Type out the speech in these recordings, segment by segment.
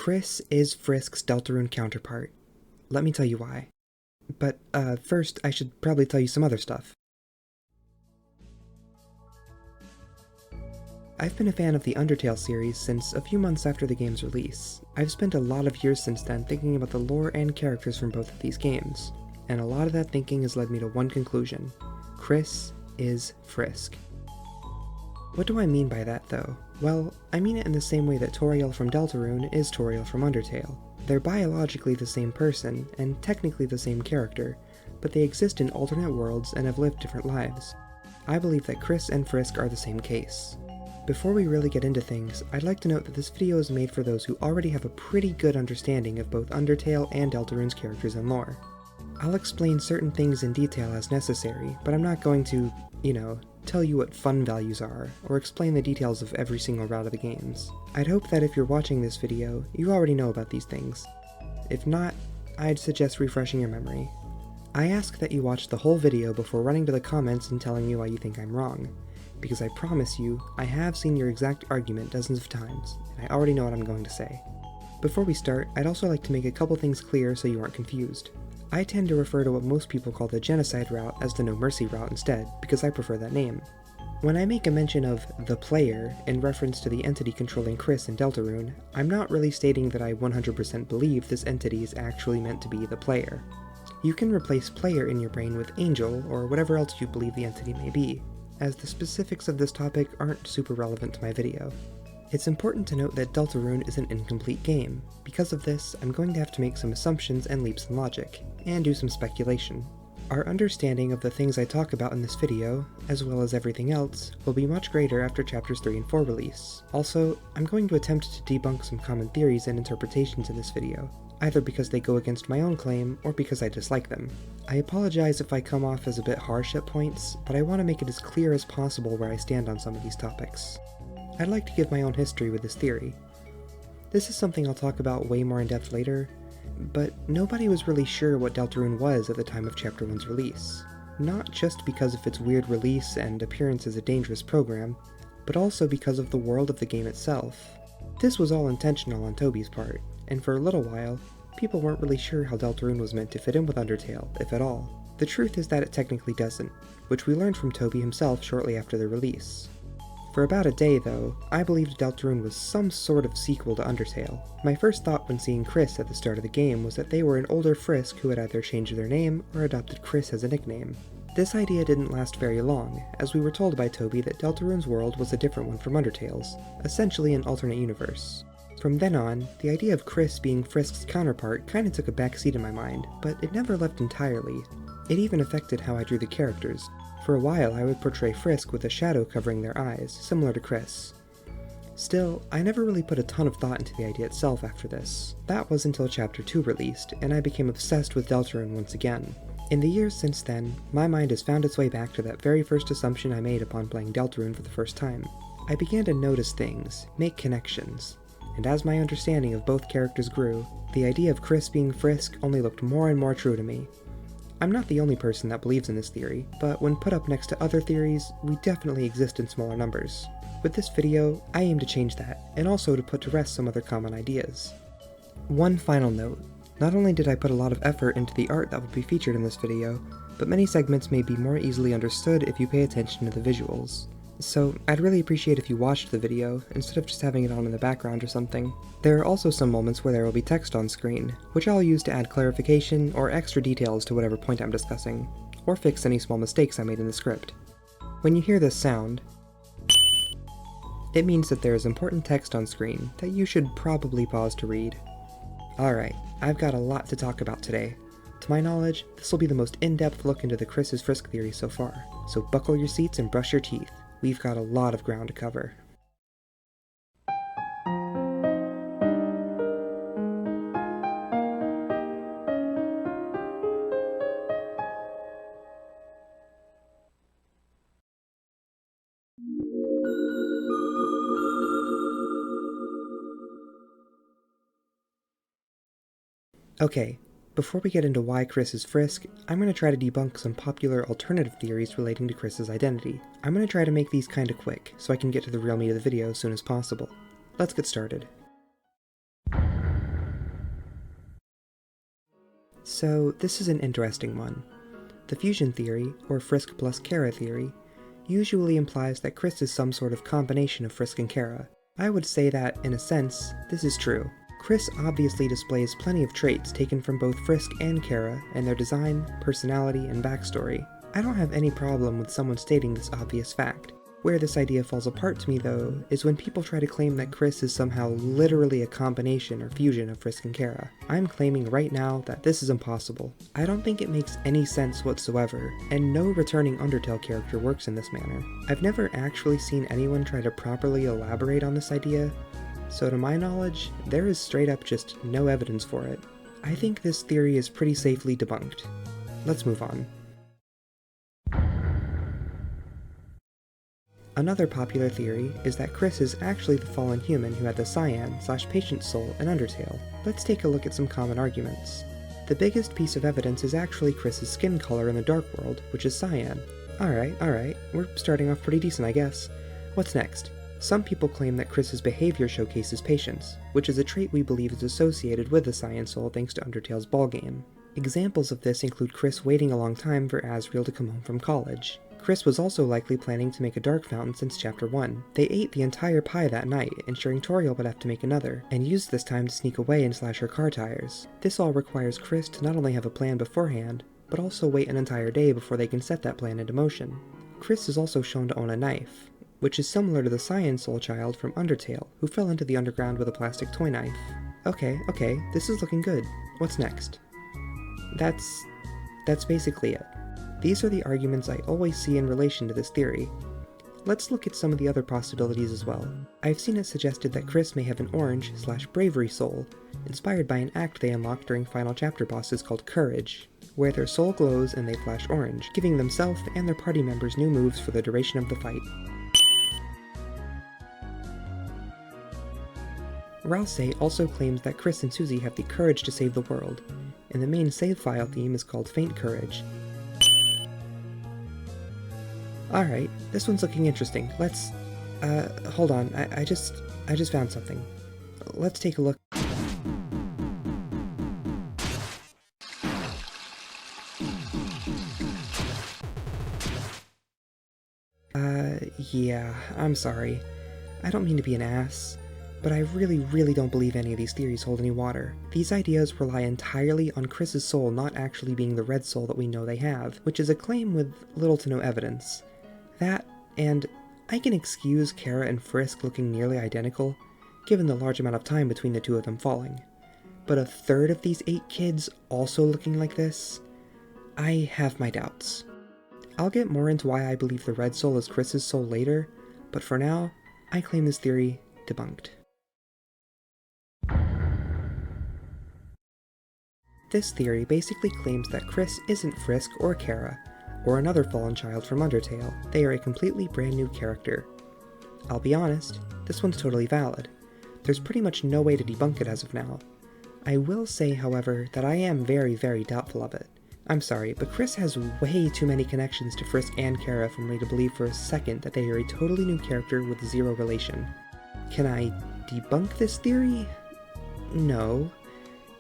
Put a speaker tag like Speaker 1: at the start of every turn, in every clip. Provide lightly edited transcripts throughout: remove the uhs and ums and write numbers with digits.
Speaker 1: Kris is Frisk's Deltarune counterpart. Let me tell you why. But, first, I should probably tell you some other stuff. I've been a fan of the Undertale series since a few months after the game's release. I've spent a lot of years since then thinking about the lore and characters from both of these games, and a lot of that thinking has led me to one conclusion: Kris is Frisk. What do I mean by that, though? Well, I mean it in the same way that Toriel from Deltarune is Toriel from Undertale. They're biologically the same person, and technically the same character, but they exist in alternate worlds and have lived different lives. I believe that Kris and Frisk are the same case. Before we really get into things, I'd like to note that this video is made for those who already have a pretty good understanding of both Undertale and Deltarune's characters and lore. I'll explain certain things in detail as necessary, but I'm not going to, tell you what fun values are, or explain the details of every single route of the games. I'd hope that if you're watching this video, you already know about these things. If not, I'd suggest refreshing your memory. I ask that you watch the whole video before running to the comments and telling me why you think I'm wrong, because I promise you, I have seen your exact argument dozens of times, and I already know what I'm going to say. Before we start, I'd also like to make a couple things clear so you aren't confused. I tend to refer to what most people call the genocide route as the no mercy route instead, because I prefer that name. When I make a mention of the player in reference to the entity controlling Kris and Deltarune, I'm not really stating that I 100% believe this entity is actually meant to be the player. You can replace player in your brain with angel, or whatever else you believe the entity may be, as the specifics of this topic aren't super relevant to my video. It's important to note that Deltarune is an incomplete game. Because of this, I'm going to have to make some assumptions and leaps in logic, and do some speculation. Our understanding of the things I talk about in this video, as well as everything else, will be much greater after chapters 3 and 4 release. Also, I'm going to attempt to debunk some common theories and interpretations in this video, either because they go against my own claim, or because I dislike them. I apologize if I come off as a bit harsh at points, but I want to make it as clear as possible where I stand on some of these topics. I'd like to give my own history with this theory. This is something I'll talk about way more in depth later, but nobody was really sure what Deltarune was at the time of Chapter 1's release. Not just because of its weird release and appearance as a dangerous program, but also because of the world of the game itself. This was all intentional on TOBY's part, and for a little while, people weren't really sure how Deltarune was meant to fit in with Undertale, if at all. The truth is that it technically doesn't, which we learned from TOBY himself shortly after the release. For about a day, though, I believed Deltarune was some sort of sequel to Undertale. My first thought when seeing Kris at the start of the game was that they were an older Frisk who had either changed their name or adopted Kris as a nickname. This idea didn't last very long, as we were told by TOBY that Deltarune's world was a different one from Undertale's, essentially an alternate universe. From then on, the idea of Kris being Frisk's counterpart kinda took a backseat in my mind, but it never left entirely. It even affected how I drew the characters. For a while, I would portray Frisk with a shadow covering their eyes, similar to Kris. Still, I never really put a ton of thought into the idea itself after this. That was until Chapter 2 released, and I became obsessed with Deltarune once again. In the years since then, my mind has found its way back to that very first assumption I made upon playing Deltarune for the first time. I began to notice things, make connections, and as my understanding of both characters grew, the idea of Kris being Frisk only looked more and more true to me. I'm not the only person that believes in this theory, but when put up next to other theories, we definitely exist in smaller numbers. With this video, I aim to change that, and also to put to rest some other common ideas. One final note. Not only did I put a lot of effort into the art that will be featured in this video, but many segments may be more easily understood if you pay attention to the visuals. So I'd really appreciate if you watched the video, instead of just having it on in the background or something. There are also some moments where there will be text on screen, which I'll use to add clarification or extra details to whatever point I'm discussing, or fix any small mistakes I made in the script. When you hear this sound, it means that there is important text on screen that you should probably pause to read. Alright, I've got a lot to talk about today. To my knowledge, this will be the most in-depth look into the Kris is Frisk theory so far, so buckle your seats and brush your teeth. We've got a lot of ground to cover. Okay, before we get into why Kris is Frisk, I'm going to try to debunk some popular alternative theories relating to Kris's identity. I'm going to try to make these kinda quick, so I can get to the real meat of the video as soon as possible. Let's get started. So this is an interesting one. The fusion theory, or Frisk plus Chara theory, usually implies that Kris is some sort of combination of Frisk and Chara. I would say that, in a sense, this is true. Kris obviously displays plenty of traits taken from both Frisk and Chara in their design, personality, and backstory. I don't have any problem with someone stating this obvious fact. Where this idea falls apart to me, though, is when people try to claim that Kris is somehow literally a combination or fusion of Frisk and Chara. I'm claiming right now that this is impossible. I don't think it makes any sense whatsoever, and no returning Undertale character works in this manner. I've never actually seen anyone try to properly elaborate on this idea, so to my knowledge, there is straight up just no evidence for it. I think this theory is pretty safely debunked. Let's move on. Another popular theory is that Kris is actually the fallen human who had the Cyan/patient soul in Undertale. Let's take a look at some common arguments. The biggest piece of evidence is actually Kris's skin color in the Dark World, which is cyan. Alright, we're starting off pretty decent, I guess. What's next? Some people claim that Kris's behavior showcases patience, which is a trait we believe is associated with the Cyan Soul thanks to Undertale's ballgame. Examples of this include Kris waiting a long time for Asriel to come home from college. Kris was also likely planning to make a dark fountain since Chapter 1. They ate the entire pie that night, ensuring Toriel would have to make another, and used this time to sneak away and slash her car tires. This all requires Kris to not only have a plan beforehand, but also wait an entire day before they can set that plan into motion. Kris is also shown to own a knife, which is similar to the Cyan Soul child from Undertale, who fell into the underground with a plastic toy knife. Okay, this is looking good. What's next? That's basically it. These are the arguments I always see in relation to this theory. Let's look at some of the other possibilities as well. I've seen it suggested that Kris may have an orange/bravery soul, inspired by an act they unlock during final chapter bosses called Courage, where their soul glows and they flash orange, giving themselves and their party members new moves for the duration of the fight. Ralsei also claims that Kris and Susie have the courage to save the world, and the main save file theme is called Faint Courage. Alright, this one's looking interesting. Let's, hold on, I just found something. Let's take a look. Yeah, I'm sorry. I don't mean to be an ass, but I really don't believe any of these theories hold any water. These ideas rely entirely on Kris's soul not actually being the red soul that we know they have, which is a claim with little to no evidence. That, and I can excuse Chara and Frisk looking nearly identical, given the large amount of time between the two of them falling. But a third of these 8 kids also looking like this? I have my doubts. I'll get more into why I believe the red soul is Kris's soul later, but for now, I claim this theory debunked. This theory basically claims that Kris isn't Frisk or Chara, or another fallen child from Undertale. They are a completely brand new character. I'll be honest, this one's totally valid. There's pretty much no way to debunk it as of now. I will say, however, that I am very doubtful of it. I'm sorry, but Kris has way too many connections to Frisk and Chara for me to believe for a second that they are a totally new character with zero relation. Can I debunk this theory? No.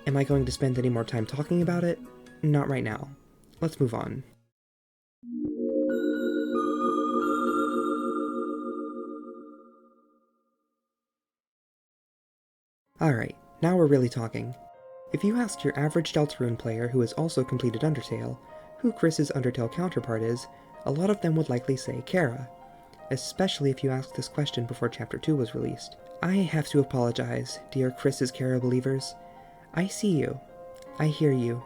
Speaker 1: Am I going to spend any more time talking about it? Not right now. Let's move on. Alright, now we're really talking. If you ask your average Deltarune player who has also completed Undertale who Kris's Undertale counterpart is, a lot of them would likely say Chara, especially if you asked this question before Chapter 2 was released. I have to apologize, dear Kris's Chara believers. I see you, I hear you,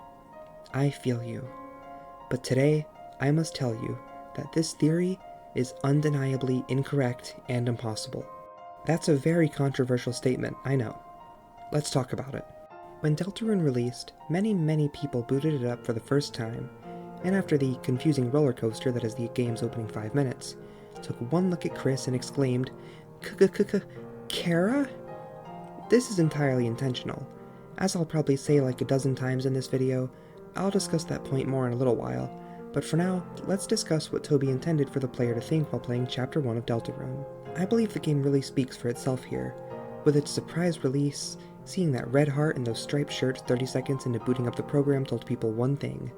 Speaker 1: I feel you. But today, I must tell you that this theory is undeniably incorrect and impossible. That's a very controversial statement, I know. Let's talk about it. When Deltarune released, many people booted it up for the first time, and after the confusing roller coaster that is the game's opening 5 minutes, took one look at Kris and exclaimed, Chara? This is entirely intentional. As I'll probably say like a dozen times in this video, I'll discuss that point more in a little while, but for now, let's discuss what TOBY intended for the player to think while playing Chapter 1 of Deltarune. I believe the game really speaks for itself here. With its surprise release, Seeing that red heart and those striped shirts 30 seconds into booting up the program told people one thing.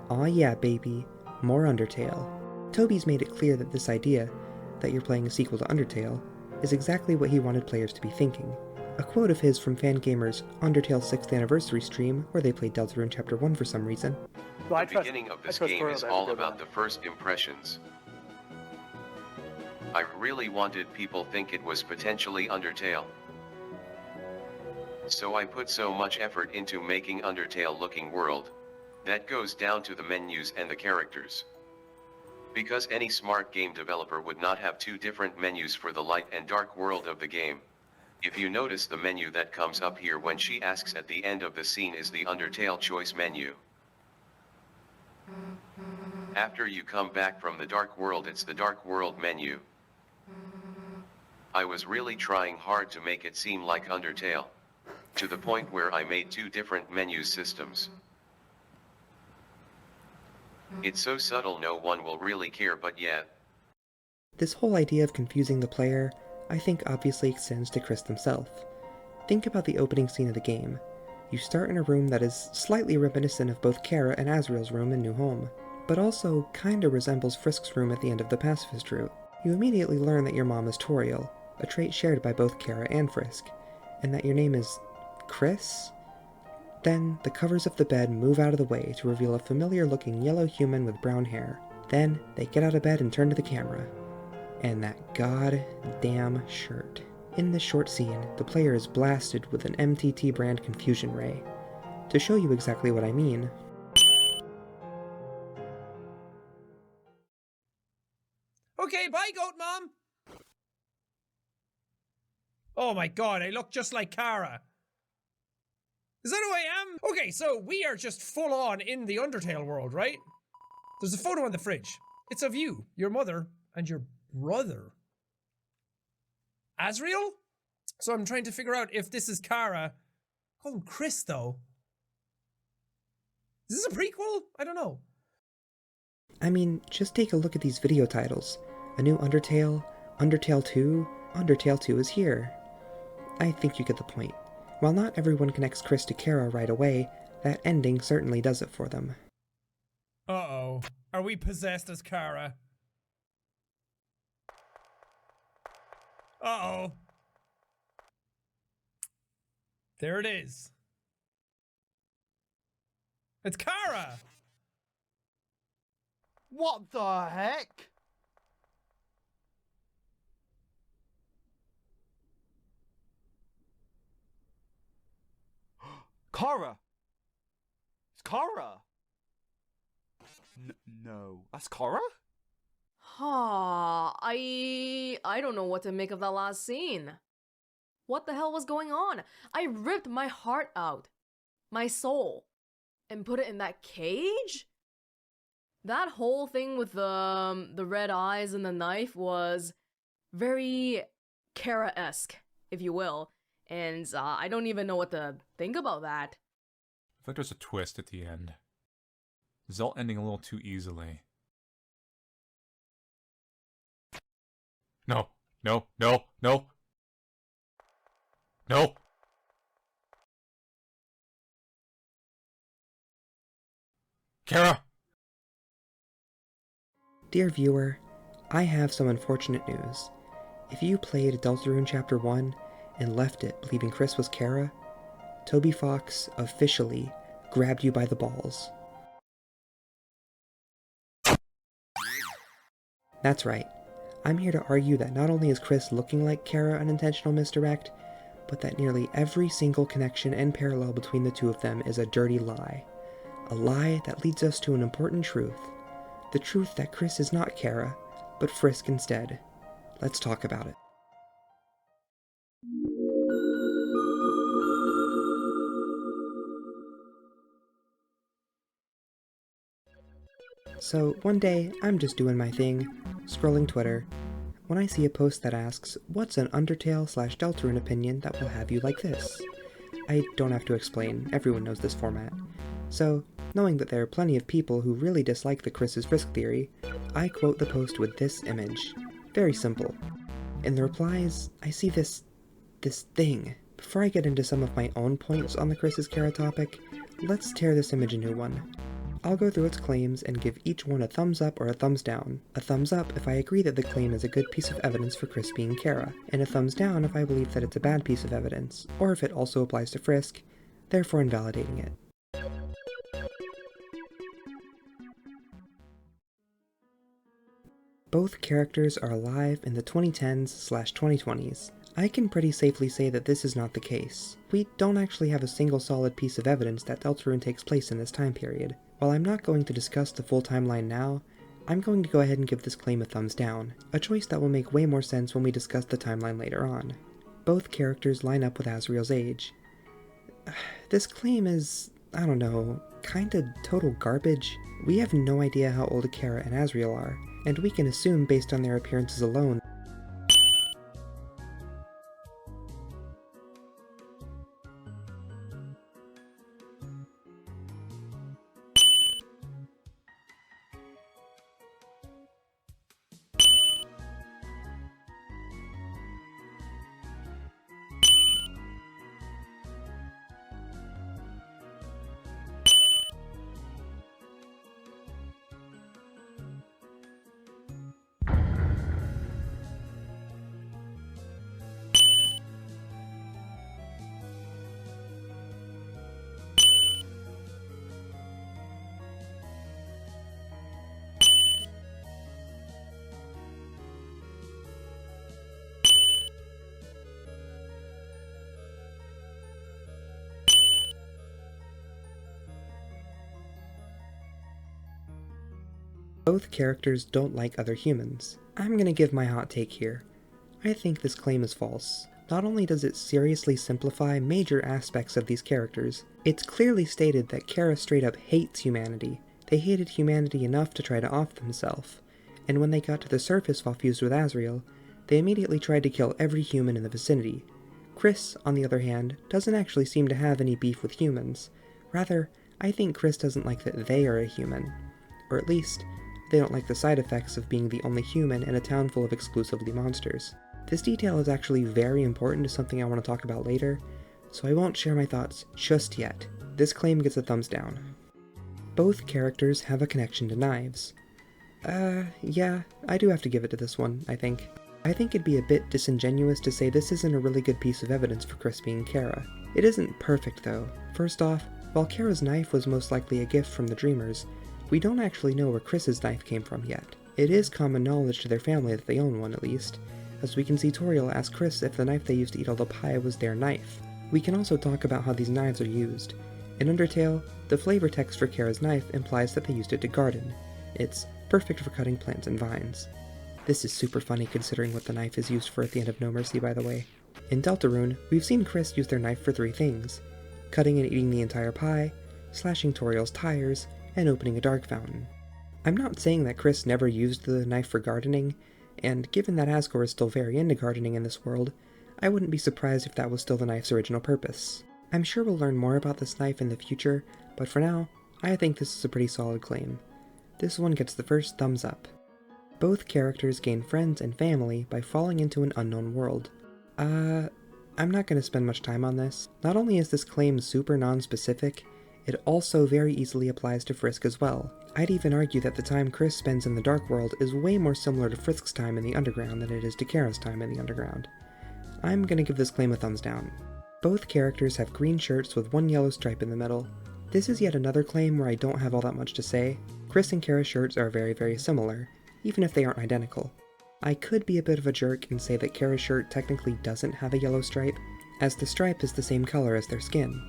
Speaker 1: Aw yeah, baby, more Undertale. TOBY's made it clear that this idea, that you're playing a sequel to Undertale, is exactly what he wanted players to be thinking. A quote of his from Fangamer's Undertale 6th anniversary stream, where they played Deltarune Chapter 1 for some reason.
Speaker 2: The beginning of this game is all about the first impressions. I really wanted people to think it was potentially Undertale. So I put so much effort into making Undertale-looking world. That goes down to the menus and the characters. Because any smart game developer would not have two different menus for the light and dark world of the game. If you notice, the menu that comes up here when she asks at the end of the scene is the Undertale choice menu. After you come back from the dark world, it's the dark world menu. I was really trying hard to make it seem like Undertale. To the point where I made two different menu systems. It's so subtle no one will really care, but yet.
Speaker 1: This whole idea of confusing the player, I think obviously extends to Kris himself. Think about the opening scene of the game. You start in a room that is slightly reminiscent of both Chara and Asriel's room in New Home, but also kinda resembles Frisk's room at the end of the pacifist route. You immediately learn that your mom is Toriel, a trait shared by both Chara and Frisk, and that your name is Kris? Then, the covers of the bed move out of the way to reveal a familiar-looking yellow human with brown hair. Then, they get out of bed and turn to the camera. And that goddamn shirt. In this short scene, the player is blasted with an MTT brand confusion ray. To show you exactly what I mean...
Speaker 3: Okay, bye, Goat Mom! Oh my god, I look just like Chara. Is that who I am? Okay, so we are just full on in the Undertale world, right? There's a photo on the fridge. It's of you, your mother, and your brother. Asriel? So I'm trying to figure out if this is Chara. Call him Kris, though. Is this a prequel? I don't know.
Speaker 1: I mean, just take a look at these video titles. A new Undertale, Undertale 2, Undertale 2 is here. I think you get the point. While not everyone connects Kris to Chara right away, that ending certainly does it for them.
Speaker 3: Uh-oh. Are we possessed as Chara? Uh-oh. There it is. It's Chara!
Speaker 4: What the heck? Chara! It's Chara! No. That's Chara?
Speaker 5: Huh, I don't know what to make of that last scene. What the hell was going on? I ripped my heart out, my soul, and put it in that cage? That whole thing with the red eyes and the knife was very Chara-esque, if you will, and I don't even know what to think about that.
Speaker 6: I feel like there's a twist at the end. This is all ending a little too easily. No, no, no, no. No! Chara!
Speaker 1: Dear viewer, I have some unfortunate news. If you played Deltarune Chapter 1 and left it believing Kris was Chara, Toby Fox officially grabbed you by the balls. That's right. I'm here to argue that not only is Kris looking like Chara an intentional misdirect, but that nearly every single connection and parallel between the two of them is a dirty lie. A lie that leads us to an important truth. The truth that Kris is not Chara, but Frisk instead. Let's talk about it. So, one day, I'm just doing my thing, scrolling Twitter, when I see a post that asks, what's an Undertale/Deltarune opinion that will have you like this? I don't have to explain, everyone knows this format. So, knowing that there are plenty of people who really dislike the Kris is Frisk theory, I quote the post with this image. Very simple. In the replies, I see this thing. Before I get into some of my own points on the Kris is Chara topic, let's tear this image a new one. I'll go through its claims and give each one a thumbs up or a thumbs down. A thumbs up if I agree that the claim is a good piece of evidence for Kris being Chara, and a thumbs down if I believe that it's a bad piece of evidence, or if it also applies to Frisk, therefore invalidating it. Both characters are alive in the 2010s/2020s. I can pretty safely say that this is not the case. We don't actually have a single solid piece of evidence that Deltarune takes place in this time period. While I'm not going to discuss the full timeline now, I'm going to go ahead and give this claim a thumbs down, a choice that will make way more sense when we discuss the timeline later on. Both characters line up with Asriel's age. This claim is, I don't know, kinda total garbage. We have no idea how old Chara and Asriel are, and we can assume based on their appearances alone. Both characters don't like other humans. I'm gonna give my hot take here. I think this claim is false. Not only does it seriously simplify major aspects of these characters, it's clearly stated that Chara straight up hates humanity. They hated humanity enough to try to off themselves, and when they got to the surface while fused with Asriel, they immediately tried to kill every human in the vicinity. Kris, on the other hand, doesn't actually seem to have any beef with humans. Rather, I think Kris doesn't like that they are a human. Or at least, they don't like the side effects of being the only human in a town full of exclusively monsters. This detail is actually very important to something I want to talk about later, so I won't share my thoughts just yet. This claim gets a thumbs down. Both characters have a connection to knives. Yeah, I do have to give it to this one, I think. I think it'd be a bit disingenuous to say this isn't a really good piece of evidence for Kris being Chara. It isn't perfect though. First off, while Chara's knife was most likely a gift from the Dreemurrs, we don't actually know where Kris's knife came from yet. It is common knowledge to their family that they own one at least, as we can see Toriel ask Kris if the knife they used to eat all the pie was their knife. We can also talk about how these knives are used. In Undertale, the flavor text for Chara's knife implies that they used it to garden. It's perfect for cutting plants and vines. This is super funny considering what the knife is used for at the end of No Mercy, by the way. In Deltarune, we've seen Kris use their knife for 3 things: cutting and eating the entire pie, slashing Toriel's tires, and opening a dark fountain. I'm not saying that Kris never used the knife for gardening, and given that Asgore is still very into gardening in this world, I wouldn't be surprised if that was still the knife's original purpose. I'm sure we'll learn more about this knife in the future, but for now, I think this is a pretty solid claim. This one gets the first thumbs up. Both characters gain friends and family by falling into an unknown world. I'm not going to spend much time on this. Not only is this claim super non-specific, it also very easily applies to Frisk as well. I'd even argue that the time Kris spends in the Dark World is way more similar to Frisk's time in the Underground than it is to Chara's time in the Underground. I'm gonna give this claim a thumbs down. Both characters have green shirts with 1 yellow stripe in the middle. This is yet another claim where I don't have all that much to say. Kris and Chara's shirts are very, very similar, even if they aren't identical. I could be a bit of a jerk and say that Chara's shirt technically doesn't have a yellow stripe, as the stripe is the same color as their skin.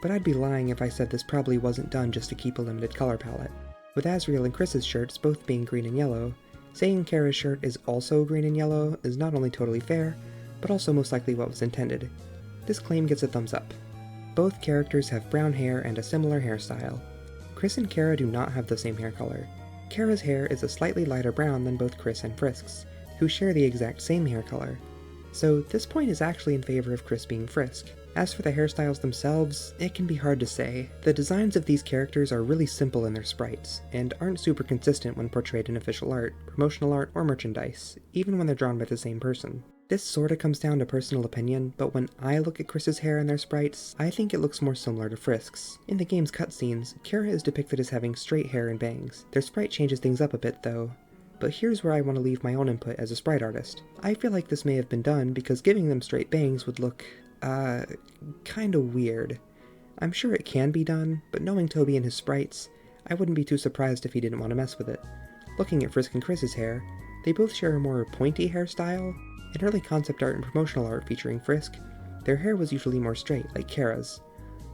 Speaker 1: But I'd be lying if I said this probably wasn't done just to keep a limited color palette. With Asriel and Kris's shirts both being green and yellow, saying Chara's shirt is also green and yellow is not only totally fair, but also most likely what was intended. This claim gets a thumbs up. Both characters have brown hair and a similar hairstyle. Kris and Chara do not have the same hair color. Chara's hair is a slightly lighter brown than both Kris and Frisk's, who share the exact same hair color. So this point is actually in favor of Kris being Frisk. As for the hairstyles themselves, it can be hard to say. The designs of these characters are really simple in their sprites, and aren't super consistent when portrayed in official art, promotional art, or merchandise, even when they're drawn by the same person. This sorta comes down to personal opinion, but when I look at Kris's hair and their sprites, I think it looks more similar to Frisk's. In the game's cutscenes, Chara is depicted as having straight hair and bangs. Their sprite changes things up a bit though. But here's where I want to leave my own input as a sprite artist. I feel like this may have been done because giving them straight bangs would look, kinda weird. I'm sure it can be done, but knowing Toby and his sprites, I wouldn't be too surprised if he didn't want to mess with it. Looking at Frisk and Kris's hair, they both share a more pointy hairstyle. In early concept art and promotional art featuring Frisk, their hair was usually more straight, like Chara's.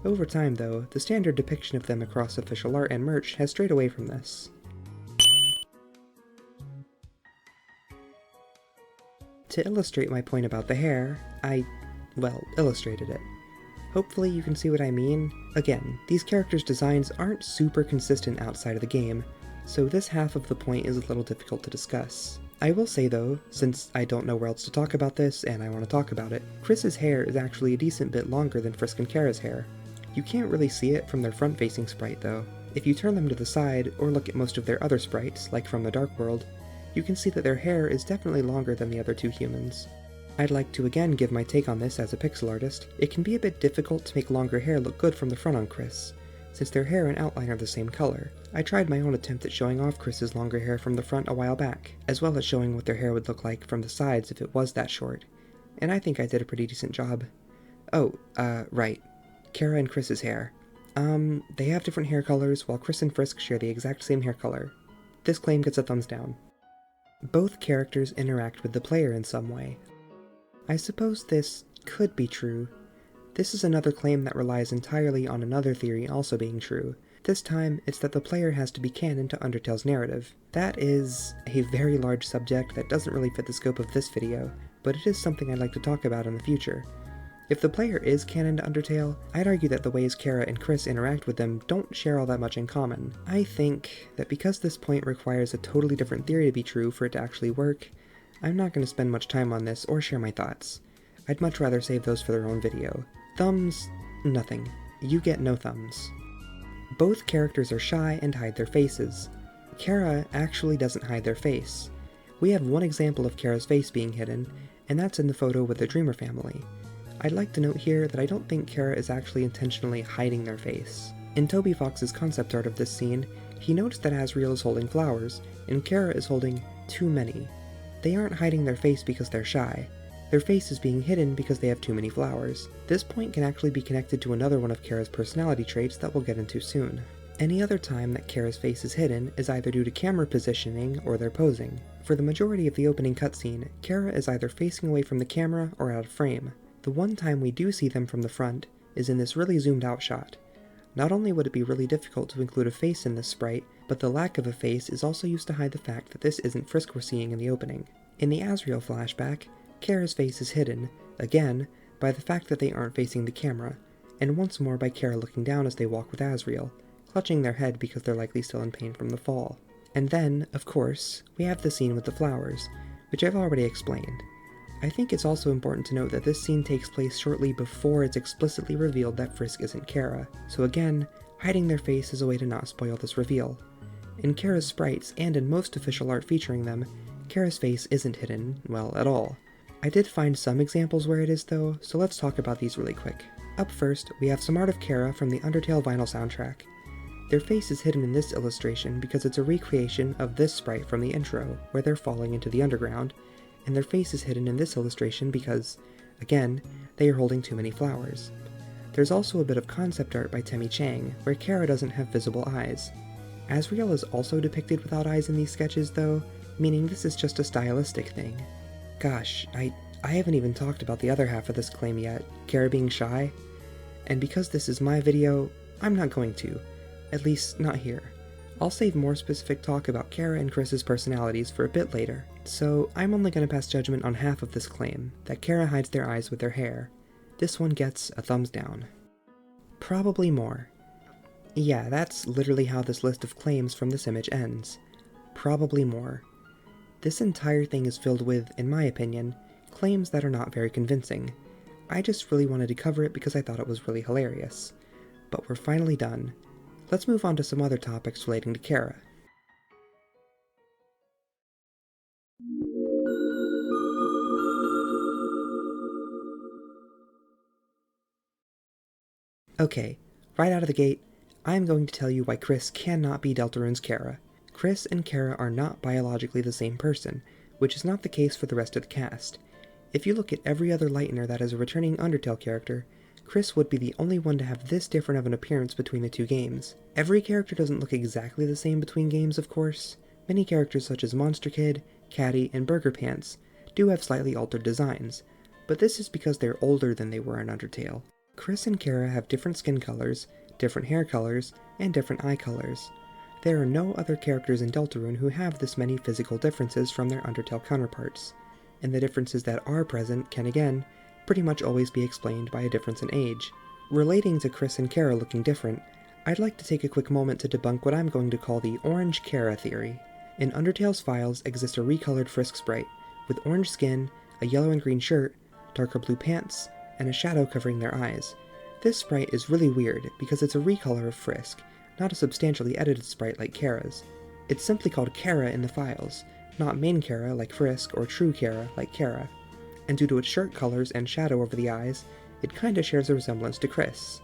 Speaker 1: Over time though, the standard depiction of them across official art and merch has strayed away from this. To illustrate my point about the hair, I illustrated it. Hopefully you can see what I mean. Again, these characters' designs aren't super consistent outside of the game, so this half of the point is a little difficult to discuss. I will say though, since I don't know where else to talk about this and I want to talk about it, Kris's hair is actually a decent bit longer than Frisk and Chara's hair. You can't really see it from their front-facing sprite though. If you turn them to the side or look at most of their other sprites, like from the Dark World, you can see that their hair is definitely longer than the other two humans. I'd like to again give my take on this as a pixel artist. It can be a bit difficult to make longer hair look good from the front on Kris, since their hair and outline are the same color. I tried my own attempt at showing off Kris's longer hair from the front a while back, as well as showing what their hair would look like from the sides if it was that short, and I think I did a pretty decent job. Oh, right. Chara and Kris's hair. They have different hair colors, while Kris and Frisk share the exact same hair color. This claim gets a thumbs down. Both characters interact with the player in some way. I suppose this could be true. This is another claim that relies entirely on another theory also being true. This time, it's that the player has to be canon to Undertale's narrative. That is a very large subject that doesn't really fit the scope of this video, but it is something I'd like to talk about in the future. If the player is canon to Undertale, I'd argue that the ways Chara and Kris interact with them don't share all that much in common. I think that because this point requires a totally different theory to be true for it to actually work, I'm not going to spend much time on this or share my thoughts. I'd much rather save those for their own video. Thumbs, nothing. You get no thumbs. Both characters are shy and hide their faces. Chara actually doesn't hide their face. We have one example of Chara's face being hidden, and that's in the photo with the Dreemurr family. I'd like to note here that I don't think Chara is actually intentionally hiding their face. In Toby Fox's concept art of this scene, he notes that Asriel is holding flowers, and Chara is holding too many. They aren't hiding their face because they're shy. Their face is being hidden because they have too many flowers. This point can actually be connected to another one of Chara's personality traits that we'll get into soon. Any other time that Chara's face is hidden is either due to camera positioning or their posing. For the majority of the opening cutscene, Chara is either facing away from the camera or out of frame. The one time we do see them from the front is in this really zoomed out shot. Not only would it be really difficult to include a face in this sprite, but the lack of a face is also used to hide the fact that this isn't Frisk we're seeing in the opening. In the Asriel flashback, Chara's face is hidden, again, by the fact that they aren't facing the camera, and once more by Chara looking down as they walk with Asriel, clutching their head because they're likely still in pain from the fall. And then, of course, we have the scene with the flowers, which I've already explained. I think it's also important to note that this scene takes place shortly before it's explicitly revealed that Frisk isn't Chara, so again, hiding their face is a way to not spoil this reveal. In Chara's sprites, and in most official art featuring them, Chara's face isn't hidden, well, at all. I did find some examples where it is though, so let's talk about these really quick. Up first, we have some art of Chara from the Undertale vinyl soundtrack. Their face is hidden in this illustration because it's a recreation of this sprite from the intro, where they're falling into the underground, and their face is hidden in this illustration because, again, they are holding too many flowers. There's also a bit of concept art by Temmie Chang, where Chara doesn't have visible eyes. Asriel is also depicted without eyes in these sketches though, meaning this is just a stylistic thing. Gosh, I haven't even talked about the other half of this claim yet, Chara being shy. And because this is my video, I'm not going to. At least, not here. I'll save more specific talk about Chara and Kris's personalities for a bit later, so I'm only going to pass judgment on half of this claim, that Chara hides their eyes with their hair. This one gets a thumbs down. Probably more. Yeah, that's literally how this list of claims from this image ends. Probably more. This entire thing is filled with, in my opinion, claims that are not very convincing. I just really wanted to cover it because I thought it was really hilarious. But we're finally done. Let's move on to some other topics relating to Chara. Okay, right out of the gate, I'm going to tell you why Kris cannot be Deltarune's Chara. Kris and Chara are not biologically the same person, which is not the case for the rest of the cast. If you look at every other Lightener that is a returning Undertale character, Kris would be the only one to have this different of an appearance between the two games. Every character doesn't look exactly the same between games, of course. Many characters such as Monster Kid, Caddy, and Burger Pants do have slightly altered designs, but this is because they're older than they were in Undertale. Kris and Chara have different skin colors, different hair colors, and different eye colors. There are no other characters in Deltarune who have this many physical differences from their Undertale counterparts, and the differences that are present can again pretty much always be explained by a difference in age. Relating to Kris and Chara looking different, I'd like to take a quick moment to debunk what I'm going to call the Orange Chara theory. In Undertale's files exists a recolored Frisk sprite, with orange skin, a yellow and green shirt, darker blue pants, and a shadow covering their eyes. This sprite is really weird because it's a recolor of Frisk, not a substantially edited sprite like Chara's. It's simply called Chara in the files, not main Chara like Frisk or true Chara like Chara. And due to its shirt colors and shadow over the eyes, it kinda shares a resemblance to Kris.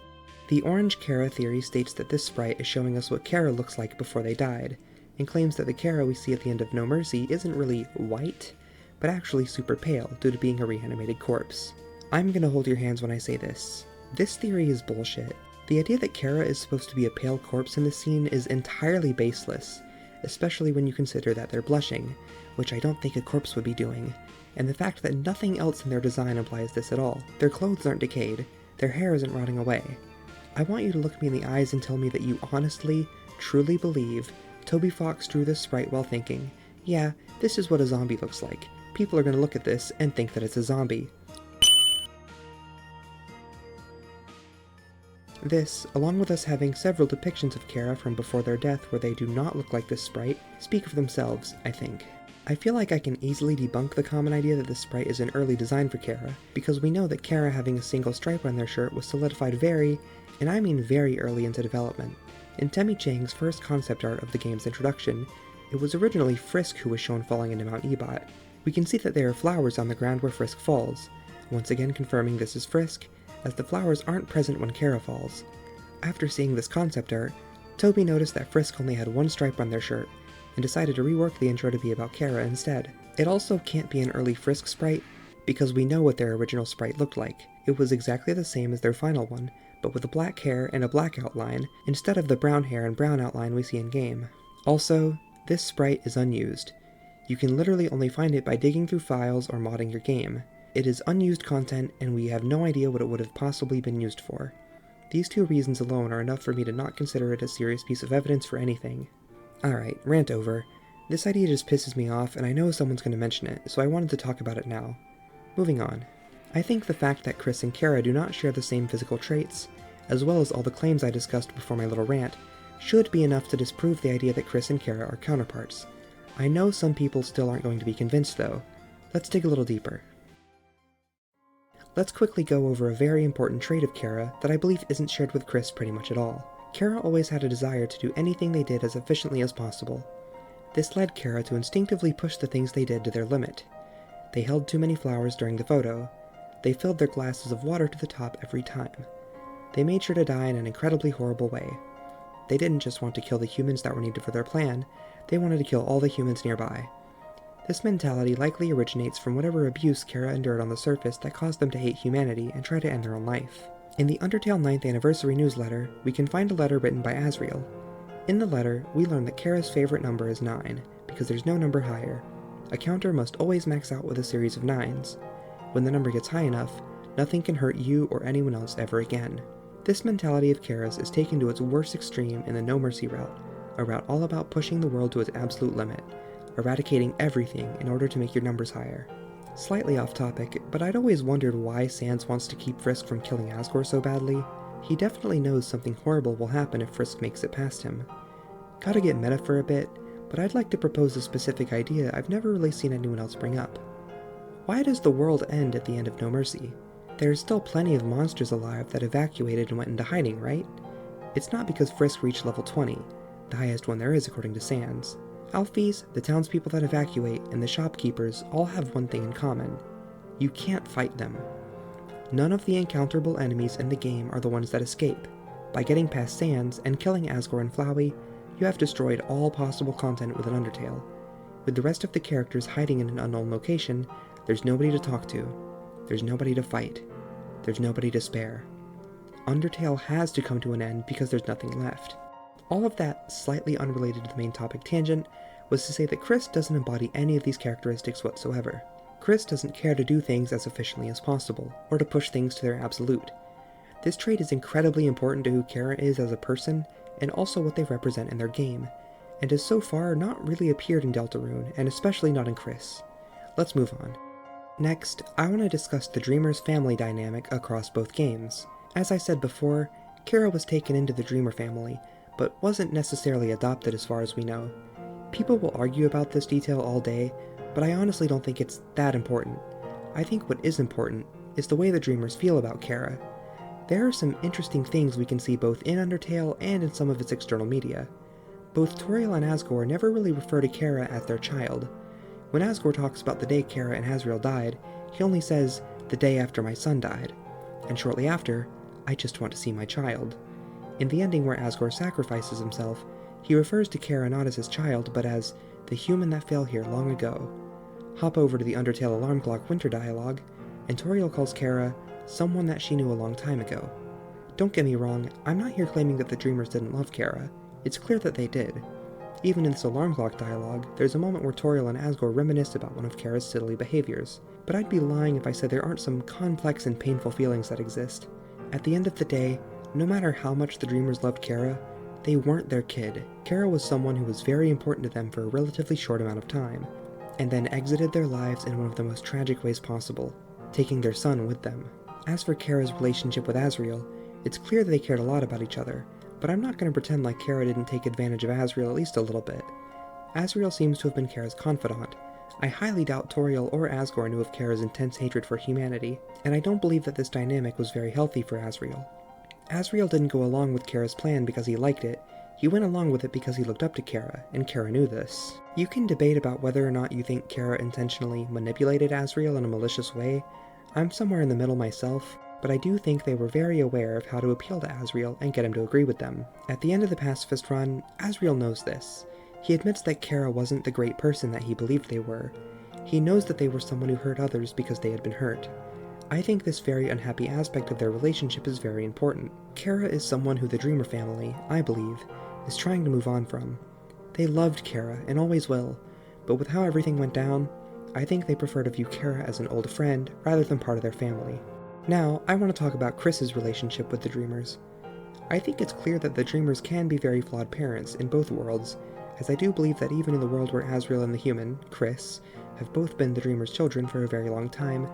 Speaker 1: The Orange Chara theory states that this sprite is showing us what Chara looks like before they died, and claims that the Chara we see at the end of No Mercy isn't really white, but actually super pale due to being a reanimated corpse. I'm gonna hold your hands when I say this. This theory is bullshit. The idea that Chara is supposed to be a pale corpse in this scene is entirely baseless, especially when you consider that they're blushing, which I don't think a corpse would be doing, and the fact that nothing else in their design implies this at all. Their clothes aren't decayed, their hair isn't rotting away. I want you to look me in the eyes and tell me that you honestly, truly believe Toby Fox drew this sprite while thinking, yeah, this is what a zombie looks like. People are gonna look at this and think that it's a zombie. This, along with us having several depictions of Chara from before their death where they do not look like this sprite, speak for themselves, I think. I feel like I can easily debunk the common idea that this sprite is an early design for Chara, because we know that Chara having a single stripe on their shirt was solidified very, and I mean very early into development. In Temmie Chang's first concept art of the game's introduction, it was originally Frisk who was shown falling into Mount Ebot. We can see that there are flowers on the ground where Frisk falls, once again confirming this is Frisk, as the flowers aren't present when Chara falls. After seeing this concept art, Toby noticed that Frisk only had one stripe on their shirt, and decided to rework the intro to be about Chara instead. It also can't be an early Frisk sprite, because we know what their original sprite looked like. It was exactly the same as their final one, but with a black hair and a black outline, instead of the brown hair and brown outline we see in-game. Also, this sprite is unused. You can literally only find it by digging through files or modding your game. It is unused content, and we have no idea what it would have possibly been used for. These two reasons alone are enough for me to not consider it a serious piece of evidence for anything. Alright, rant over. This idea just pisses me off, and I know someone's going to mention it, so I wanted to talk about it now. Moving on. I think the fact that Kris and Chara do not share the same physical traits, as well as all the claims I discussed before my little rant, should be enough to disprove the idea that Kris and Chara are counterparts. I know some people still aren't going to be convinced though. Let's dig a little deeper. Let's quickly go over a very important trait of Chara that I believe isn't shared with Kris pretty much at all. Chara always had a desire to do anything they did as efficiently as possible. This led Chara to instinctively push the things they did to their limit. They held too many flowers during the photo. They filled their glasses of water to the top every time. They made sure to die in an incredibly horrible way. They didn't just want to kill the humans that were needed for their plan, they wanted to kill all the humans nearby. This mentality likely originates from whatever abuse Chara endured on the surface that caused them to hate humanity and try to end their own life. In the Undertale 9th Anniversary newsletter, we can find a letter written by Asriel. In the letter, we learn that Chara's favorite number is 9, because there's no number higher. A counter must always max out with a series of 9s. When the number gets high enough, nothing can hurt you or anyone else ever again. This mentality of Chara's is taken to its worst extreme in the No Mercy route, a route all about pushing the world to its absolute limit, eradicating everything in order to make your numbers higher. Slightly off topic, but I'd always wondered why Sans wants to keep Frisk from killing Asgore so badly. He definitely knows something horrible will happen if Frisk makes it past him. Gotta get meta for a bit, but I'd like to propose a specific idea I've never really seen anyone else bring up. Why does the world end at the end of No Mercy? There are still plenty of monsters alive that evacuated and went into hiding, right? It's not because Frisk reached level 20, the highest one there is according to Sans. Alphys, the townspeople that evacuate, and the shopkeepers all have one thing in common. You can't fight them. None of the encounterable enemies in the game are the ones that escape. By getting past Sans and killing Asgore and Flowey, you have destroyed all possible content within Undertale. With the rest of the characters hiding in an unknown location, there's nobody to talk to. There's nobody to fight. There's nobody to spare. Undertale has to come to an end because there's nothing left. All of that, slightly unrelated to the main topic tangent, was to say that Kris doesn't embody any of these characteristics whatsoever. Kris doesn't care to do things as efficiently as possible, or to push things to their absolute. This trait is incredibly important to who Chara is as a person, and also what they represent in their game, and has so far not really appeared in Deltarune, and especially not in Kris. Let's move on. Next, I want to discuss the Dreemurr's family dynamic across both games. As I said before, Chara was taken into the Dreemurr family, but wasn't necessarily adopted as far as we know. People will argue about this detail all day, but I honestly don't think it's that important. I think what is important is the way the Dreemurrs feel about Chara. There are some interesting things we can see both in Undertale and in some of its external media. Both Toriel and Asgore never really refer to Chara as their child. When Asgore talks about the day Chara and Asriel died, he only says, "the day after my son died," and shortly after, "I just want to see my child." In the ending where Asgore sacrifices himself, he refers to Chara not as his child, but as the human that fell here long ago. Hop over to the Undertale Alarm Clock Winter dialogue, and Toriel calls Chara someone that she knew a long time ago. Don't get me wrong, I'm not here claiming that the Dreemurrs didn't love Chara. It's clear that they did. Even in this Alarm Clock dialogue, there's a moment where Toriel and Asgore reminisce about one of Chara's silly behaviors, but I'd be lying if I said there aren't some complex and painful feelings that exist. At the end of the day, no matter how much the Dreemurrs loved Chara, they weren't their kid. Chara was someone who was very important to them for a relatively short amount of time, and then exited their lives in one of the most tragic ways possible, taking their son with them. As for Chara's relationship with Asriel, it's clear that they cared a lot about each other, but I'm not going to pretend like Chara didn't take advantage of Asriel at least a little bit. Asriel seems to have been Chara's confidant. I highly doubt Toriel or Asgore knew of Chara's intense hatred for humanity, and I don't believe that this dynamic was very healthy for Asriel. Asriel didn't go along with Chara's plan because he liked it, he went along with it because he looked up to Chara, and Chara knew this. You can debate about whether or not you think Chara intentionally manipulated Asriel in a malicious way. I'm somewhere in the middle myself, but I do think they were very aware of how to appeal to Asriel and get him to agree with them. At the end of the pacifist run, Asriel knows this. He admits that Chara wasn't the great person that he believed they were. He knows that they were someone who hurt others because they had been hurt. I think this very unhappy aspect of their relationship is very important. Chara is someone who the Dreemurr family, I believe, is trying to move on from. They loved Chara, and always will, but with how everything went down, I think they prefer to view Chara as an old friend rather than part of their family. Now, I want to talk about Kris's relationship with the Dreemurrs. I think it's clear that the Dreemurrs can be very flawed parents in both worlds, as I do believe that even in the world where Asriel and the human, Kris, have both been the Dreemurrs' children for a very long time,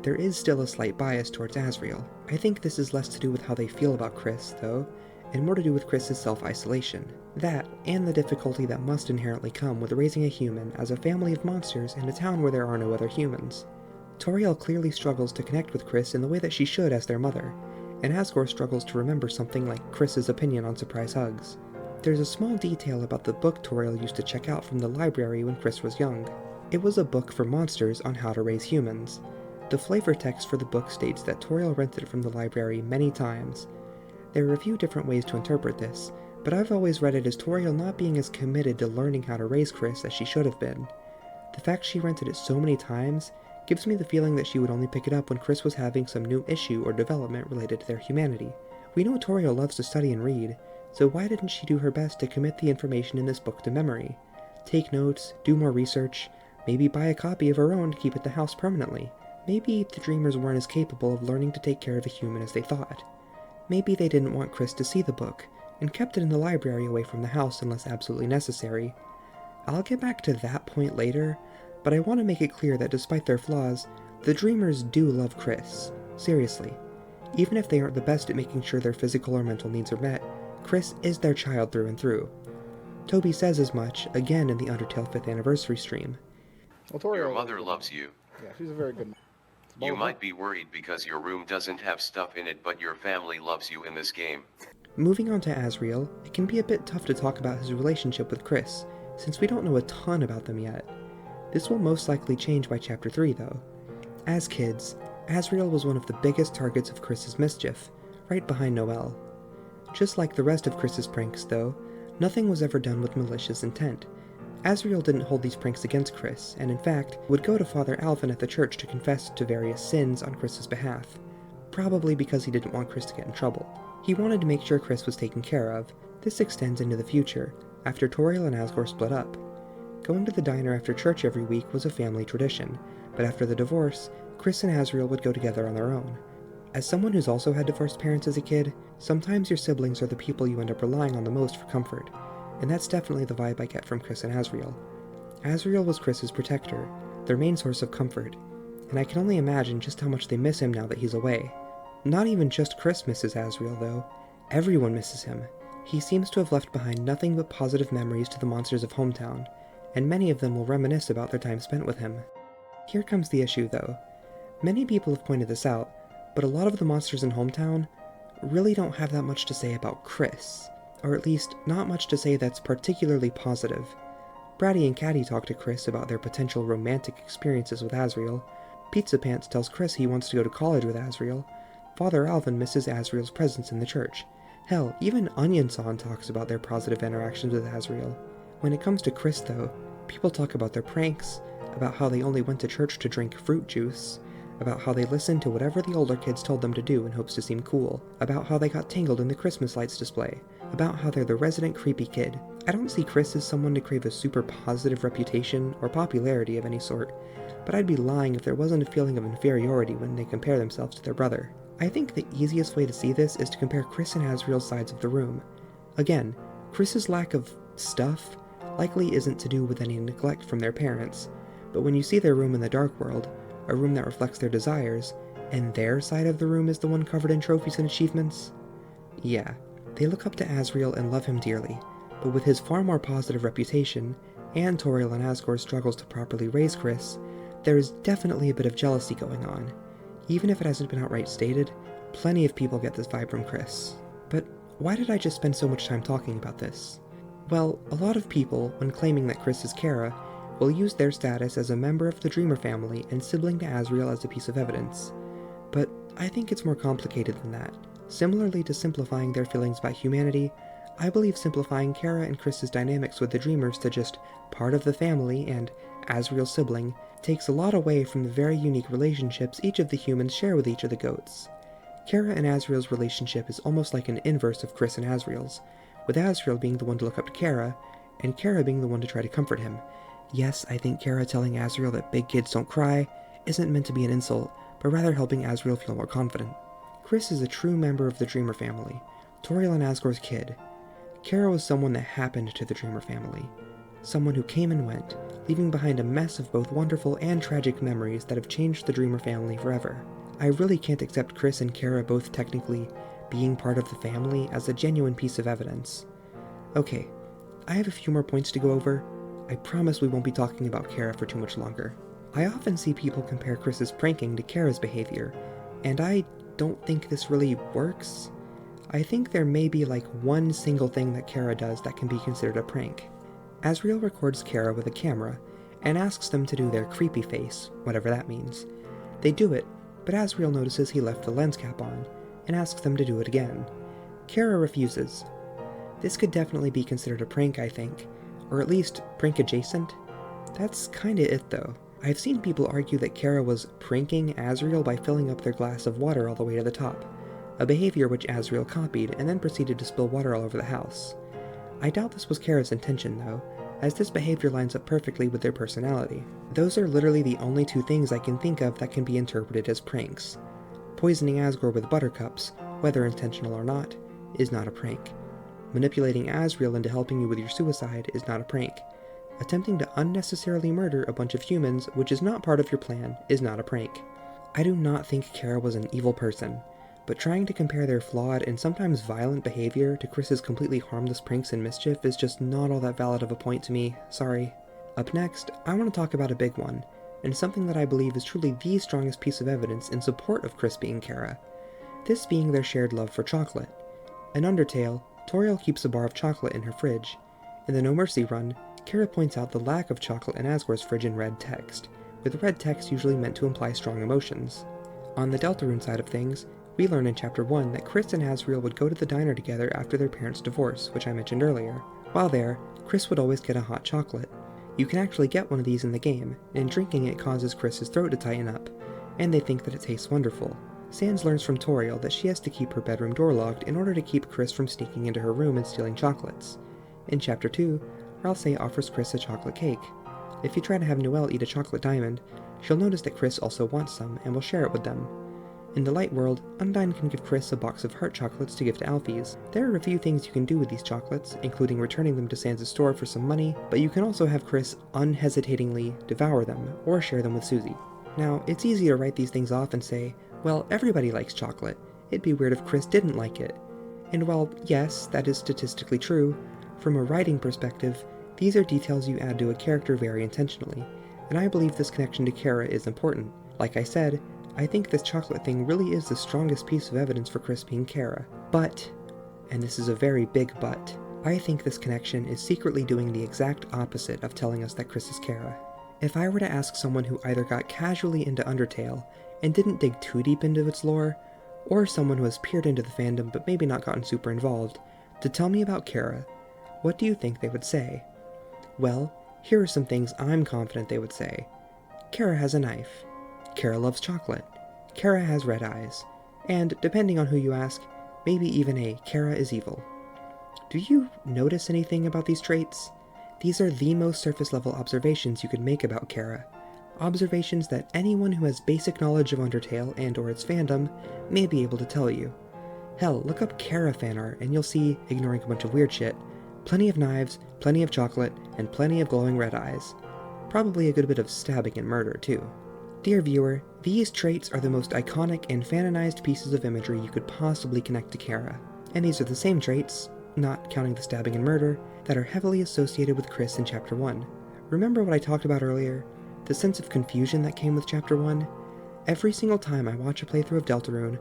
Speaker 1: there is still a slight bias towards Asriel. I think this is less to do with how they feel about Kris, though, and more to do with Kris's self-isolation. That, and the difficulty that must inherently come with raising a human as a family of monsters in a town where there are no other humans. Toriel clearly struggles to connect with Kris in the way that she should as their mother, and Asgore struggles to remember something like Kris's opinion on surprise hugs. There's a small detail about the book Toriel used to check out from the library when Kris was young. It was a book for monsters on how to raise humans. The flavor text for the book states that Toriel rented it from the library many times. There are a few different ways to interpret this, but I've always read it as Toriel not being as committed to learning how to raise Kris as she should have been. The fact she rented it so many times gives me the feeling that she would only pick it up when Kris was having some new issue or development related to their humanity. We know Toriel loves to study and read, so why didn't she do her best to commit the information in this book to memory? Take notes, do more research, maybe buy a copy of her own to keep at the house permanently. Maybe the Dreemurrs weren't as capable of learning to take care of a human as they thought. Maybe they didn't want Kris to see the book, and kept it in the library away from the house unless absolutely necessary. I'll get back to that point later, but I want to make it clear that despite their flaws, the Dreemurrs do love Kris. Seriously. Even if they aren't the best at making sure their physical or mental needs are met, Kris is their child through and through. TOBY says as much, again in the Undertale 5th anniversary stream.
Speaker 7: Well,
Speaker 2: Your mother loves you.
Speaker 7: Yeah, she's a very good mom.
Speaker 2: You might be worried because your room doesn't have stuff in it, but your family loves you in this game.
Speaker 1: Moving on to Asriel, it can be a bit tough to talk about his relationship with Kris, since we don't know a ton about them yet. This will most likely change by Chapter 3 though. As kids, Asriel was one of the biggest targets of Kris's mischief, right behind Noelle. Just like the rest of Kris's pranks, though, nothing was ever done with malicious intent. Asriel didn't hold these pranks against Kris, and in fact, would go to Father Alvin at the church to confess to various sins on Kris's behalf, probably because he didn't want Kris to get in trouble. He wanted to make sure Kris was taken care of. This extends into the future, after Toriel and Asgore split up. Going to the diner after church every week was a family tradition, but after the divorce, Kris and Asriel would go together on their own. As someone who's also had divorced parents as a kid, sometimes your siblings are the people you end up relying on the most for comfort, and that's definitely the vibe I get from Kris and Asriel. Asriel was Kris's protector, their main source of comfort, and I can only imagine just how much they miss him now that he's away. Not even just Kris misses Asriel, though. Everyone misses him. He seems to have left behind nothing but positive memories to the monsters of Hometown, and many of them will reminisce about their time spent with him. Here comes the issue, though. Many people have pointed this out, but a lot of the monsters in Hometown really don't have that much to say about Kris, or at least not much to say that's particularly positive. Bratty and Caddy talk to Kris about their potential romantic experiences with Asriel. Pizza Pants tells Kris he wants to go to college with Asriel. Father Alvin misses Asriel's presence in the church. Hell, even Onion Son talks about their positive interactions with Asriel. When it comes to Kris, though, people talk about their pranks, about how they only went to church to drink fruit juice, about how they listened to whatever the older kids told them to do in hopes to seem cool, about how they got tangled in the Christmas lights display, about how they're the resident creepy kid. I don't see Kris as someone to crave a super positive reputation or popularity of any sort, but I'd be lying if there wasn't a feeling of inferiority when they compare themselves to their brother. I think the easiest way to see this is to compare Kris and Asriel's sides of the room. Again, Kris's lack of stuff likely isn't to do with any neglect from their parents, but when you see their room in the dark world, a room that reflects their desires, and their side of the room is the one covered in trophies and achievements, yeah, they look up to Asriel and love him dearly, but with his far more positive reputation, and Toriel and Asgore's struggles to properly raise Kris, there is definitely a bit of jealousy going on. Even if it hasn't been outright stated, plenty of people get this vibe from Kris. But why did I just spend so much time talking about this? Well, a lot of people, when claiming that Kris is Chara, will use their status as a member of the Dreemurr family and sibling to Asriel as a piece of evidence. But I think it's more complicated than that. Similarly to simplifying their feelings about humanity, I believe simplifying Chara and Kris's dynamics with the Dreemurrs to just part of the family and Asriel's sibling takes a lot away from the very unique relationships each of the humans share with each of the goats. Chara and Asriel's relationship is almost like an inverse of Kris and Asriel's, with Asriel being the one to look up to Chara, and Chara being the one to try to comfort him. Yes, I think Chara telling Asriel that big kids don't cry isn't meant to be an insult, but rather helping Asriel feel more confident. Kris is a true member of the Dreemurr family, Toriel and Asgore's kid. Chara was someone that happened to the Dreemurr family. Someone who came and went, leaving behind a mess of both wonderful and tragic memories that have changed the Dreemurr family forever. I really can't accept Kris and Chara both technically being part of the family as a genuine piece of evidence. Okay, I have a few more points to go over. I promise we won't be talking about Chara for too much longer. I often see people compare Kris's pranking to Chara's behavior, and I don't think this really works. I think there may be like one single thing that Chara does that can be considered a prank. Asriel records Chara with a camera and asks them to do their creepy face, whatever that means. They do it, but Asriel notices he left the lens cap on and asks them to do it again. Chara refuses. This could definitely be considered a prank, I think, or at least prank adjacent. That's kinda it though. I've seen people argue that Chara was pranking Asriel by filling up their glass of water all the way to the top, a behavior which Asriel copied and then proceeded to spill water all over the house. I doubt this was Chara's intention though, as this behavior lines up perfectly with their personality. Those are literally the only two things I can think of that can be interpreted as pranks. Poisoning Asgore with buttercups, whether intentional or not, is not a prank. Manipulating Asriel into helping you with your suicide is not a prank. Attempting to unnecessarily murder a bunch of humans, which is not part of your plan, is not a prank. I do not think Chara was an evil person, but trying to compare their flawed and sometimes violent behavior to Kris's completely harmless pranks and mischief is just not all that valid of a point to me, sorry. Up next, I want to talk about a big one, and something that I believe is truly the strongest piece of evidence in support of Kris being Chara. This being their shared love for chocolate. In Undertale, Toriel keeps a bar of chocolate in her fridge. In the No Mercy run, Chara points out the lack of chocolate in Asgore's fridge in red text, with red text usually meant to imply strong emotions. On the Deltarune side of things, we learn in Chapter 1 that Kris and Asriel would go to the diner together after their parents' divorce, which I mentioned earlier. While there, Kris would always get a hot chocolate. You can actually get one of these in the game, and drinking it causes Kris's throat to tighten up, and they think that it tastes wonderful. Sans learns from Toriel that she has to keep her bedroom door locked in order to keep Kris from sneaking into her room and stealing chocolates. In Chapter 2, Ralse offers Kris a chocolate cake. If you try to have Noelle eat a chocolate diamond, she'll notice that Kris also wants some and will share it with them. In the light world, Undyne can give Kris a box of heart chocolates to give to Alphys. There are a few things you can do with these chocolates, including returning them to Sans' store for some money, but you can also have Kris unhesitatingly devour them, or share them with Susie. Now, it's easy to write these things off and say, well, everybody likes chocolate. It'd be weird if Kris didn't like it. And while, yes, that is statistically true, from a writing perspective, these are details you add to a character very intentionally, and I believe this connection to Chara is important. Like I said, I think this chocolate thing really is the strongest piece of evidence for Kris being Chara. But, and this is a very big but, I think this connection is secretly doing the exact opposite of telling us that Kris is Chara. If I were to ask someone who either got casually into Undertale and didn't dig too deep into its lore, or someone who has peered into the fandom but maybe not gotten super involved, to tell me about Chara, what do you think they would say? Well, here are some things I'm confident they would say. Chara has a knife. Chara loves chocolate. Chara has red eyes. And, depending on who you ask, maybe even a Chara is evil. Do you notice anything about these traits? These are the most surface-level observations you could make about Chara. Observations that anyone who has basic knowledge of Undertale and/or its fandom may be able to tell you. Hell, look up Chara fan art and you'll see, ignoring a bunch of weird shit, plenty of knives, plenty of chocolate, and plenty of glowing red eyes. Probably a good bit of stabbing and murder, too. Dear viewer, these traits are the most iconic and fanonized pieces of imagery you could possibly connect to Chara. And these are the same traits, not counting the stabbing and murder, that are heavily associated with Kris in Chapter 1. Remember what I talked about earlier? The sense of confusion that came with Chapter 1? Every single time I watch a playthrough of Deltarune,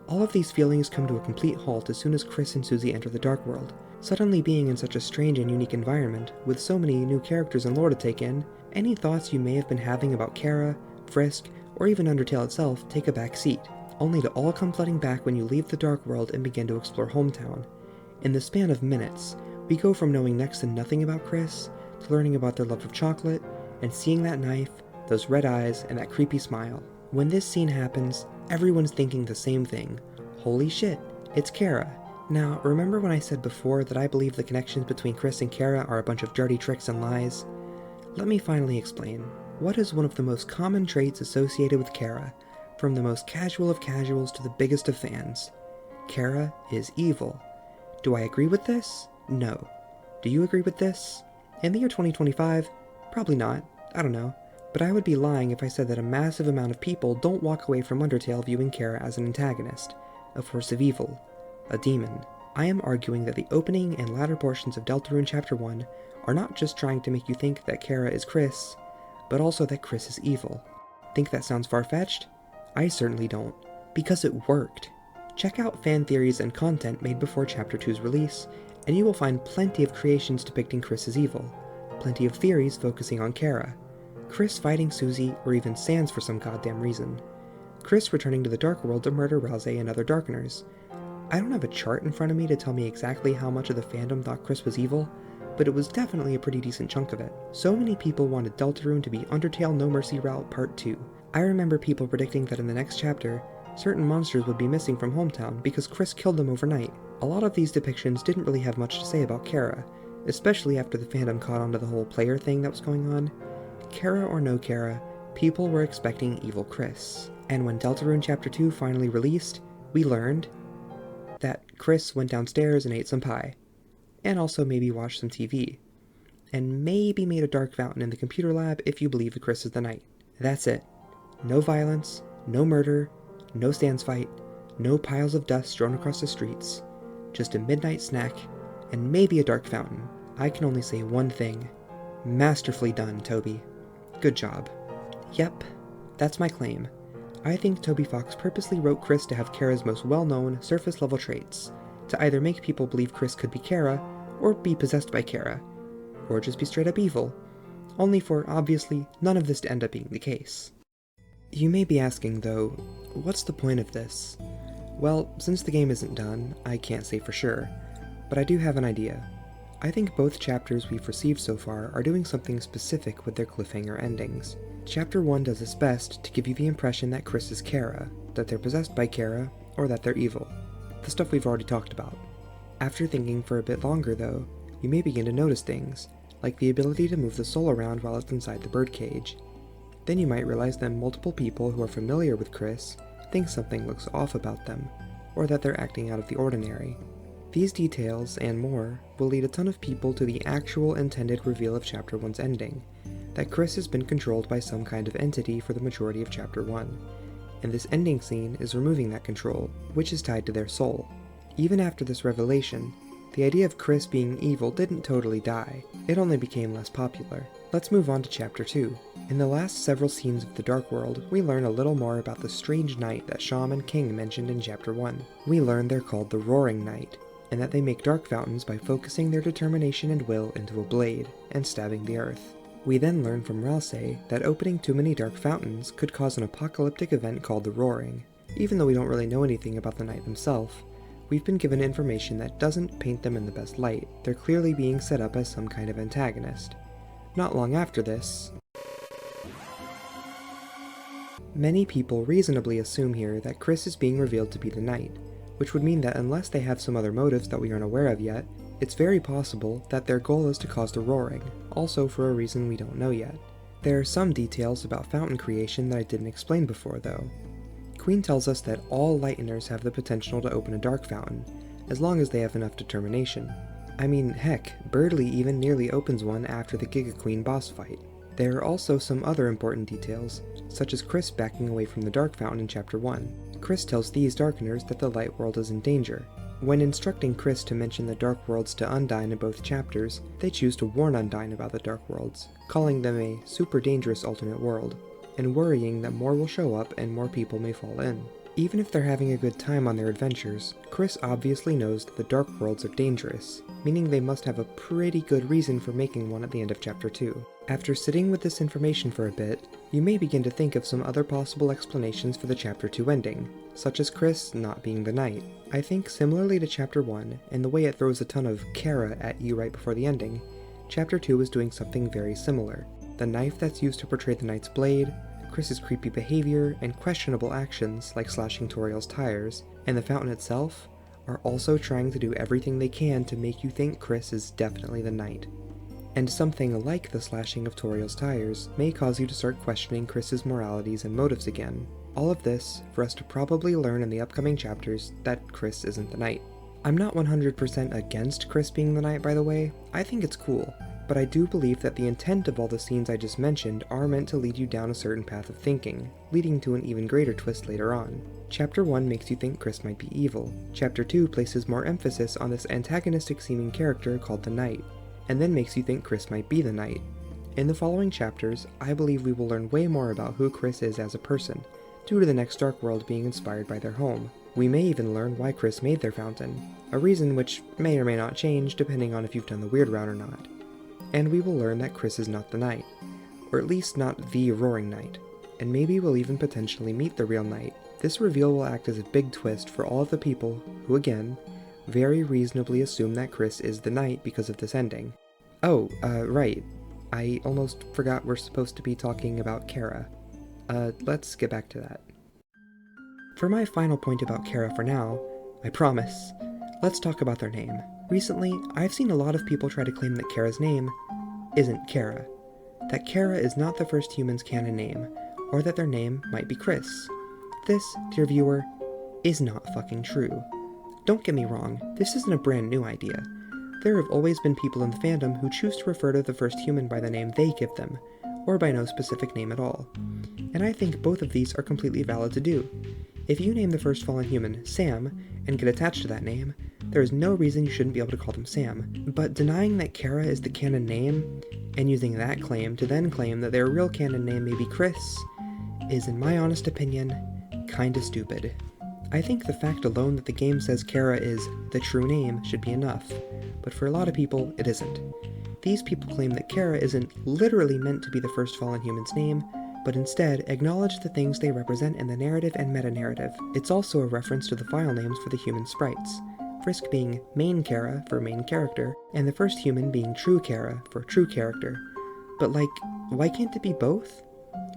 Speaker 1: all of these feelings come to a complete halt as soon as Kris and Susie enter the Dark World. Suddenly being in such a strange and unique environment, with so many new characters and lore to take in, any thoughts you may have been having about Chara, Frisk, or even Undertale itself take a back seat, only to all come flooding back when you leave the Dark World and begin to explore Hometown. In the span of minutes, we go from knowing next to nothing about Kris, to learning about their love of chocolate, and seeing that knife, those red eyes, and that creepy smile. When this scene happens, everyone's thinking the same thing. Holy shit, it's Chara. Now, remember when I said before that I believe the connections between Kris and Chara are a bunch of dirty tricks and lies? Let me finally explain. What is one of the most common traits associated with Chara, from the most casual of casuals to the biggest of fans? Chara is evil. Do I agree with this? No. Do you agree with this? In the year 2025? Probably not. I don't know. But I would be lying if I said that a massive amount of people don't walk away from Undertale viewing Chara as an antagonist, a force of evil, a demon. I am arguing that the opening and latter portions of Deltarune Chapter 1 are not just trying to make you think that Chara is Kris, but also that Kris is evil. Think that sounds far-fetched? I certainly don't, because it worked. Check out fan theories and content made before Chapter 2's release, and you will find plenty of creations depicting Kris as evil, plenty of theories focusing on Chara, Kris fighting Susie, or even Sans for some goddamn reason, Kris returning to the Dark World to murder Ralse and other Darkeners. I don't have a chart in front of me to tell me exactly how much of the fandom thought Kris was evil, but it was definitely a pretty decent chunk of it. So many people wanted Deltarune to be Undertale No Mercy Route Part 2. I remember people predicting that in the next chapter, certain monsters would be missing from Hometown because Kris killed them overnight. A lot of these depictions didn't really have much to say about Chara, especially after the fandom caught on to the whole player thing that was going on. Chara or no Chara, people were expecting evil Kris. And when Deltarune Chapter 2 finally released, we learned that Kris went downstairs and ate some pie, and also maybe watched some TV, and maybe made a dark fountain in the computer lab if you believe that Kris is the knight. That's it. No violence, no murder, no Sans fight, no piles of dust strewn across the streets, just a midnight snack, and maybe a dark fountain. I can only say one thing. Masterfully done, Toby. Good job. Yep, that's my claim. I think Toby Fox purposely wrote Kris to have Chara's most well-known, surface-level traits, to either make people believe Kris could be Chara, or be possessed by Chara, or just be straight-up evil, only for, obviously, none of this to end up being the case. You may be asking though, what's the point of this? Well, since the game isn't done, I can't say for sure, but I do have an idea. I think both chapters we've received so far are doing something specific with their cliffhanger endings. Chapter 1 does its best to give you the impression that Kris is Chara, that they're possessed by Chara, or that they're evil. The stuff we've already talked about. After thinking for a bit longer though, you may begin to notice things, like the ability to move the soul around while it's inside the birdcage. Then you might realize that multiple people who are familiar with Kris think something looks off about them, or that they're acting out of the ordinary. These details, and more, will lead a ton of people to the actual intended reveal of Chapter 1's ending, that Kris has been controlled by some kind of entity for the majority of Chapter 1, and this ending scene is removing that control, which is tied to their soul. Even after this revelation, the idea of Kris being evil didn't totally die, it only became less popular. Let's move on to Chapter 2. In the last several scenes of the Dark World, we learn a little more about the strange night that Sham and King mentioned in Chapter 1. We learn they're called the Roaring Night, and that they make dark fountains by focusing their determination and will into a blade, and stabbing the earth. We then learn from Ralsei that opening too many dark fountains could cause an apocalyptic event called the Roaring. Even though we don't really know anything about the night themselves, we've been given information that doesn't paint them in the best light. They're clearly being set up as some kind of antagonist. Not long after this, many people reasonably assume here that Kris is being revealed to be the Knight, which would mean that unless they have some other motives that we aren't aware of yet, it's very possible that their goal is to cause the Roaring, also for a reason we don't know yet. There are some details about fountain creation that I didn't explain before though. Queen tells us that all Lighteners have the potential to open a dark fountain, as long as they have enough determination. I mean, heck, Birdly even nearly opens one after the Giga Queen boss fight. There are also some other important details, such as Kris backing away from the Dark Fountain in Chapter 1. Kris tells these Darkeners that the Light World is in danger. When instructing Kris to mention the Dark Worlds to Undyne in both chapters, they choose to warn Undyne about the Dark Worlds, calling them a super dangerous alternate world, and worrying that more will show up and more people may fall in. Even if they're having a good time on their adventures, Kris obviously knows that the Dark Worlds are dangerous, meaning they must have a pretty good reason for making one at the end of Chapter 2. After sitting with this information for a bit, you may begin to think of some other possible explanations for the Chapter 2 ending, such as Kris not being the Knight. I think similarly to Chapter 1, and the way it throws a ton of Chara at you right before the ending, Chapter 2 is doing something very similar. The knife that's used to portray the Knight's blade, Kris's creepy behavior, and questionable actions like slashing Toriel's tires, and the fountain itself, are also trying to do everything they can to make you think Kris is definitely the Knight. And something like the slashing of Toriel's tires may cause you to start questioning Kris's moralities and motives again. All of this for us to probably learn in the upcoming chapters that Kris isn't the Knight. I'm not 100% against Kris being the Knight, by the way. I think it's cool. But I do believe that the intent of all the scenes I just mentioned are meant to lead you down a certain path of thinking, leading to an even greater twist later on. Chapter 1 makes you think Kris might be evil. Chapter 2 places more emphasis on this antagonistic seeming character called the Knight, and then makes you think Kris might be the Knight. In the following chapters, I believe we will learn way more about who Kris is as a person, due to the next Dark World being inspired by their home. We may even learn why Kris made their fountain, a reason which may or may not change depending on if you've done the weird route or not. And we will learn that Kris is not the Knight, or at least not the Roaring Knight, and maybe we'll even potentially meet the real Knight. This reveal will act as a big twist for all of the people who, again, very reasonably assume that Kris is the Knight because of this ending. Oh, right. I almost forgot we're supposed to be talking about Chara. Let's get back to that. For my final point about Chara for now, I promise, let's talk about their name. Recently, I've seen a lot of people try to claim that Chara's name isn't Chara, that Chara is not the first human's canon name, or that their name might be Kris. This, dear viewer, is not fucking true. Don't get me wrong, this isn't a brand new idea. There have always been people in the fandom who choose to refer to the first human by the name they give them, or by no specific name at all. And I think both of these are completely valid to do. If you name the first fallen human Sam, and get attached to that name, there is no reason you shouldn't be able to call them Sam. But denying that Chara is the canon name, and using that claim to then claim that their real canon name may be Kris, is, in my honest opinion, kinda stupid. I think the fact alone that the game says Chara is the true name should be enough, but for a lot of people, it isn't. These people claim that Chara isn't literally meant to be the first fallen human's name, but instead acknowledge the things they represent in the narrative and meta-narrative. It's also a reference to the file names for the human sprites, Frisk being main Chara for main character, and the first human being true Chara for true character. But like, why can't it be both?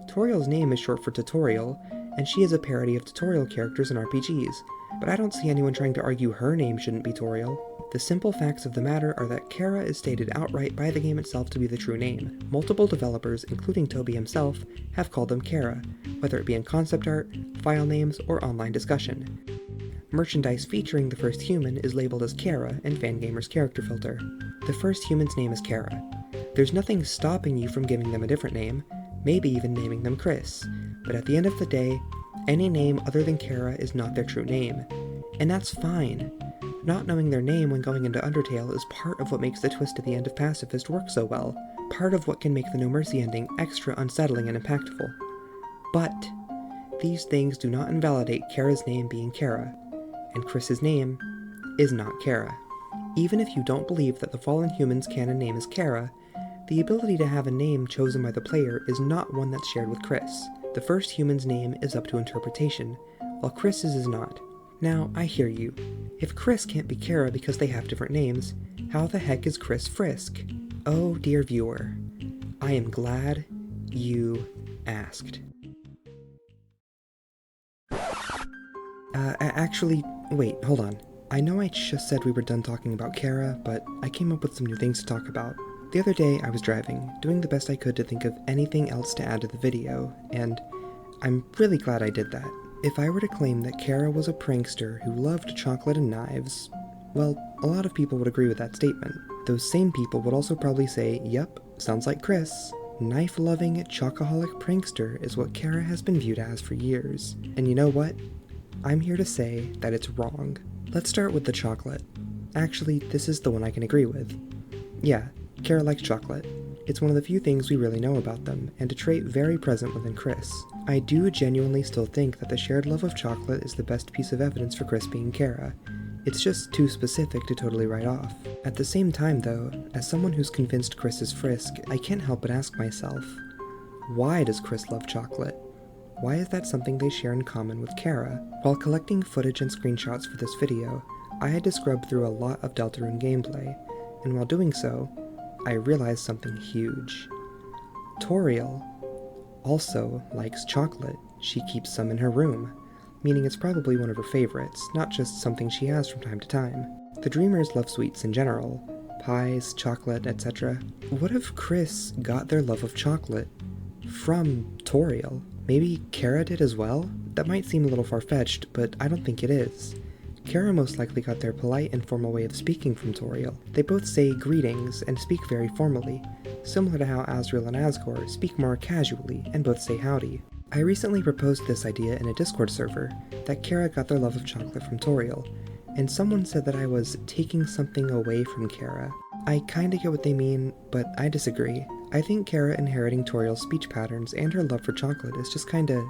Speaker 1: Toriel's name is short for tutorial, and she is a parody of tutorial characters in RPGs, but I don't see anyone trying to argue her name shouldn't be Toriel. The simple facts of the matter are that Chara is stated outright by the game itself to be the true name. Multiple developers, including TOBY himself, have called them Chara, whether it be in concept art, file names, or online discussion. Merchandise featuring the first human is labeled as Chara in Fangamer's character filter. The first human's name is Chara. There's nothing stopping you from giving them a different name, maybe even naming them Kris, but at the end of the day, any name other than Chara is not their true name. And that's fine. Not knowing their name when going into Undertale is part of what makes the twist at the end of Pacifist work so well, part of what can make the No Mercy ending extra unsettling and impactful. But these things do not invalidate Chara's name being Chara, and Kris's name is not Chara. Even if you don't believe that the Fallen Human's canon name is Chara, the ability to have a name chosen by the player is not one that's shared with Kris. The first human's name is up to interpretation, while Kris's is not. Now, I hear you. If Kris can't be Chara because they have different names, how the heck is Kris Frisk? Oh, dear viewer, I am glad you asked. Actually, wait, hold on. I know I just said we were done talking about Chara, but I came up with some new things to talk about. The other day I was driving, doing the best I could to think of anything else to add to the video, and I'm really glad I did that. If I were to claim that Chara was a prankster who loved chocolate and knives, well, a lot of people would agree with that statement. Those same people would also probably say, yep, sounds like Kris. Knife-loving, chocoholic prankster is what Chara has been viewed as for years. And you know what? I'm here to say that it's wrong. Let's start with the chocolate. Actually, this is the one I can agree with. Yeah, Chara likes chocolate. It's one of the few things we really know about them, and a trait very present within Kris. I do genuinely still think that the shared love of chocolate is the best piece of evidence for Kris being Chara. It's just too specific to totally write off. At the same time though, as someone who's convinced Kris is Frisk, I can't help but ask myself, why does Kris love chocolate? Why is that something they share in common with Chara? While collecting footage and screenshots for this video, I had to scrub through a lot of Deltarune gameplay, and while doing so, I realized something huge. Toriel also likes chocolate. She keeps some in her room, meaning it's probably one of her favorites, not just something she has from time to time. The Dreemurrs love sweets in general, pies, chocolate, etc. What if Kris got their love of chocolate from Toriel? Maybe Chara did as well? That might seem a little far-fetched, but I don't think it is. Chara most likely got their polite and formal way of speaking from Toriel. They both say greetings and speak very formally, similar to how Asriel and Asgore speak more casually and both say howdy. I recently proposed this idea in a Discord server, that Chara got their love of chocolate from Toriel, and someone said that I was taking something away from Chara. I kinda get what they mean, but I disagree. I think Chara inheriting Toriel's speech patterns and her love for chocolate is just kinda,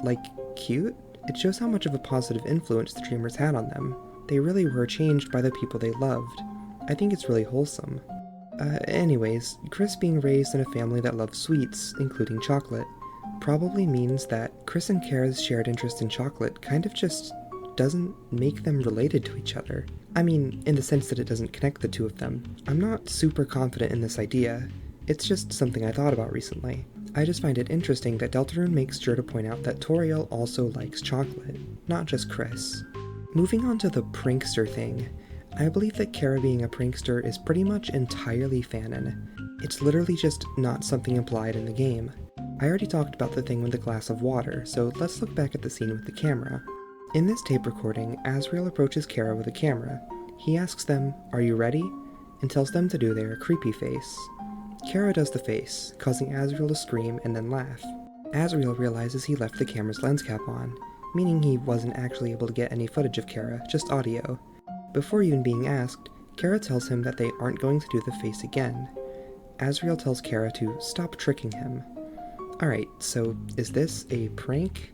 Speaker 1: like, cute? It shows how much of a positive influence the Dreemurrs had on them. They really were changed by the people they loved. I think it's really wholesome. Anyways, Kris being raised in a family that loves sweets, including chocolate, probably means that Kris and Chara's shared interest in chocolate kind of just doesn't make them related to each other. I mean, in the sense that it doesn't connect the two of them. I'm not super confident in this idea. It's just something I thought about recently. I just find it interesting that Deltarune makes sure to point out that Toriel also likes chocolate, not just Kris. Moving on to the prankster thing, I believe that Chara being a prankster is pretty much entirely fanon. It's literally just not something implied in the game. I already talked about the thing with the glass of water, so let's look back at the scene with the camera. In this tape recording, Asriel approaches Chara with a camera. He asks them, "Are you ready?" and tells them to do their creepy face. Chara does the face, causing Asriel to scream and then laugh. Asriel realizes he left the camera's lens cap on, meaning he wasn't actually able to get any footage of Chara, just audio. Before even being asked, Chara tells him that they aren't going to do the face again. Asriel tells Chara to stop tricking him. Alright, so is this a prank?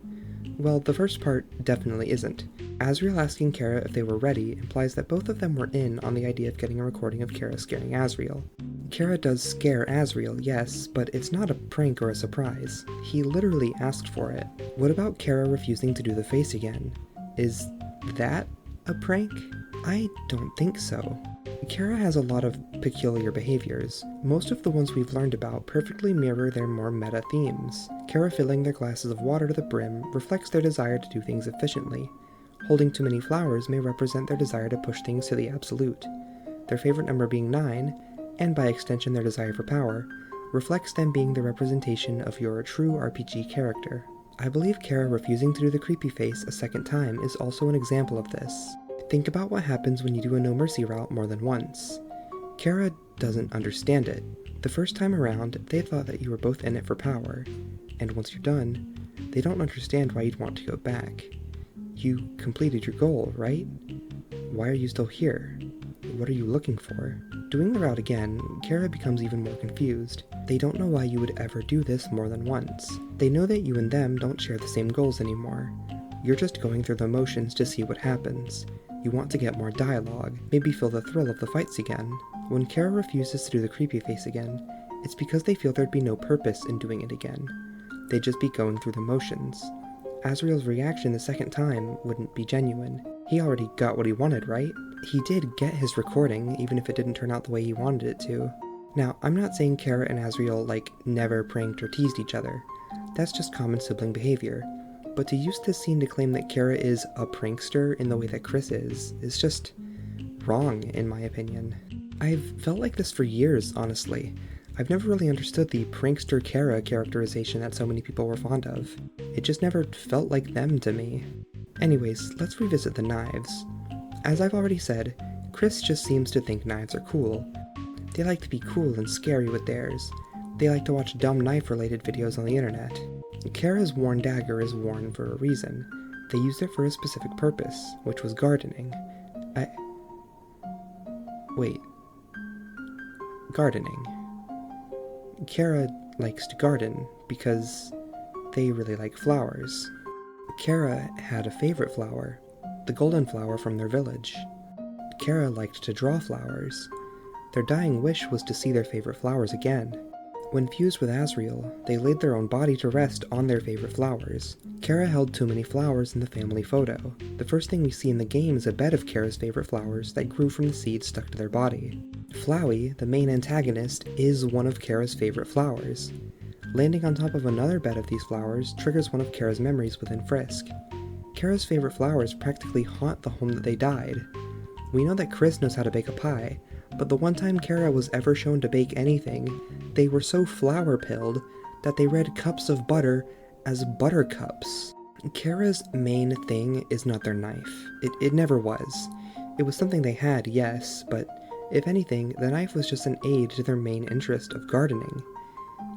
Speaker 1: Well, the first part definitely isn't. Asriel asking Chara if they were ready implies that both of them were in on the idea of getting a recording of Chara scaring Asriel. Chara does scare Asriel, yes, but it's not a prank or a surprise. He literally asked for it. What about Chara refusing to do the face again? Is that a prank? I don't think so. Chara has a lot of peculiar behaviors. Most of the ones we've learned about perfectly mirror their more meta themes. Chara filling their glasses of water to the brim reflects their desire to do things efficiently. Holding too many flowers may represent their desire to push things to the absolute. Their favorite number being 9, and by extension their desire for power, reflects them being the representation of your true RPG character. I believe Chara refusing to do the creepy face a second time is also an example of this. Think about what happens when you do a no mercy route more than once. Chara doesn't understand it. The first time around, they thought that you were both in it for power, and once you're done, they don't understand why you'd want to go back. You completed your goal, right? Why are you still here? What are you looking for? Doing the route again, Chara becomes even more confused. They don't know why you would ever do this more than once. They know that you and them don't share the same goals anymore. You're just going through the motions to see what happens. You want to get more dialogue, maybe feel the thrill of the fights again. When Chara refuses to do the creepy face again, it's because they feel there'd be no purpose in doing it again. They'd just be going through the motions. Asriel's reaction the second time wouldn't be genuine. He already got what he wanted, right? He did get his recording, even if it didn't turn out the way he wanted it to. Now, I'm not saying Chara and Asriel, never pranked or teased each other. That's just common sibling behavior. But to use this scene to claim that Chara is a prankster in the way that Kris is just wrong, in my opinion. I've felt like this for years, honestly. I've never really understood the prankster Chara characterization that so many people were fond of. It just never felt like them to me. Anyways, let's revisit the knives. As I've already said, Kris just seems to think knives are cool. They like to be cool and scary with theirs. They like to watch dumb knife-related videos on the internet. Chara's worn dagger is worn for a reason. They used it for a specific purpose, which was gardening. Gardening. Chara likes to garden because they really like flowers. Chara had a favorite flower, the golden flower from their village. Chara liked to draw flowers. Their dying wish was to see their favorite flowers again. When fused with Asriel, they laid their own body to rest on their favorite flowers. Chara held too many flowers in the family photo. The first thing we see in the game is a bed of Chara's favorite flowers that grew from the seeds stuck to their body. Flowey, the main antagonist, is one of Chara's favorite flowers. Landing on top of another bed of these flowers triggers one of Chara's memories within Frisk. Chara's favorite flowers practically haunt the home that they died. We know that Kris knows how to bake a pie, but the one time Chara was ever shown to bake anything, they were so flower-pilled that they read cups of butter as buttercups. Chara's main thing is not their knife. It never was. It was something they had, yes, but if anything, the knife was just an aid to their main interest of gardening.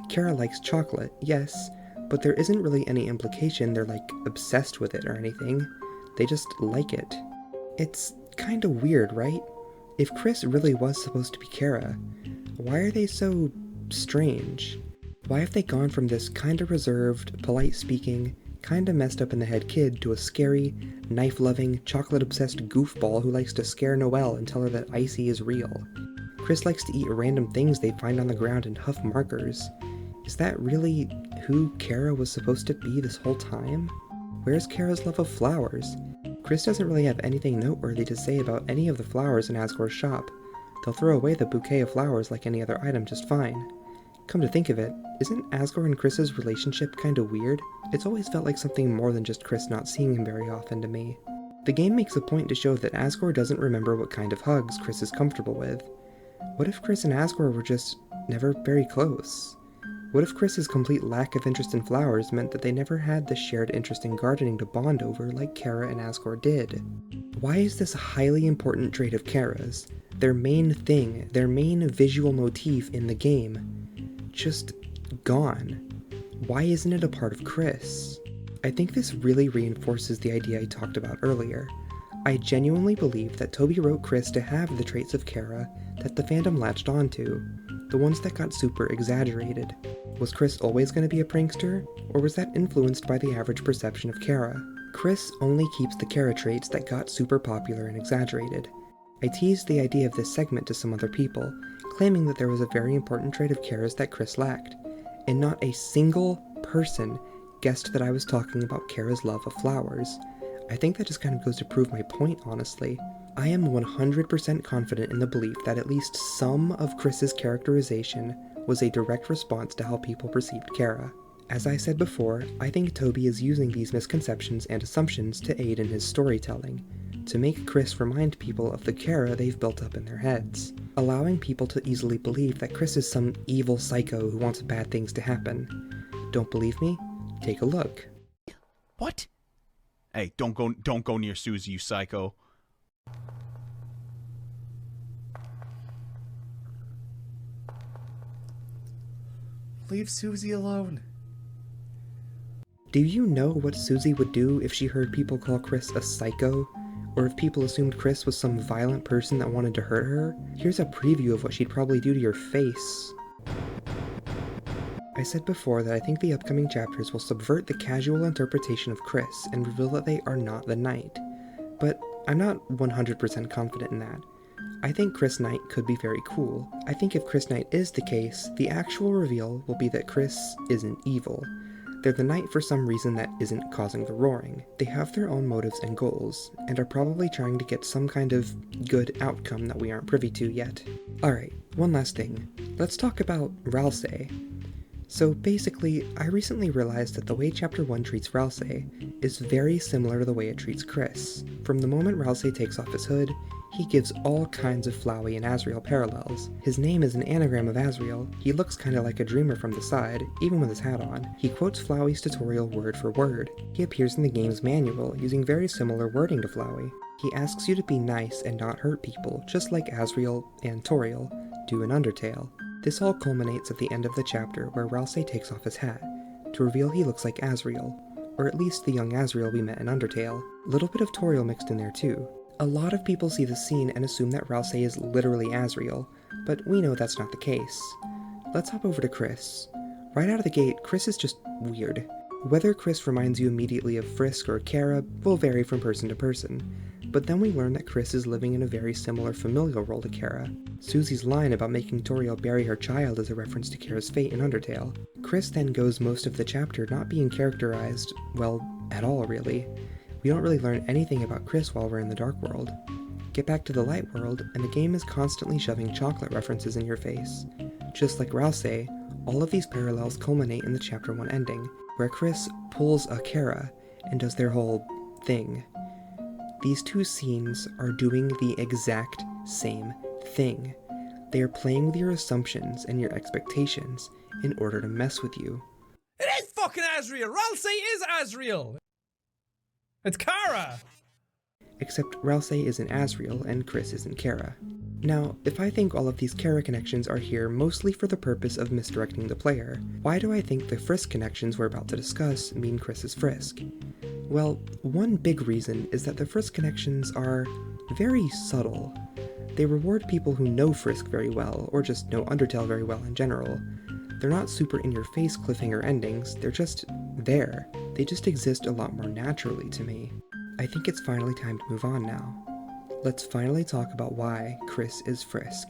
Speaker 1: Chara likes chocolate, yes, but there isn't really any implication they're obsessed with it or anything. They just like it. It's kinda weird, right? If Kris really was supposed to be Chara, why are they so strange? Why have they gone from this kinda reserved, polite-speaking, kinda messed up in the head kid to a scary, knife-loving, chocolate-obsessed goofball who likes to scare Noelle and tell her that Icy is real? Kris likes to eat random things they find on the ground and huff markers. Is that really who Chara was supposed to be this whole time? Where's Chara's love of flowers? Kris doesn't really have anything noteworthy to say about any of the flowers in Asgore's shop. They'll throw away the bouquet of flowers like any other item just fine. Come to think of it, isn't Asgore and Kris's relationship kinda weird? It's always felt like something more than just Kris not seeing him very often to me. The game makes a point to show that Asgore doesn't remember what kind of hugs Kris is comfortable with. What if Kris and Asgore were just never very close? What if Kris's complete lack of interest in flowers meant that they never had the shared interest in gardening to bond over like Chara and Asgore did? Why is this a highly important trait of Chara's, their main thing, their main visual motif in the game, just gone? Why isn't it a part of Kris? I think this really reinforces the idea I talked about earlier. I genuinely believe that TOBY wrote Kris to have the traits of Chara that the fandom latched onto, the ones that got super exaggerated. Was Kris always going to be a prankster, or was that influenced by the average perception of Chara? Kris only keeps the Chara traits that got super popular and exaggerated. I teased the idea of this segment to some other people, claiming that there was a very important trait of Chara's that Kris lacked, and not a single person guessed that I was talking about Chara's love of flowers. I think that just kind of goes to prove my point, honestly. I am 100% confident in the belief that at least some of Kris's characterization was a direct response to how people perceived Chara. As I said before, I think TOBY is using these misconceptions and assumptions to aid in his storytelling, to make Kris remind people of the Chara they've built up in their heads, allowing people to easily believe that Kris is some evil psycho who wants bad things to happen. Don't believe me? Take a look.
Speaker 7: What? Hey, don't go near Susie, you psycho. Leave Susie alone.
Speaker 1: Do you know what Susie would do if she heard people call Kris a psycho? Or if people assumed Kris was some violent person that wanted to hurt her? Here's a preview of what she'd probably do to your face. I said before that I think the upcoming chapters will subvert the casual interpretation of Kris and reveal that they are not the Knight. But I'm not 100% confident in that. I think Kris Knight could be very cool. I think if Kris Knight is the case, the actual reveal will be that Kris isn't evil. They're the Knight for some reason that isn't causing the roaring. They have their own motives and goals, and are probably trying to get some kind of good outcome that we aren't privy to yet. Alright, one last thing. Let's talk about Ralsei. So basically, I recently realized that the way Chapter 1 treats Ralsei is very similar to the way it treats Kris. From the moment Ralsei takes off his hood, he gives all kinds of Flowey and Asriel parallels. His name is an anagram of Asriel, he looks kinda like a Dreemurr from the side, even with his hat on. He quotes Flowey's tutorial word for word. He appears in the game's manual, using very similar wording to Flowey. He asks you to be nice and not hurt people, just like Asriel and Toriel do in Undertale. This all culminates at the end of the chapter where Ralsei takes off his hat, to reveal he looks like Asriel, or at least the young Asriel we met in Undertale. Little bit of Toriel mixed in there too. A lot of people see the scene and assume that Ralsei is literally Asriel, but we know that's not the case. Let's hop over to Kris. Right out of the gate, Kris is just weird. Whether Kris reminds you immediately of Frisk or Chara will vary from person to person, but then we learn that Kris is living in a very similar familial role to Chara. Susie's line about making Toriel bury her child is a reference to Chara's fate in Undertale. Kris then goes most of the chapter not being characterized, well, at all really. We don't really learn anything about Kris while we're in the Dark World. Get back to the Light World, and the game is constantly shoving chocolate references in your face. Just like Ralsei, all of these parallels culminate in the Chapter 1 ending, where Kris pulls a Chara and does their whole thing. These two scenes are doing the exact same thing. They are playing with your assumptions and your expectations in order to mess with you.
Speaker 3: It is fucking Asriel! Ralsei is Asriel! It's Chara!
Speaker 1: Except Ralsei isn't Asriel and Kris isn't Chara. Now, if I think all of these Chara connections are here mostly for the purpose of misdirecting the player, why do I think the Frisk connections we're about to discuss mean Kris is Frisk? Well, one big reason is that the Frisk connections are very subtle. They reward people who know Frisk very well, or just know Undertale very well in general. They're not super in-your-face cliffhanger endings, they're just there. They just exist a lot more naturally to me. I think it's finally time to move on now. Let's finally talk about why Kris is Frisk.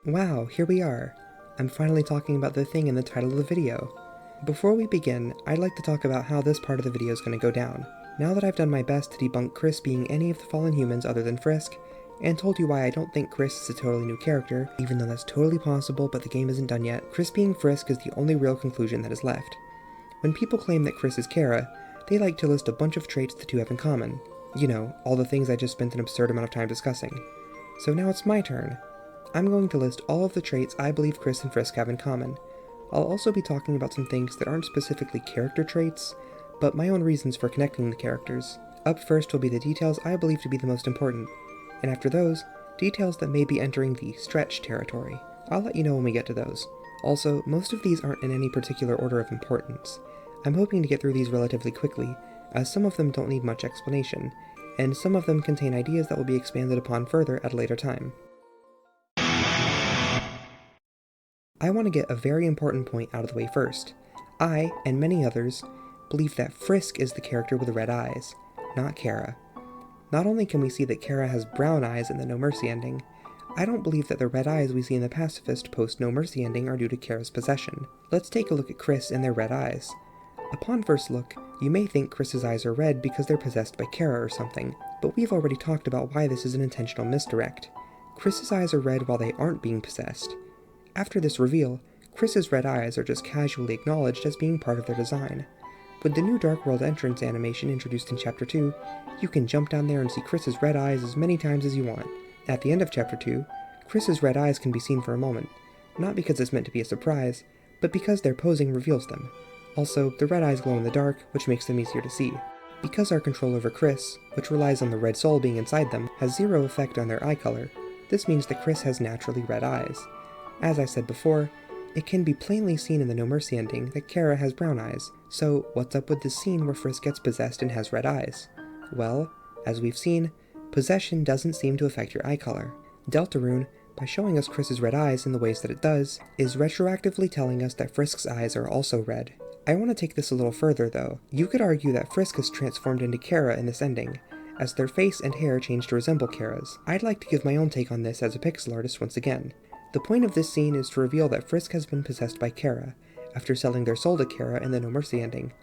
Speaker 1: Wow, here we are. I'm finally talking about the thing in the title of the video. Before we begin, I'd like to talk about how this part of the video is going to go down. Now that I've done my best to debunk Kris being any of the fallen humans other than Frisk, and told you why I don't think Kris is a totally new character, even though that's totally possible but the game isn't done yet, Kris being Frisk is the only real conclusion that is left. When people claim that Kris is Chara, they like to list a bunch of traits the two have in common. You know, all the things I just spent an absurd amount of time discussing. So now it's my turn. I'm going to list all of the traits I believe Kris and Frisk have in common. I'll also be talking about some things that aren't specifically character traits, but my own reasons for connecting the characters. Up first will be the details I believe to be the most important, and after those, details that may be entering the stretch territory. I'll let you know when we get to those. Also, most of these aren't in any particular order of importance. I'm hoping to get through these relatively quickly, as some of them don't need much explanation, and some of them contain ideas that will be expanded upon further at a later time. I want to get a very important point out of the way first. I, and many others, believe that Frisk is the character with the red eyes, not Chara. Not only can we see that Chara has brown eyes in the No Mercy ending, I don't believe that the red eyes we see in the Pacifist post No Mercy ending are due to Chara's possession. Let's take a look at Kris and their red eyes. Upon first look, you may think Kris's eyes are red because they're possessed by Chara or something, but we've already talked about why this is an intentional misdirect. Kris's eyes are red while they aren't being possessed. After this reveal, Kris's red eyes are just casually acknowledged as being part of their design. With the new Dark World entrance animation introduced in Chapter 2, you can jump down there and see Kris's red eyes as many times as you want. At the end of Chapter 2, Kris's red eyes can be seen for a moment, not because it's meant to be a surprise, but because their posing reveals them. Also, the red eyes glow in the dark, which makes them easier to see. Because our control over Kris, which relies on the red soul being inside them, has zero effect on their eye color, this means that Kris has naturally red eyes. As I said before, it can be plainly seen in the No Mercy ending that Chara has brown eyes, so what's up with this scene where Frisk gets possessed and has red eyes? Well, as we've seen, possession doesn't seem to affect your eye color. Deltarune, by showing us Kris's red eyes in the ways that it does, is retroactively telling us that Frisk's eyes are also red. I want to take this a little further though. You could argue that Frisk is transformed into Chara in this ending, as their face and hair change to resemble Chara's. I'd like to give my own take on this as a pixel artist once again. The point of this scene is to reveal that Frisk has been possessed by Chara, after selling their soul to Chara in the No Mercy ending.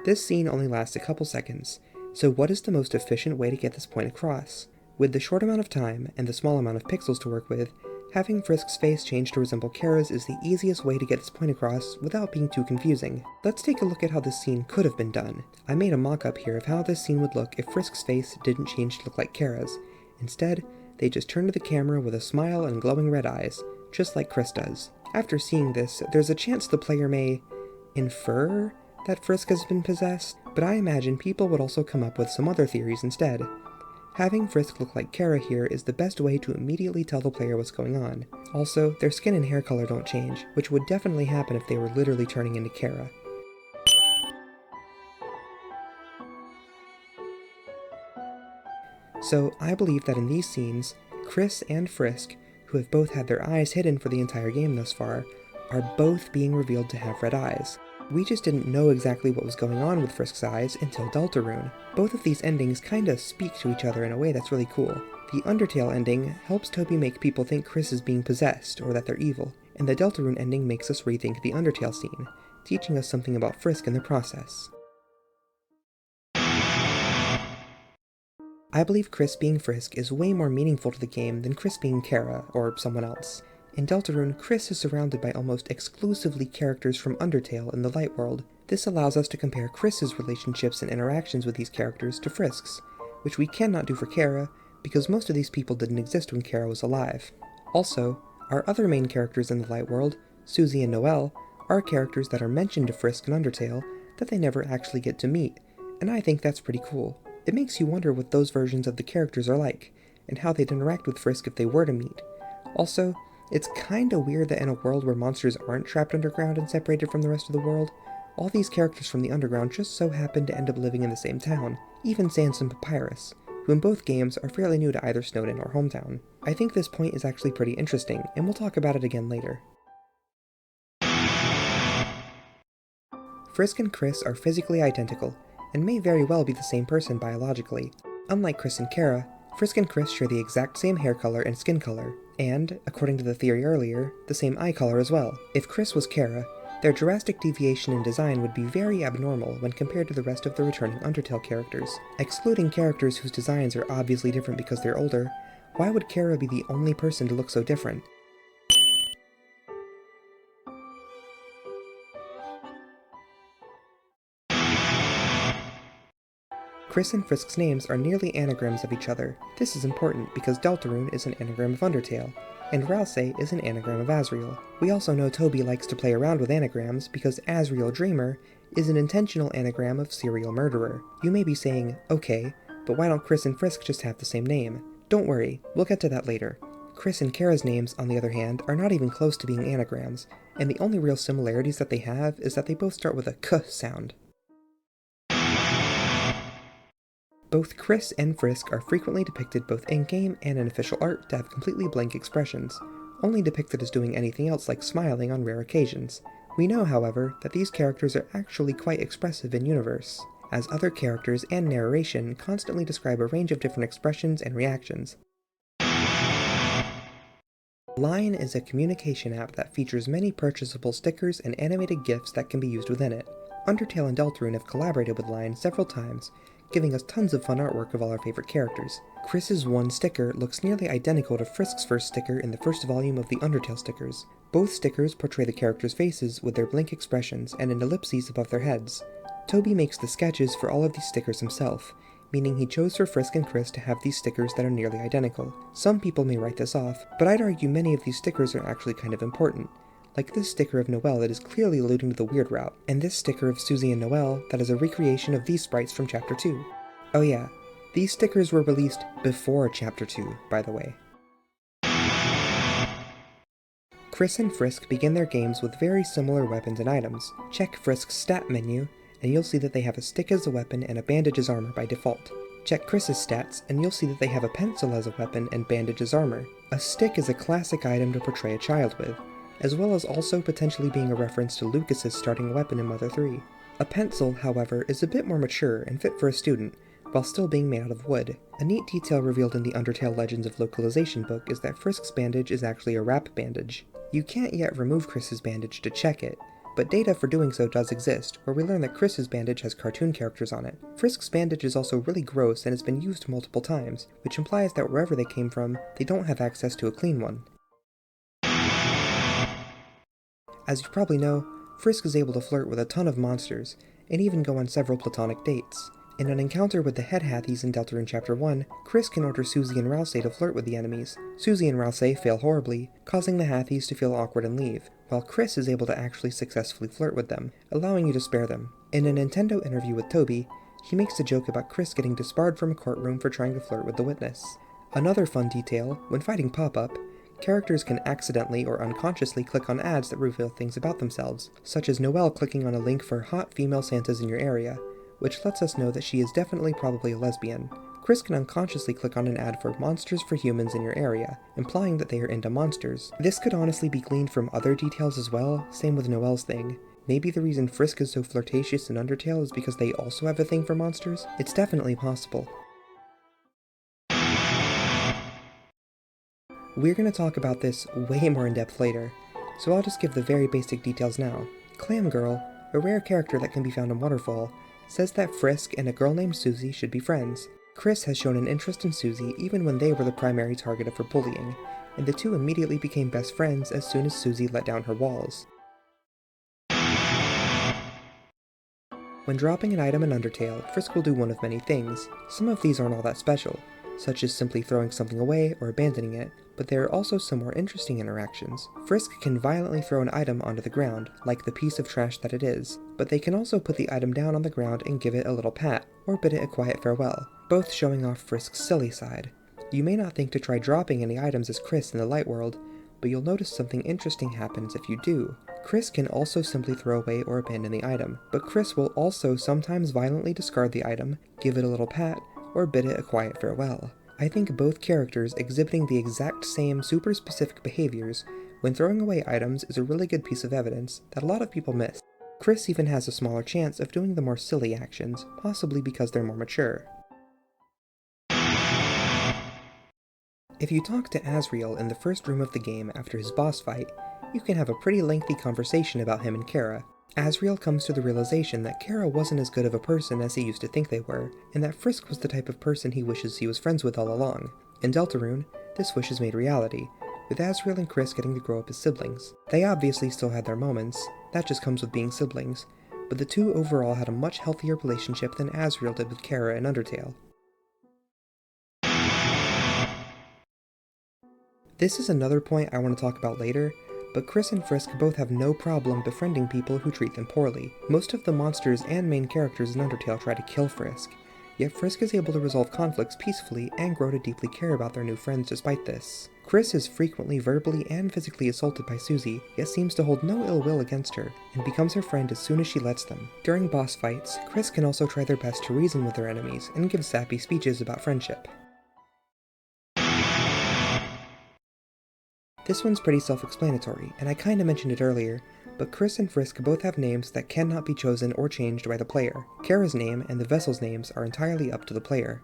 Speaker 1: This scene only lasts a couple seconds, so what is the most efficient way to get this point across? With the short amount of time and the small amount of pixels to work with, having Frisk's face change to resemble Chara's is the easiest way to get this point across without being too confusing. Let's take a look at how this scene could have been done. I made a mock-up here of how this scene would look if Frisk's face didn't change to look like Chara's. Instead, they just turn to the camera with a smile and glowing red eyes, just like Kris does. After seeing this, there's a chance the player may infer that Frisk has been possessed, but I imagine people would also come up with some other theories instead. Having Frisk look like Chara here is the best way to immediately tell the player what's going on. Also, their skin and hair color don't change, which would definitely happen if they were literally turning into Chara. So, I believe that in these scenes, Kris and Frisk, who have both had their eyes hidden for the entire game thus far, are both being revealed to have red eyes. We just didn't know exactly what was going on with Frisk's eyes until Deltarune. Both of these endings kinda speak to each other in a way that's really cool. The Undertale ending helps TOBY make people think Kris is being possessed, or that they're evil, and the Deltarune ending makes us rethink the Undertale scene, teaching us something about Frisk in the process. I believe Kris being Frisk is way more meaningful to the game than Kris being Chara, or someone else. In Deltarune, Kris is surrounded by almost exclusively characters from Undertale in the Light World. This allows us to compare Kris's relationships and interactions with these characters to Frisk's, which we cannot do for Chara, because most of these people didn't exist when Chara was alive. Also, our other main characters in the Light World, Susie and Noelle, are characters that are mentioned to Frisk in Undertale that they never actually get to meet, and I think that's pretty cool. It makes you wonder what those versions of the characters are like, and how they'd interact with Frisk if they were to meet. Also, it's kinda weird that in a world where monsters aren't trapped underground and separated from the rest of the world, all these characters from the underground just so happen to end up living in the same town, even Sans and Papyrus, who in both games are fairly new to either Snowdin or Hometown. I think this point is actually pretty interesting, and we'll talk about it again later. Frisk and Kris are physically identical, and may very well be the same person biologically. Unlike Kris and Chara, Frisk and Kris share the exact same hair color and skin color, and, according to the theory earlier, the same eye color as well. If Kris was Chara, their drastic deviation in design would be very abnormal when compared to the rest of the returning Undertale characters. Excluding characters whose designs are obviously different because they're older, why would Chara be the only person to look so different? Kris and Frisk's names are nearly anagrams of each other. This is important because Deltarune is an anagram of Undertale, and Ralsei is an anagram of Asriel. We also know TOBY likes to play around with anagrams because Asriel Dreemurr is an intentional anagram of serial murderer. You may be saying, okay, but why don't Kris and Frisk just have the same name? Don't worry, we'll get to that later. Kris and Chara's names, on the other hand, are not even close to being anagrams, and the only real similarities that they have is that they both start with a k sound. Both Kris and Frisk are frequently depicted both in-game and in official art to have completely blank expressions, only depicted as doing anything else like smiling on rare occasions. We know, however, that these characters are actually quite expressive in universe, as other characters and narration constantly describe a range of different expressions and reactions. Line is a communication app that features many purchasable stickers and animated GIFs that can be used within it. Undertale and Deltarune have collaborated with Line several times, giving us tons of fun artwork of all our favorite characters. Kris's one sticker looks nearly identical to Frisk's first sticker in the first volume of the Undertale stickers. Both stickers portray the characters' faces with their blank expressions and an ellipses above their heads. TOBY makes the sketches for all of these stickers himself, meaning he chose for Frisk and Kris to have these stickers that are nearly identical. Some people may write this off, but I'd argue many of these stickers are actually kind of important. Like this sticker of Noelle that is clearly alluding to the weird route, and this sticker of Susie and Noelle that is a recreation of these sprites from Chapter 2. Oh yeah, these stickers were released before Chapter 2, by the way. Kris and Frisk begin their games with very similar weapons and items. Check Frisk's stat menu, and you'll see that they have a stick as a weapon and a bandage as armor by default. Check Kris's stats, and you'll see that they have a pencil as a weapon and bandage as armor. A stick is a classic item to portray a child with, as well as also potentially being a reference to Lucas's starting weapon in Mother 3. A pencil, however, is a bit more mature and fit for a student, while still being made out of wood. A neat detail revealed in the Undertale Legends of Localization book is that Frisk's bandage is actually a wrap bandage. You can't yet remove Kris's bandage to check it, but data for doing so does exist, where we learn that Kris's bandage has cartoon characters on it. Frisk's bandage is also really gross and has been used multiple times, which implies that wherever they came from, they don't have access to a clean one. As you probably know, Frisk is able to flirt with a ton of monsters, and even go on several platonic dates. In an encounter with the Head Hathies in Deltarune Chapter 1, Kris can order Susie and Rousey to flirt with the enemies. Susie and Rousey fail horribly, causing the Hathies to feel awkward and leave, while Kris is able to actually successfully flirt with them, allowing you to spare them. In a Nintendo interview with TOBY, he makes a joke about Kris getting disbarred from a courtroom for trying to flirt with the witness. Another fun detail, when fighting Pop-Up, characters can accidentally or unconsciously click on ads that reveal things about themselves, such as Noelle clicking on a link for hot female Santas in your area, which lets us know that she is definitely probably a lesbian. Kris can unconsciously click on an ad for Monsters for Humans in your area, implying that they are into monsters. This could honestly be gleaned from other details as well, same with Noelle's thing. Maybe the reason Frisk is so flirtatious in Undertale is because they also have a thing for monsters? It's definitely possible. We're going to talk about this way more in depth later, so I'll just give the very basic details now. Clam Girl, a rare character that can be found in Waterfall, says that Frisk and a girl named Susie should be friends. Kris has shown an interest in Susie even when they were the primary target of her bullying, and the two immediately became best friends as soon as Susie let down her walls. When dropping an item in Undertale, Frisk will do one of many things. Some of these aren't all that special, such as simply throwing something away or abandoning it, but there are also some more interesting interactions. Frisk can violently throw an item onto the ground, like the piece of trash that it is, but they can also put the item down on the ground and give it a little pat, or bid it a quiet farewell, both showing off Frisk's silly side. You may not think to try dropping any items as Kris in the light world, but you'll notice something interesting happens if you do. Kris can also simply throw away or abandon the item, but Kris will also sometimes violently discard the item, give it a little pat, or bid it a quiet farewell. I think both characters exhibiting the exact same super specific behaviors when throwing away items is a really good piece of evidence that a lot of people miss. Kris even has a smaller chance of doing the more silly actions, possibly because they're more mature. If you talk to Asriel in the first room of the game after his boss fight, you can have a pretty lengthy conversation about him and Chara. Asriel comes to the realization that Chara wasn't as good of a person as he used to think they were, and that Frisk was the type of person he wishes he was friends with all along. In Deltarune, this wish is made reality, with Asriel and Kris getting to grow up as siblings. They obviously still had their moments, that just comes with being siblings, but the two overall had a much healthier relationship than Asriel did with Chara in Undertale. This is another point I want to talk about later, but Kris and Frisk both have no problem befriending people who treat them poorly. Most of the monsters and main characters in Undertale try to kill Frisk, yet Frisk is able to resolve conflicts peacefully and grow to deeply care about their new friends despite this. Kris is frequently verbally and physically assaulted by Susie, yet seems to hold no ill will against her, and becomes her friend as soon as she lets them. During boss fights, Kris can also try their best to reason with their enemies and give sappy speeches about friendship. This one's pretty self-explanatory, and I kinda mentioned it earlier, but Kris and Frisk both have names that cannot be chosen or changed by the player. Chara's name and the vessel's names are entirely up to the player.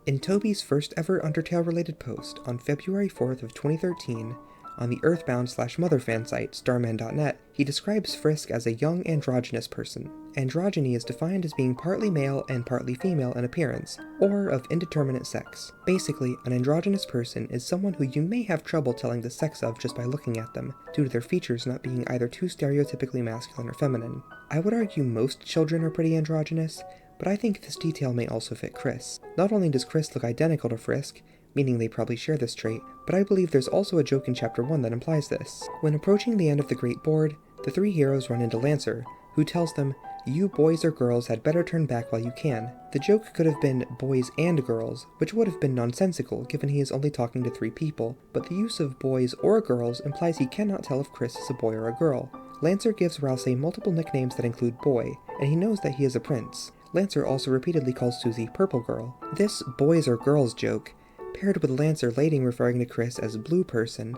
Speaker 1: In TOBY's first ever Undertale-related post on February 4th of 2013, on the Earthbound/Mother fan site starman.net, he describes Frisk as a young androgynous person. Androgyny is defined as being partly male and partly female in appearance, or of indeterminate sex. Basically, an androgynous person is someone who you may have trouble telling the sex of just by looking at them, due to their features not being either too stereotypically masculine or feminine. I would argue most children are pretty androgynous, but I think this detail may also fit Kris. Not only does Kris look identical to Frisk, meaning they probably share this trait, but I believe there's also a joke in Chapter 1 that implies this. When approaching the end of the Great Board, the three heroes run into Lancer, who tells them, "You boys or girls had better turn back while you can." The joke could have been boys and girls, which would have been nonsensical given he is only talking to three people, but the use of boys or girls implies he cannot tell if Kris is a boy or a girl. Lancer gives Ralsei multiple nicknames that include boy, and he knows that he is a prince. Lancer also repeatedly calls Susie Purple Girl. This boys or girls joke, paired with Lancer later referring to Kris as Blue Person,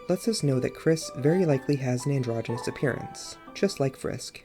Speaker 1: lets us know that Kris very likely has an androgynous appearance, just like Frisk.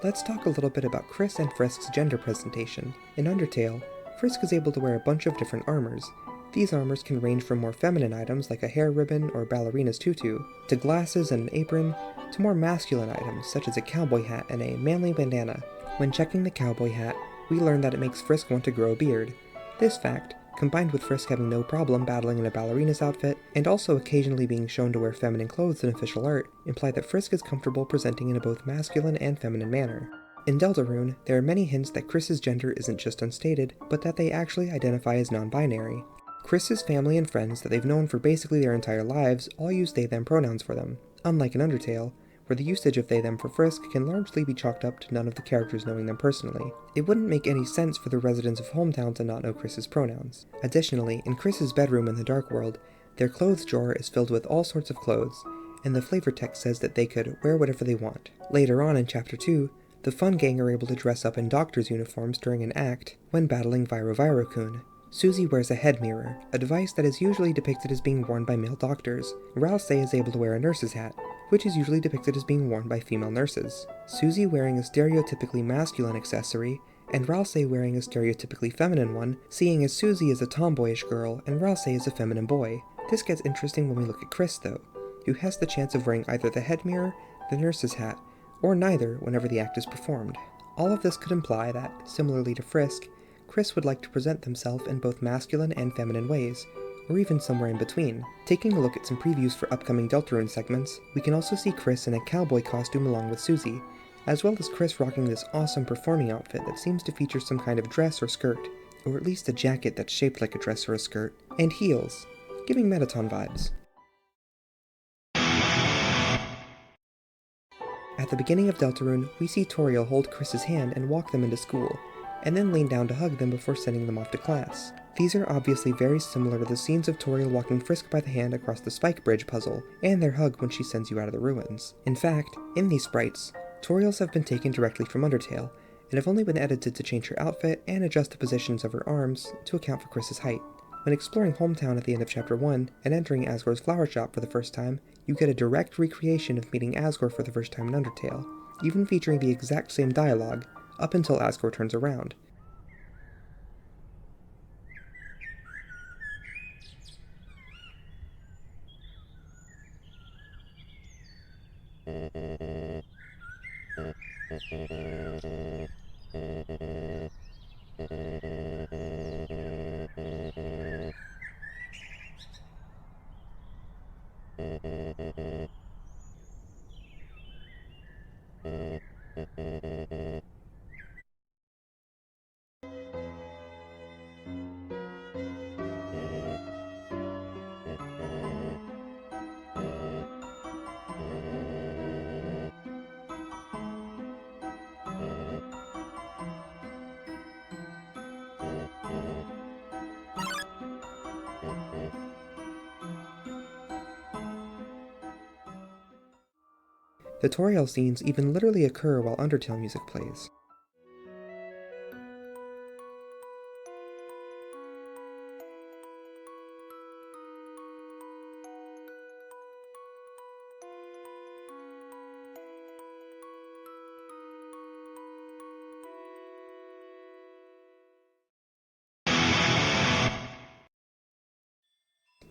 Speaker 1: Let's talk a little bit about Kris and Frisk's gender presentation. In Undertale, Frisk is able to wear a bunch of different armors. These armors can range from more feminine items like a hair ribbon or ballerina's tutu, to glasses and an apron, to more masculine items such as a cowboy hat and a manly bandana. When checking the cowboy hat, we learn that it makes Frisk want to grow a beard. This fact, combined with Frisk having no problem battling in a ballerina's outfit, and also occasionally being shown to wear feminine clothes in official art, imply that Frisk is comfortable presenting in a both masculine and feminine manner. In Deltarune, there are many hints that Kris's gender isn't just unstated, but that they actually identify as non-binary. Kris's family and friends that they've known for basically their entire lives all use they-them pronouns for them, unlike in Undertale, where the usage of they-them for Frisk can largely be chalked up to none of the characters knowing them personally. It wouldn't make any sense for the residents of Hometown to not know Kris's pronouns. Additionally, in Kris's bedroom in the Dark World, their clothes drawer is filled with all sorts of clothes, and the flavor text says that they could wear whatever they want. Later on in Chapter 2, the Fun Gang are able to dress up in doctor's uniforms during an act when battling Viru-Viru-kun. Susie wears a head mirror, a device that is usually depicted as being worn by male doctors. Ralsei is able to wear a nurse's hat, which is usually depicted as being worn by female nurses. Susie wearing a stereotypically masculine accessory, and Ralsei wearing a stereotypically feminine one, seeing as Susie is a tomboyish girl and Ralsei is a feminine boy. This gets interesting when we look at Kris though, who has the chance of wearing either the head mirror, the nurse's hat, or neither whenever the act is performed. All of this could imply that, similarly to Frisk, Kris would like to present themselves in both masculine and feminine ways, or even somewhere in between. Taking a look at some previews for upcoming Deltarune segments, we can also see Kris in a cowboy costume along with Susie, as well as Kris rocking this awesome performing outfit that seems to feature some kind of dress or skirt, or at least a jacket that's shaped like a dress or a skirt, and heels, giving Mettaton vibes. At the beginning of Deltarune, we see Toriel hold Kris's hand and walk them into school, and then lean down to hug them before sending them off to class. These are obviously very similar to the scenes of Toriel walking Frisk by the hand across the Spike Bridge puzzle, and their hug when she sends you out of the ruins. In fact, in these sprites, Toriel's have been taken directly from Undertale, and have only been edited to change her outfit and adjust the positions of her arms to account for Kris's height. When exploring Hometown at the end of Chapter 1, and entering Asgore's flower shop for the first time, you get a direct recreation of meeting Asgore for the first time in Undertale, even featuring the exact same dialogue, up until Asgore turns around. The Toriel scenes even literally occur while Undertale music plays.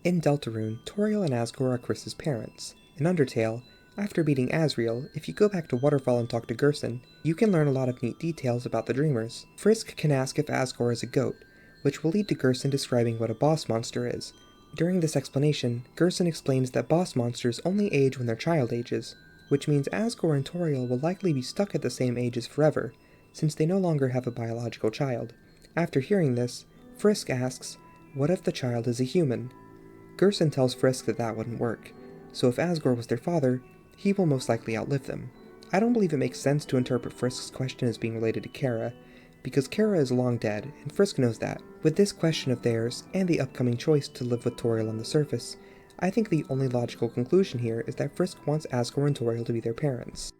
Speaker 1: In Deltarune, Toriel and Asgore are Kris's parents. In Undertale, after beating Asriel, if you go back to Waterfall and talk to Gerson, you can learn a lot of neat details about the Dreemurrs. Frisk can ask if Asgore is a goat, which will lead to Gerson describing what a boss monster is. During this explanation, Gerson explains that boss monsters only age when their child ages, which means Asgore and Toriel will likely be stuck at the same ages forever, since they no longer have a biological child. After hearing this, Frisk asks, what if the child is a human? Gerson tells Frisk that that wouldn't work, so if Asgore was their father, he will most likely outlive them. I don't believe it makes sense to interpret Frisk's question as being related to Chara, because Chara is long dead, and Frisk knows that. With this question of theirs, and the upcoming choice to live with Toriel on the surface, I think the only logical conclusion here is that Frisk wants Asgore and Toriel to be their parents.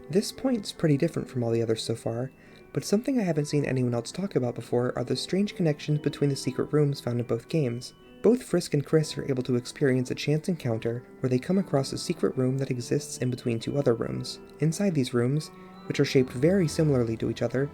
Speaker 1: This point's pretty different from all the others so far, but something I haven't seen anyone else talk about before are the strange connections between the secret rooms found in both games. Both Frisk and Kris are able to experience a chance encounter where they come across a secret room that exists in between two other rooms. Inside these rooms, which are shaped very similarly to each other,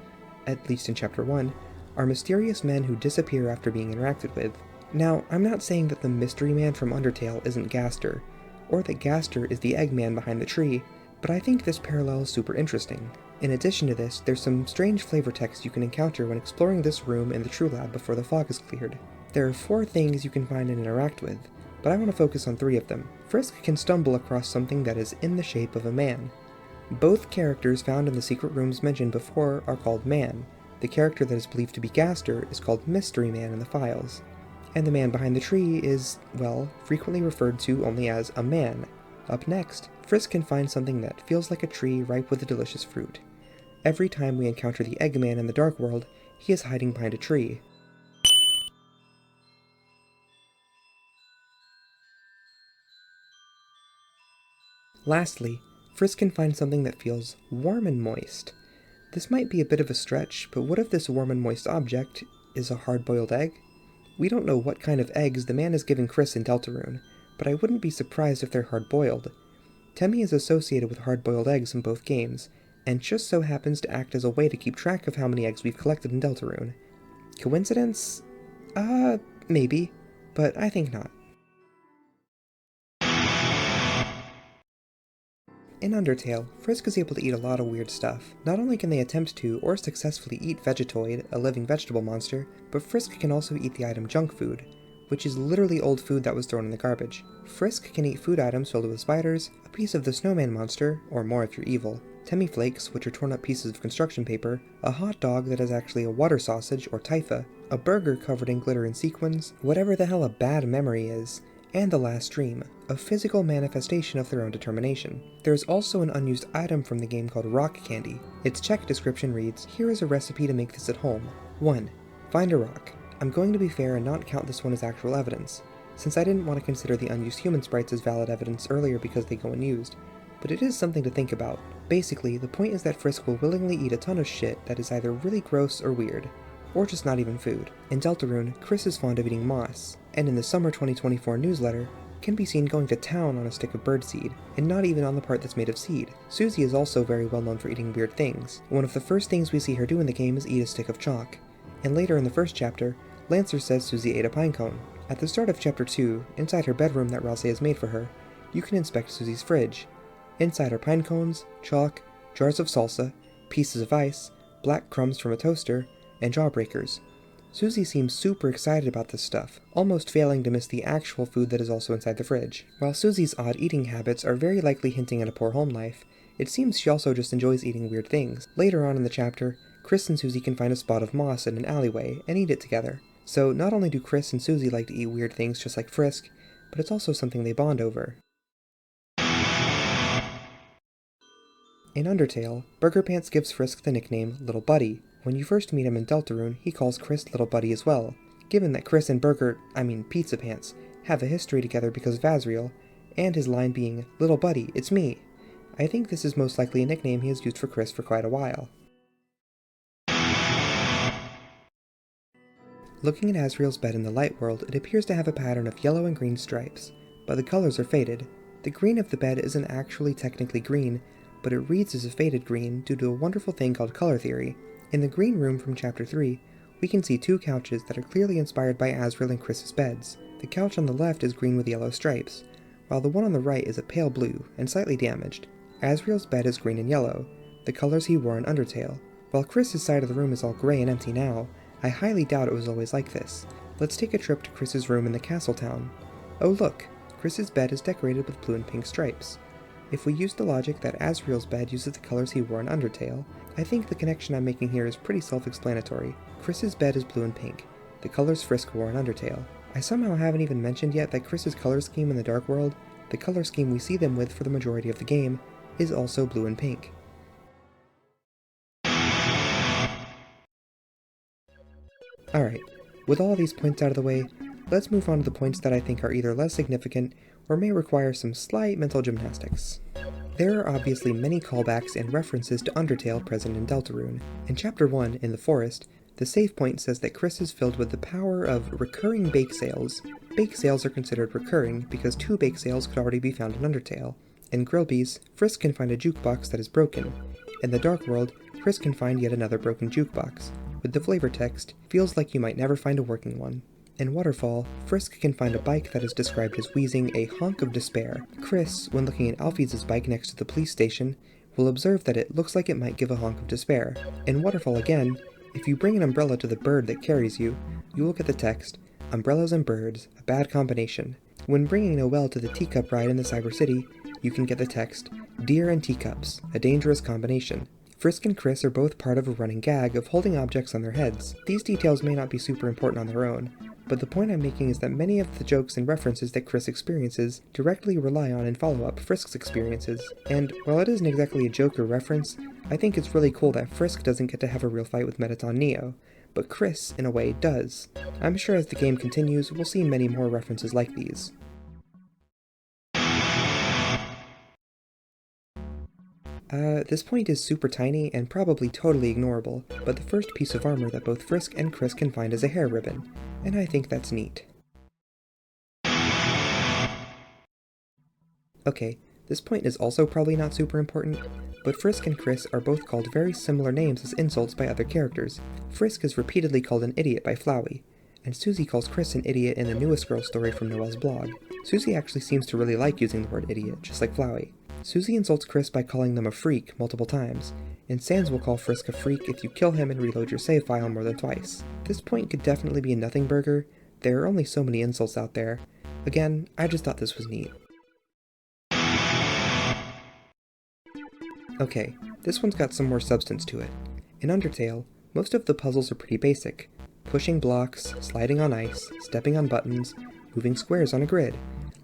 Speaker 1: at least in Chapter 1, are mysterious men who disappear after being interacted with. Now, I'm not saying that the mystery man from Undertale isn't Gaster, or that Gaster is the Eggman behind the tree, but I think this parallel is super interesting. In addition to this, there's some strange flavor text you can encounter when exploring this room in the True Lab before the fog is cleared. There are 4 things you can find and interact with, but I want to focus on 3 of them. Frisk can stumble across something that is in the shape of a man. Both characters found in the secret rooms mentioned before are called Man. The character that is believed to be Gaster is called Mystery Man in the files. And the man behind the tree is, well, frequently referred to only as a man. Up next, Frisk can find something that feels like a tree ripe with a delicious fruit. Every time we encounter the Eggman in the Dark World, he is hiding behind a tree. Lastly, Frisk can find something that feels warm and moist. This might be a bit of a stretch, but what if this warm and moist object is a hard-boiled egg? We don't know what kind of eggs the man is giving Kris in Deltarune, but I wouldn't be surprised if they're hard-boiled. Temmie is associated with hard-boiled eggs in both games, and just so happens to act as a way to keep track of how many eggs we've collected in Deltarune. Coincidence? Maybe, but I think not. In Undertale, Frisk is able to eat a lot of weird stuff. Not only can they attempt to, or successfully eat Vegetoid, a living vegetable monster, but Frisk can also eat the item junk food, which is literally old food that was thrown in the garbage. Frisk can eat food items filled with spiders, a piece of the snowman monster, or more if you're evil, Temmie flakes, which are torn up pieces of construction paper, a hot dog that is actually a water sausage, or taifa, a burger covered in glitter and sequins, whatever the hell a bad memory is, and the last dream, a physical manifestation of their own determination. There is also an unused item from the game called rock candy. Its check description reads, "Here is a recipe to make this at home. 1. Find a rock. I'm going to be fair and not count this one as actual evidence, since I didn't want to consider the unused human sprites as valid evidence earlier because they go unused, but it is something to think about. Basically, the point is that Frisk will willingly eat a ton of shit that is either really gross or weird, or just not even food. In Deltarune, Kris is fond of eating moss, and in the summer 2024 newsletter, can be seen going to town on a stick of birdseed, and not even on the part that's made of seed. Susie is also very well known for eating weird things. One of the first things we see her do in the game is eat a stick of chalk, and later in the first chapter, Lancer says Susie ate a pinecone. At the start of Chapter 2, inside her bedroom that Ralsei has made for her, you can inspect Susie's fridge. Inside are pinecones, chalk, jars of salsa, pieces of ice, black crumbs from a toaster, and jawbreakers. Susie seems super excited about this stuff, almost failing to miss the actual food that is also inside the fridge. While Susie's odd eating habits are very likely hinting at a poor home life, it seems she also just enjoys eating weird things. Later on in the chapter, Kris and Susie can find a spot of moss in an alleyway and eat it together. So not only do Kris and Susie like to eat weird things just like Frisk, but it's also something they bond over. In Undertale, Burger Pants gives Frisk the nickname Little Buddy. When you first meet him in Deltarune, he calls Kris Little Buddy as well. Given that Kris and Pizza Pants, have a history together because of Asriel, and his line being, "Little Buddy, it's me," I think this is most likely a nickname he has used for Kris for quite a while. Looking at Asriel's bed in the light world, it appears to have a pattern of yellow and green stripes, but the colors are faded. The green of the bed isn't actually technically green, but it reads as a faded green due to a wonderful thing called color theory. In the green room from Chapter 3, we can see two couches that are clearly inspired by Asriel and Kris's beds. The couch on the left is green with yellow stripes, while the one on the right is a pale blue and slightly damaged. Asriel's bed is green and yellow, the colors he wore in Undertale. While Kris's side of the room is all grey and empty now, I highly doubt it was always like this. Let's take a trip to Kris's room in the castle town. Oh look, Kris's bed is decorated with blue and pink stripes. If we use the logic that Asriel's bed uses the colors he wore in Undertale, I think the connection I'm making here is pretty self-explanatory. Kris's bed is blue and pink, the colors Frisk wore in Undertale. I somehow haven't even mentioned yet that Kris's color scheme in the Dark World, the color scheme we see them with for the majority of the game, is also blue and pink. Alright, with all these points out of the way, let's move on to the points that I think are either less significant or may require some slight mental gymnastics. There are obviously many callbacks and references to Undertale present in Deltarune. In Chapter 1, in the forest, the save point says that Kris is filled with the power of recurring bake sales. Bake sales are considered recurring because 2 bake sales could already be found in Undertale. In Grillby's, Frisk can find a jukebox that is broken. In the Dark World, Kris can find yet another broken jukebox, with the flavor text, "Feels like you might never find a working one." In Waterfall, Frisk can find a bike that is described as wheezing a honk of despair. Kris, when looking at Alphys' bike next to the police station, will observe that it looks like it might give a honk of despair. In Waterfall again, if you bring an umbrella to the bird that carries you, you will get the text, "Umbrellas and birds, a bad combination." When bringing Noelle to the teacup ride in the Cyber City, you can get the text, "Deer and teacups, a dangerous combination." Frisk and Kris are both part of a running gag of holding objects on their heads. These details may not be super important on their own, but the point I'm making is that many of the jokes and references that Kris experiences directly rely on and follow up Frisk's experiences. And while it isn't exactly a joke or reference, I think it's really cool that Frisk doesn't get to have a real fight with Mettaton Neo, but Kris, in a way, does. I'm sure as the game continues, we'll see many more references like these. This point is super tiny and probably totally ignorable, but the first piece of armor that both Frisk and Kris can find is a hair ribbon, and I think that's neat. Okay, this point is also probably not super important, but Frisk and Kris are both called very similar names as insults by other characters. Frisk is repeatedly called an idiot by Flowey, and Susie calls Kris an idiot in the newest girl story from Noelle's blog. Susie actually seems to really like using the word idiot, just like Flowey. Susie insults Kris by calling them a freak multiple times, and Sans will call Frisk a freak if you kill him and reload your save file more than twice. This point could definitely be a nothing burger. There are only so many insults out there. Again, I just thought this was neat. Okay, this one's got some more substance to it. In Undertale, most of the puzzles are pretty basic. Pushing blocks, sliding on ice, stepping on buttons, moving squares on a grid,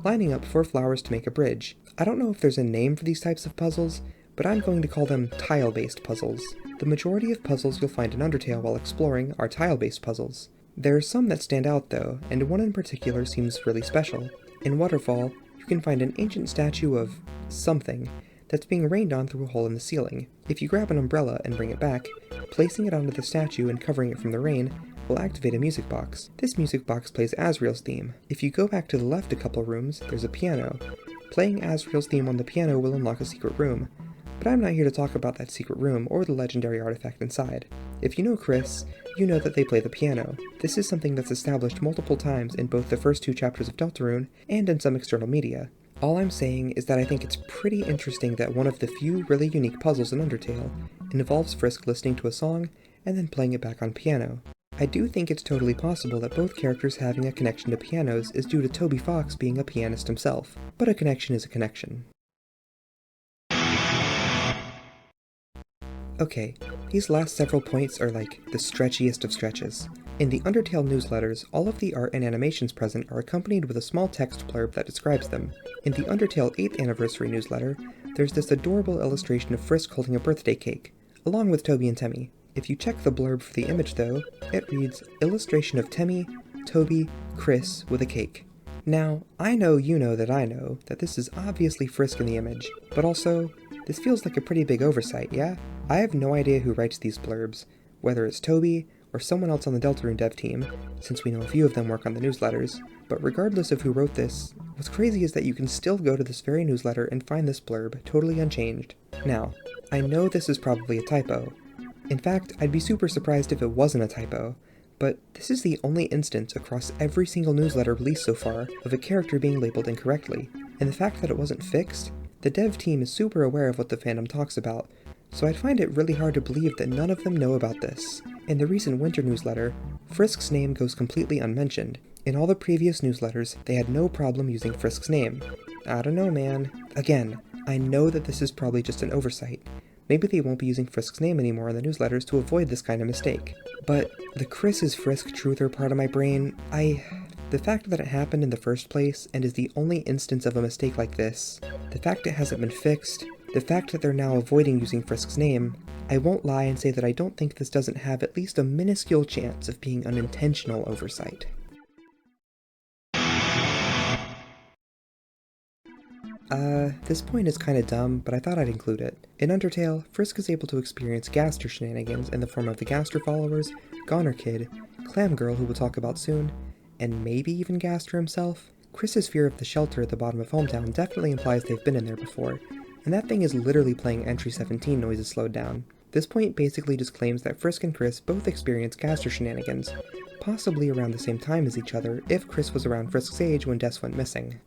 Speaker 1: lining up 4 flowers to make a bridge. I don't know if there's a name for these types of puzzles, but I'm going to call them tile-based puzzles. The majority of puzzles you'll find in Undertale while exploring are tile-based puzzles. There are some that stand out though, and one in particular seems really special. In Waterfall, you can find an ancient statue of something that's being rained on through a hole in the ceiling. If you grab an umbrella and bring it back, placing it onto the statue and covering it from the rain will activate a music box. This music box plays Asriel's theme. If you go back to the left a couple rooms, there's a piano. Playing Asriel's theme on the piano will unlock a secret room, but I'm not here to talk about that secret room or the legendary artifact inside. If you know Kris, you know that they play the piano. This is something that's established multiple times in both the first 2 chapters of Deltarune and in some external media. All I'm saying is that I think it's pretty interesting that one of the few really unique puzzles in Undertale involves Frisk listening to a song and then playing it back on piano. I do think it's totally possible that both characters having a connection to pianos is due to Toby Fox being a pianist himself, but a connection is a connection. Okay, these last several points are like the stretchiest of stretches. In the Undertale newsletters, all of the art and animations present are accompanied with a small text blurb that describes them. In the Undertale 8th anniversary newsletter, there's this adorable illustration of Frisk holding a birthday cake, along with Toby and Temmie. If you check the blurb for the image though, it reads, "Illustration of Temmie, Toby, Kris with a cake." Now, I know you know that this is obviously Frisk in the image, but also, this feels like a pretty big oversight, yeah? I have no idea who writes these blurbs, whether it's Toby or someone else on the Deltarune dev team, since we know a few of them work on the newsletters, but regardless of who wrote this, what's crazy is that you can still go to this very newsletter and find this blurb totally unchanged. Now, I know this is probably a typo. In fact, I'd be super surprised if it wasn't a typo, but this is the only instance across every single newsletter released so far of a character being labeled incorrectly, and the fact that it wasn't fixed, the dev team is super aware of what the fandom talks about, so I'd find it really hard to believe that none of them know about this. In the recent winter newsletter, Frisk's name goes completely unmentioned. In all the previous newsletters, they had no problem using Frisk's name. I don't know, man. Again, I know that this is probably just an oversight. Maybe they won't be using Frisk's name anymore in the newsletters to avoid this kind of mistake. But the Kris is Frisk truther part of my brain, the fact that it happened in the first place and is the only instance of a mistake like this, the fact it hasn't been fixed, the fact that they're now avoiding using Frisk's name, I won't lie and say that I don't think this doesn't have at least a minuscule chance of being an intentional oversight. This point is kinda dumb, but I thought I'd include it. In Undertale, Frisk is able to experience Gaster shenanigans in the form of the Gaster followers, Goner Kid, Clam Girl, who we'll talk about soon, and maybe even Gaster himself. Kris's fear of the shelter at the bottom of Hometown definitely implies they've been in there before, and that thing is literally playing Entry 17 noises slowed down. This point basically just claims that Frisk and Kris both experience Gaster shenanigans, possibly around the same time as each other if Kris was around Frisk's age when Des went missing.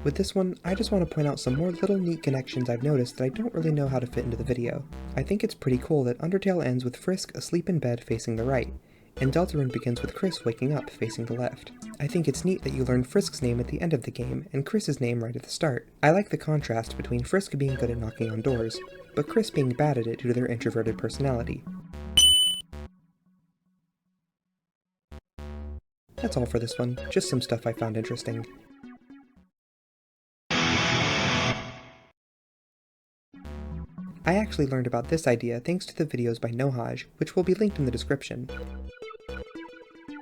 Speaker 1: With this one, I just want to point out some more little neat connections I've noticed that I don't really know how to fit into the video. I think it's pretty cool that Undertale ends with Frisk asleep in bed facing the right, and Deltarune begins with Kris waking up facing the left. I think it's neat that you learn Frisk's name at the end of the game, and Kris's name right at the start. I like the contrast between Frisk being good at knocking on doors, but Kris being bad at it due to their introverted personality. That's all for this one, just some stuff I found interesting. I actually learned about this idea thanks to the videos by Nohaj, which will be linked in the description.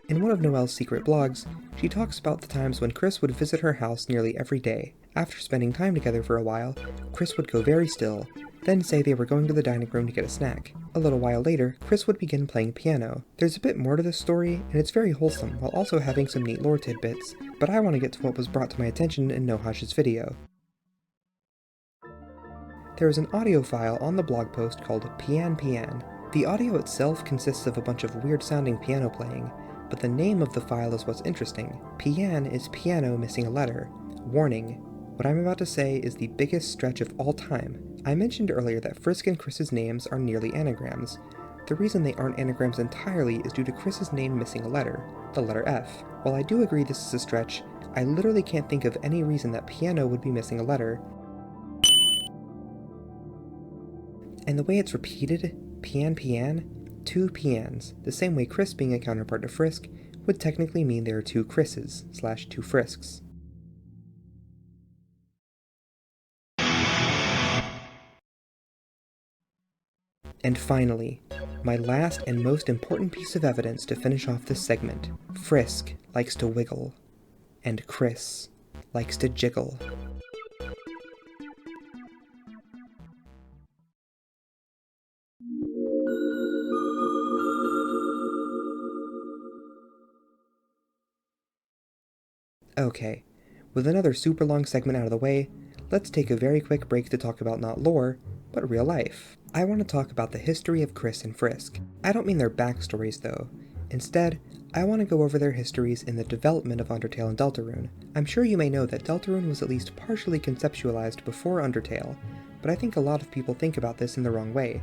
Speaker 1: In one of Noelle's secret blogs, she talks about the times when Kris would visit her house nearly every day. After spending time together for a while, Kris would go very still, then say they were going to the dining room to get a snack. A little while later, Kris would begin playing piano. There's a bit more to this story, and it's very wholesome while also having some neat lore tidbits, but I want to get to what was brought to my attention in Nohaj's video. There is an audio file on the blog post called Pian Pian. The audio itself consists of a bunch of weird sounding piano playing, but the name of the file is what's interesting. Pian is piano missing a letter. Warning, what I'm about to say is the biggest stretch of all time. I mentioned earlier that Frisk and Kris's names are nearly anagrams. The reason they aren't anagrams entirely is due to Kris's name missing a letter, the letter F. While I do agree this is a stretch, I literally can't think of any reason that piano would be missing a letter. And the way it's repeated, Pian Pian, two Pians, the same way Kris being a counterpart to Frisk, would technically mean there are two Krises, / two Frisks. And finally, my last and most important piece of evidence to finish off this segment. Frisk likes to wiggle, and Kris likes to jiggle. Okay, with another super long segment out of the way, let's take a very quick break to talk about not lore, but real life. I want to talk about the history of Kris and Frisk. I don't mean their backstories though. Instead, I want to go over their histories in the development of Undertale and Deltarune. I'm sure you may know that Deltarune was at least partially conceptualized before Undertale, but I think a lot of people think about this in the wrong way.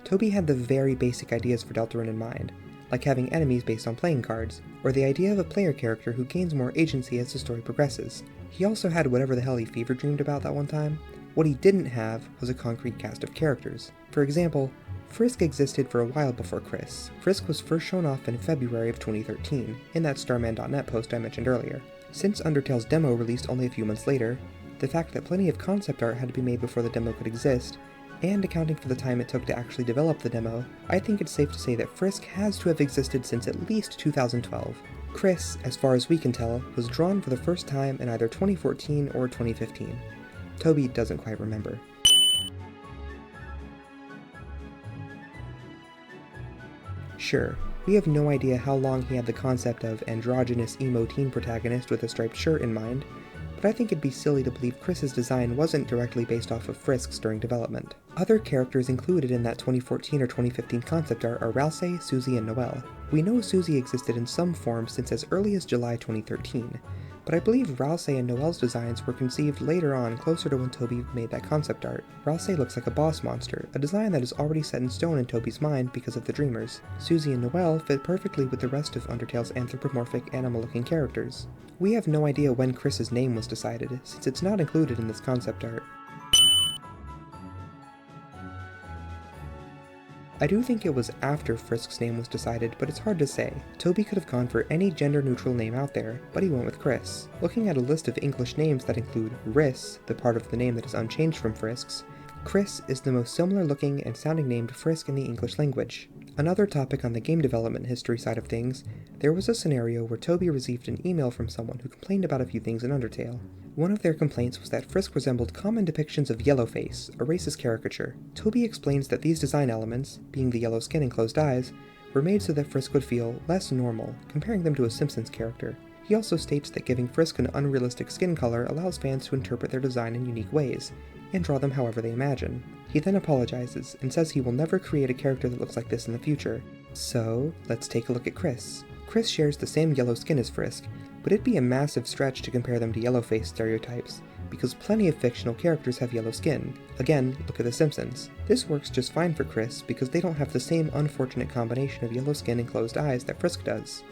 Speaker 1: TOBY had the very basic ideas for Deltarune in mind, like having enemies based on playing cards, or the idea of a player character who gains more agency as the story progresses. He also had whatever the hell he fever dreamed about that one time. What he didn't have was a concrete cast of characters. For example, Frisk existed for a while before Kris. Frisk was first shown off in February of 2013, in that Starman.net post I mentioned earlier. Since Undertale's demo released only a few months later, the fact that plenty of concept art had to be made before the demo could exist, and accounting for the time it took to actually develop the demo, I think it's safe to say that Frisk has to have existed since at least 2012. Kris, as far as we can tell, was drawn for the first time in either 2014 or 2015. TOBY doesn't quite remember. Sure, we have no idea how long he had the concept of androgynous emo teen protagonist with a striped shirt in mind, but I think it'd be silly to believe Kris's design wasn't directly based off of Frisk's during development. Other characters included in that 2014 or 2015 concept art are Ralsei, Susie, and Noelle. We know Susie existed in some form since as early as July 2013, but I believe Ralsei and Noelle's designs were conceived later on, closer to when TOBY made that concept art. Ralsei looks like a boss monster, a design that is already set in stone in TOBY's mind because of the Dreemurrs. Susie and Noelle fit perfectly with the rest of Undertale's anthropomorphic, animal-looking characters. We have no idea when Kris's name was decided, since it's not included in this concept art. I do think it was after Frisk's name was decided, but it's hard to say. TOBY could have gone for any gender-neutral name out there, but he went with Kris. Looking at a list of English names that include Riss, the part of the name that is unchanged from Frisk's, Kris is the most similar looking and sounding name to Frisk in the English language. Another topic on the game development history side of things, there was a scenario where TOBY received an email from someone who complained about a few things in Undertale. One of their complaints was that Frisk resembled common depictions of Yellowface, a racist caricature. TOBY explains that these design elements, being the yellow skin and closed eyes, were made so that Frisk would feel less normal, comparing them to a Simpsons character. He also states that giving Frisk an unrealistic skin color allows fans to interpret their design in unique ways, and draw them however they imagine. He then apologizes, and says he will never create a character that looks like this in the future. So, let's take a look at Kris. Kris shares the same yellow skin as Frisk, but it'd be a massive stretch to compare them to Yellowface stereotypes, because plenty of fictional characters have yellow skin. Again, look at The Simpsons. This works just fine for Kris, because they don't have the same unfortunate combination of yellow skin and closed eyes that Frisk does.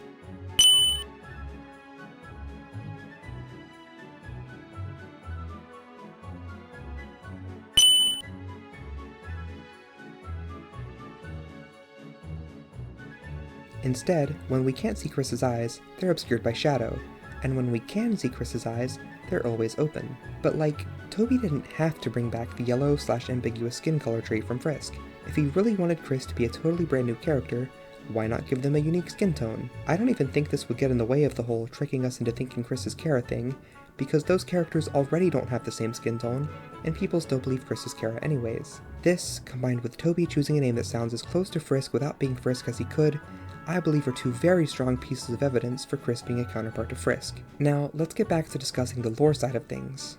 Speaker 1: Instead, when we can't see Kris's eyes, they're obscured by shadow, and when we can see Kris's eyes, they're always open. But like, TOBY didn't have to bring back the yellow/ambiguous skin color trait from Frisk. If he really wanted Kris to be a totally brand new character, why not give them a unique skin tone? I don't even think this would get in the way of the whole tricking us into thinking Kris is Chara thing, because those characters already don't have the same skin tone, and people still believe Kris is Chara anyways. This, combined with TOBY choosing a name that sounds as close to Frisk without being Frisk as he could, I believe are two very strong pieces of evidence for Kris being a counterpart to Frisk. Now, let's get back to discussing the lore side of things.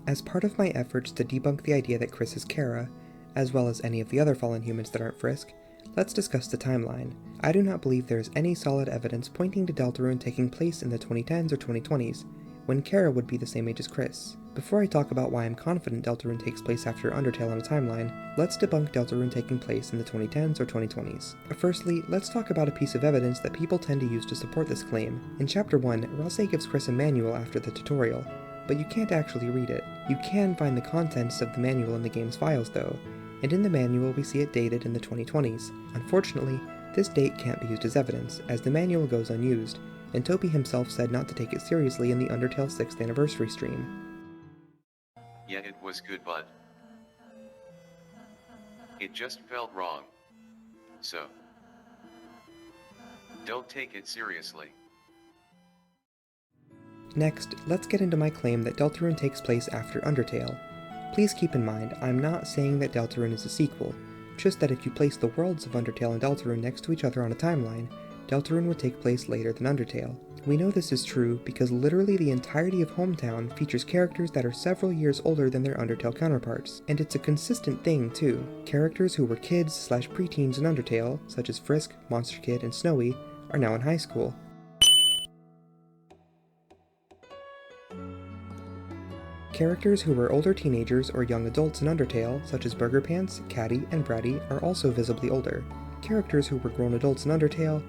Speaker 1: As part of my efforts to debunk the idea that Kris is Chara, as well as any of the other fallen humans that aren't Frisk, let's discuss the timeline. I do not believe there is any solid evidence pointing to Deltarune taking place in the 2010s or 2020s, when Chara would be the same age as Kris. Before I talk about why I'm confident Deltarune takes place after Undertale on a timeline, let's debunk Deltarune taking place in the 2010s or 2020s. Firstly, let's talk about a piece of evidence that people tend to use to support this claim. In Chapter 1, Ralsei gives Kris a manual after the tutorial, but you can't actually read it. You can find the contents of the manual in the game's files though, and in the manual we see it dated in the 2020s. Unfortunately, this date can't be used as evidence, as the manual goes unused, and TOBY himself said not to take it seriously in the Undertale 6th anniversary stream.
Speaker 2: Yeah, it was good, but it just felt wrong. So, don't take it seriously.
Speaker 1: Next, let's get into my claim that Deltarune takes place after Undertale. Please keep in mind, I'm not saying that Deltarune is a sequel, just that if you place the worlds of Undertale and Deltarune next to each other on a timeline, Deltarune would take place later than Undertale. We know this is true because literally the entirety of Hometown features characters that are several years older than their Undertale counterparts, and it's a consistent thing too. Characters who were kids/preteens in Undertale, such as Frisk, Monster Kid, and Snowy, are now in high school. Characters who were older teenagers or young adults in Undertale, such as Burger Pants, Caddy, and Bratty, are also visibly older. Characters who were grown adults in Undertale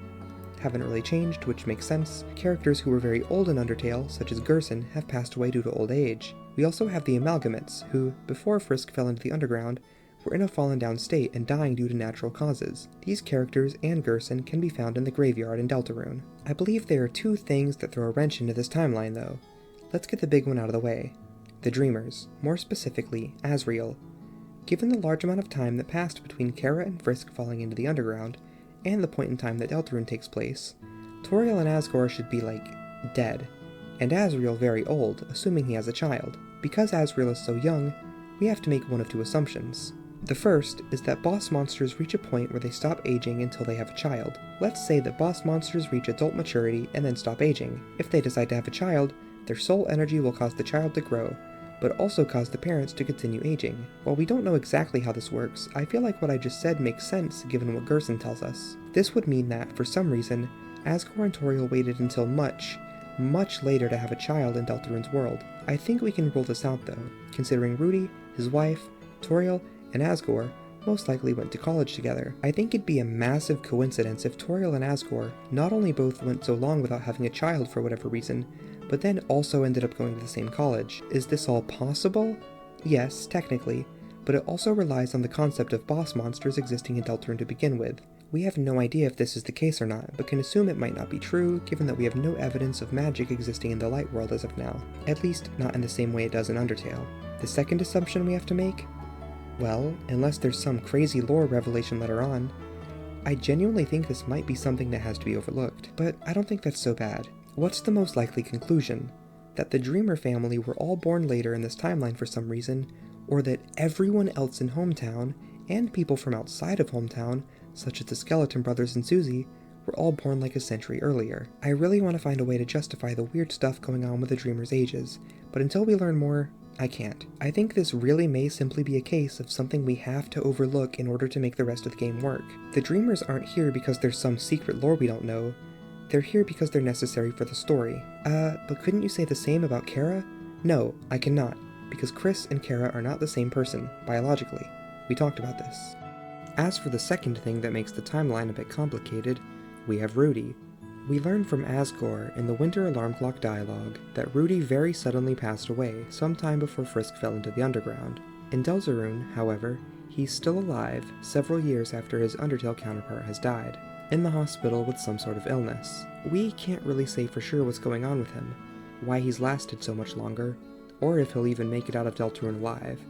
Speaker 1: haven't really changed, which makes sense. Characters who were very old in Undertale, such as Gerson, have passed away due to old age. We also have the Amalgamates, who, before Frisk fell into the underground, were in a fallen down state and dying due to natural causes. These characters and Gerson can be found in the graveyard in Deltarune. I believe there are two things that throw a wrench into this timeline though. Let's get the big one out of the way. The Dreemurrs, more specifically, Asriel. Given the large amount of time that passed between Chara and Frisk falling into the underground, and the point in time that Deltarune takes place, Toriel and Asgore should be, like, dead. and Asriel very old, assuming he has a child. Because Asriel is so young, we have to make one of two assumptions. The first is that boss monsters reach a point where they stop aging until they have a child. Let's say that boss monsters reach adult maturity and then stop aging. If they decide to have a child, their soul energy will cause the child to grow, but also cause the parents to continue aging. While we don't know exactly how this works, I feel like what I just said makes sense given what Gerson tells us. This would mean that, for some reason, Asgore and Toriel waited until much later to have a child in Deltarune's world. I think we can rule this out though, considering Rudy, his wife, Toriel, and Asgore most likely went to college together. I think it'd be a massive coincidence if Toriel and Asgore not only both went so long without having a child for whatever reason, but then also ended up going to the same college. Is this all possible? Yes, technically, but it also relies on the concept of boss monsters existing in Deltarune to begin with. We have no idea if this is the case or not, but can assume it might not be true, given that we have no evidence of magic existing in the light world as of now. At least, not in the same way it does in Undertale. The second assumption we have to make? Well, unless there's some crazy lore revelation later on, I genuinely think this might be something that has to be overlooked, but I don't think that's so bad. What's the most likely conclusion? That the Dreemurr family were all born later in this timeline for some reason, or that everyone else in Hometown, and people from outside of Hometown, such as the Skeleton Brothers and Susie, were all born like a century earlier. I really want to find a way to justify the weird stuff going on with the Dreemurr's ages, but until we learn more, I can't. I think this really may simply be a case of something we have to overlook in order to make the rest of the game work. The Dreemurrs aren't here because there's some secret lore we don't know. They're here because they're necessary for the story. But couldn't you say the same about Chara? No, I cannot, because Kris and Chara are not the same person, biologically. We talked about this. As for the second thing that makes the timeline a bit complicated, we have Rudy. We learn from Asgore in the Winter Alarm Clock dialogue that Rudy very suddenly passed away sometime before Frisk fell into the underground. In Deltarune, however, he's still alive several years after his Undertale counterpart has died, in the hospital with some sort of illness. We can't really say for sure what's going on with him, why he's lasted so much longer, or if he'll even make it out of Deltarune alive,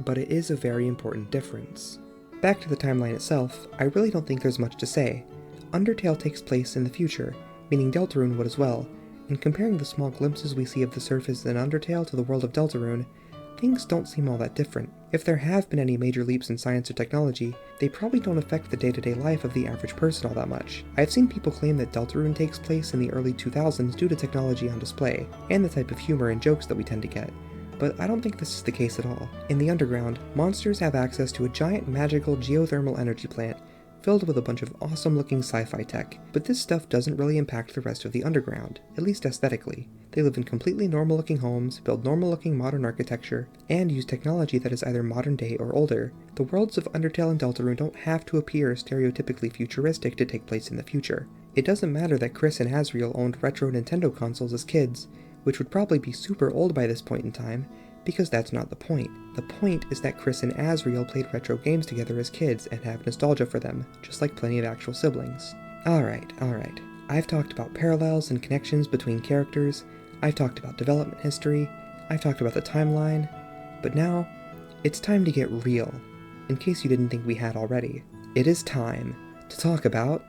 Speaker 1: but it is a very important difference. Back to the timeline itself, I really don't think there's much to say. Undertale takes place in the future, meaning Deltarune would as well, and comparing the small glimpses we see of the surface in Undertale to the world of Deltarune, things don't seem all that different. If there have been any major leaps in science or technology, they probably don't affect the day-to-day life of the average person all that much. I've seen people claim that Deltarune takes place in the early 2000s due to technology on display, and the type of humor and jokes that we tend to get, but I don't think this is the case at all. In the underground, monsters have access to a giant magical geothermal energy plant filled with a bunch of awesome-looking sci-fi tech, but this stuff doesn't really impact the rest of the underground, at least aesthetically. They live in completely normal-looking homes, build normal-looking modern architecture, and use technology that is either modern-day or older. The worlds of Undertale and Deltarune don't have to appear stereotypically futuristic to take place in the future. It doesn't matter that Kris and Asriel owned retro Nintendo consoles as kids, which would probably be super old by this point in time, because that's not the point. The point is that Kris and Asriel played retro games together as kids and have nostalgia for them, just like plenty of actual siblings. Alright. I've talked about parallels and connections between characters, I've talked about development history, I've talked about the timeline, but now, it's time to get real, in case you didn't think we had already. It is time to talk about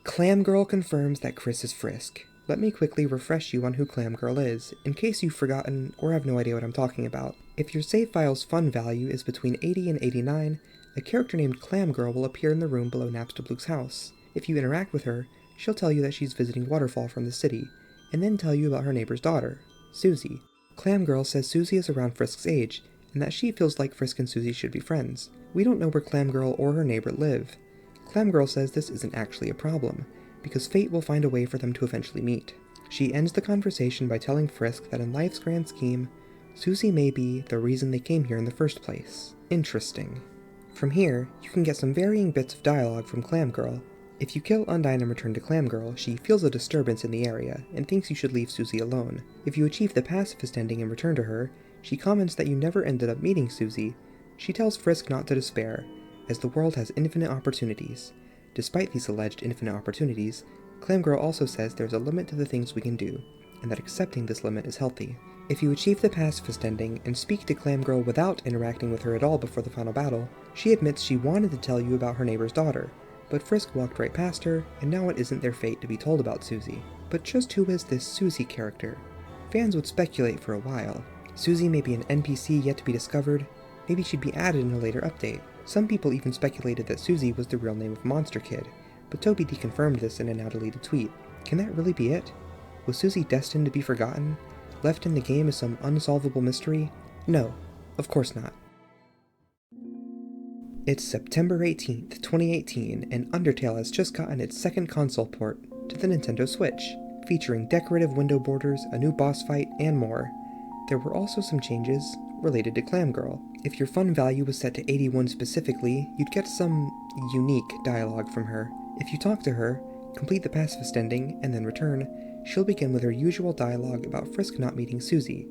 Speaker 1: Clam Girl confirms that Kris is Frisk. Let me quickly refresh you on who Clam Girl is, in case you've forgotten or have no idea what I'm talking about. If your save file's fun value is between 80 and 89, a character named Clam Girl will appear in the room below Napstablook's house. If you interact with her, she'll tell you that she's visiting Waterfall from the city, and then tell you about her neighbor's daughter, Susie. Clam Girl says Susie is around Frisk's age, and that she feels like Frisk and Susie should be friends. We don't know where Clam Girl or her neighbor live. Clam Girl says this isn't actually a problem, because fate will find a way for them to eventually meet. She ends the conversation by telling Frisk that in life's grand scheme, Susie may be the reason they came here in the first place. Interesting. From here, you can get some varying bits of dialogue from Clam Girl. If you kill Undyne and return to Clam Girl, she feels a disturbance in the area, and thinks you should leave Susie alone. If you achieve the pacifist ending and return to her, she comments that you never ended up meeting Susie. She tells Frisk not to despair, as the world has infinite opportunities. Despite these alleged infinite opportunities, Clam Girl also says there's a limit to the things we can do, and that accepting this limit is healthy. If you achieve the pacifist ending and speak to Clam Girl without interacting with her at all before the final battle, she admits she wanted to tell you about her neighbor's daughter, but Frisk walked right past her, and now it isn't their fate to be told about Susie. But just who is this Susie character? Fans would speculate for a while. Susie may be an NPC yet to be discovered, maybe she'd be added in a later update. Some people even speculated that Susie was the real name of Monster Kid, but TOBY deconfirmed this in a now deleted tweet. Can that really be it? Was Susie destined to be forgotten? Left in the game as some unsolvable mystery? No, of course not. It's September 18th, 2018, and Undertale has just gotten its second console port to the Nintendo Switch, featuring decorative window borders, a new boss fight, and more. There were also some changes related to Clam Girl. If your fun value was set to 81 specifically, you'd get some unique dialogue from her. If you talk to her, complete the pacifist ending, and then return, she'll begin with her usual dialogue about Frisk not meeting Susie.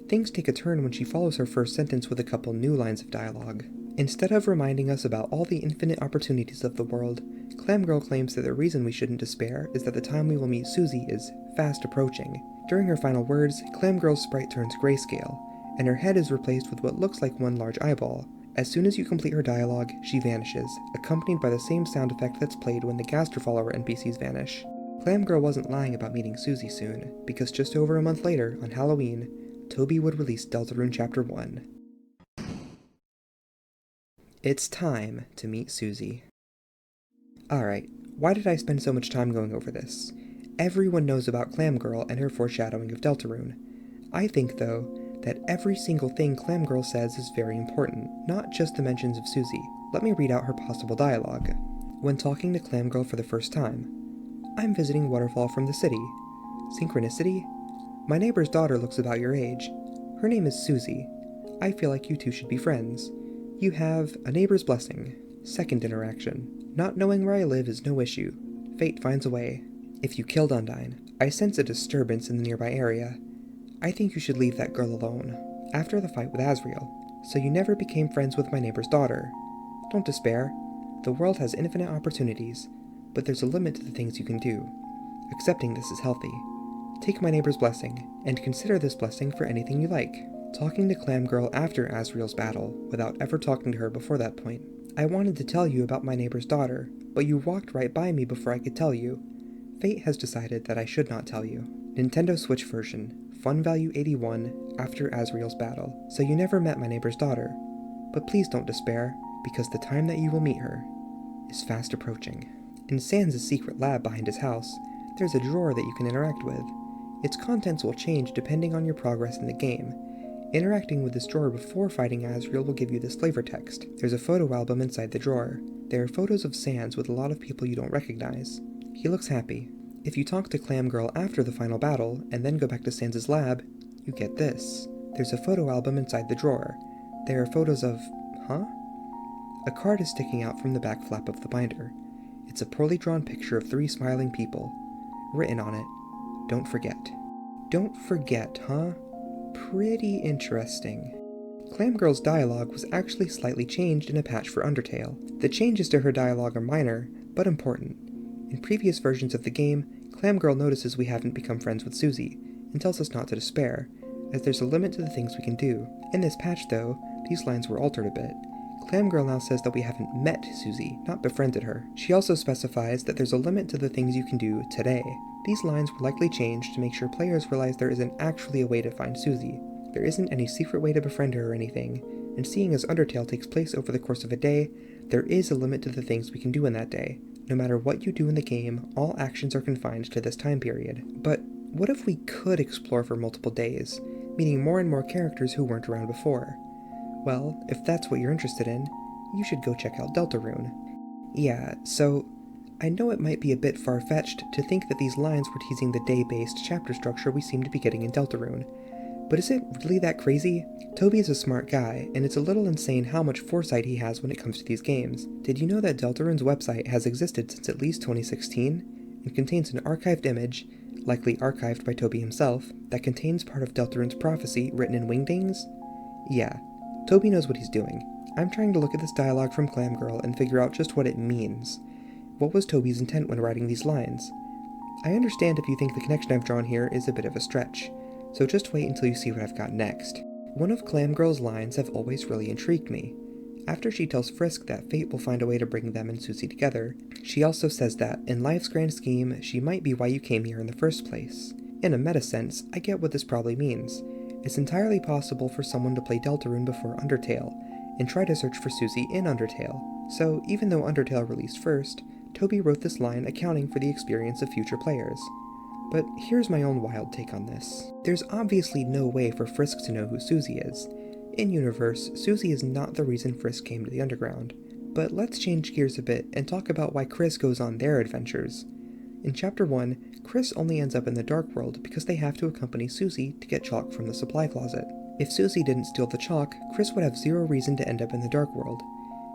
Speaker 1: Things take a turn when she follows her first sentence with a couple new lines of dialogue. Instead of reminding us about all the infinite opportunities of the world, Clam Girl claims that the reason we shouldn't despair is that the time we will meet Susie is fast approaching. During her final words, Clam Girl's sprite turns grayscale, and her head is replaced with what looks like one large eyeball. As soon as you complete her dialogue, she vanishes, accompanied by the same sound effect that's played when the Gaster follower NPCs vanish. Clam Girl wasn't lying about meeting Susie soon, because just over a month later, on Halloween, TOBY would release Deltarune Chapter 1. It's time to meet Susie. Alright, why did I spend so much time going over this? Everyone knows about Clam Girl and her foreshadowing of Deltarune. I think, though, that every single thing Clam Girl says is very important, not just the mentions of Susie. Let me read out her possible dialogue. When talking to Clam Girl for the first time, I'm visiting Waterfall from the city. Synchronicity? My neighbor's daughter looks about your age. Her name is Susie. I feel like you two should be friends. You have a neighbor's blessing. Second interaction. Not knowing where I live is no issue. Fate finds a way. If you killed Undyne, I sense a disturbance in the nearby area. I think you should leave that girl alone. After the fight with Asriel. So you never became friends with my neighbor's daughter. Don't despair. The world has infinite opportunities, but there's a limit to the things you can do. Accepting this is healthy. Take my neighbor's blessing, and consider this blessing for anything you like. Talking to Clam Girl after Asriel's battle, without ever talking to her before that point. I wanted to tell you about my neighbor's daughter, but you walked right by me before I could tell you. Fate has decided that I should not tell you. Nintendo Switch version, fun value 81, after Asriel's battle. So you never met my neighbor's daughter. But please don't despair, because the time that you will meet her is fast approaching. In Sans' secret lab behind his house, there's a drawer that you can interact with. Its contents will change depending on your progress in the game. Interacting with this drawer before fighting Asriel will give you this flavor text. There's a photo album inside the drawer. There are photos of Sans with a lot of people you don't recognize. He looks happy. If you talk to Clam Girl after the final battle, and then go back to Sans' lab, you get this. There's a photo album inside the drawer. There are photos of... huh? A card is sticking out from the back flap of the binder. It's a poorly drawn picture of 3 smiling people. Written on it, don't forget. Don't forget, huh? Pretty interesting. Clam Girl's dialogue was actually slightly changed in a patch for Undertale. The changes to her dialogue are minor, but important. In previous versions of the game, Clam Girl notices we haven't become friends with Susie, and tells us not to despair, as there's a limit to the things we can do. In this patch, though, these lines were altered a bit. Clam Girl now says that we haven't met Susie, not befriended her. She also specifies that there's a limit to the things you can do today. These lines were likely changed to make sure players realize there isn't actually a way to find Susie. There isn't any secret way to befriend her or anything, and seeing as Undertale takes place over the course of a day, there is a limit to the things we can do in that day. No matter what you do in the game, all actions are confined to this time period. But what if we could explore for multiple days, meeting more and more characters who weren't around before? Well, if that's what you're interested in, you should go check out Deltarune. Yeah, so I know it might be a bit far-fetched to think that these lines were teasing the day-based chapter structure we seem to be getting in Deltarune, but is it really that crazy? TOBY is a smart guy, and it's a little insane how much foresight he has when it comes to these games. Did you know that Deltarune's website has existed since at least 2016, and contains an archived image, likely archived by TOBY himself, that contains part of Deltarune's prophecy written in wingdings? Yeah, TOBY knows what he's doing. I'm trying to look at this dialogue from Clam Girl and figure out just what it means. What was TOBY's intent when writing these lines? I understand if you think the connection I've drawn here is a bit of a stretch, so just wait until you see what I've got next. One of Clam Girl's lines have always really intrigued me. After she tells Frisk that fate will find a way to bring them and Susie together, she also says that, in life's grand scheme, she might be why you came here in the first place. In a meta sense, I get what this probably means. It's entirely possible for someone to play Deltarune before Undertale, and try to search for Susie in Undertale, so even though Undertale released first, TOBY wrote this line accounting for the experience of future players. But here's my own wild take on this. There's obviously no way for Frisk to know who Susie is. In-universe, Susie is not the reason Frisk came to the Underground. But let's change gears a bit and talk about why Kris goes on their adventures. In Chapter 1, Kris only ends up in the Dark World because they have to accompany Susie to get chalk from the supply closet. If Susie didn't steal the chalk, Kris would have zero reason to end up in the Dark World.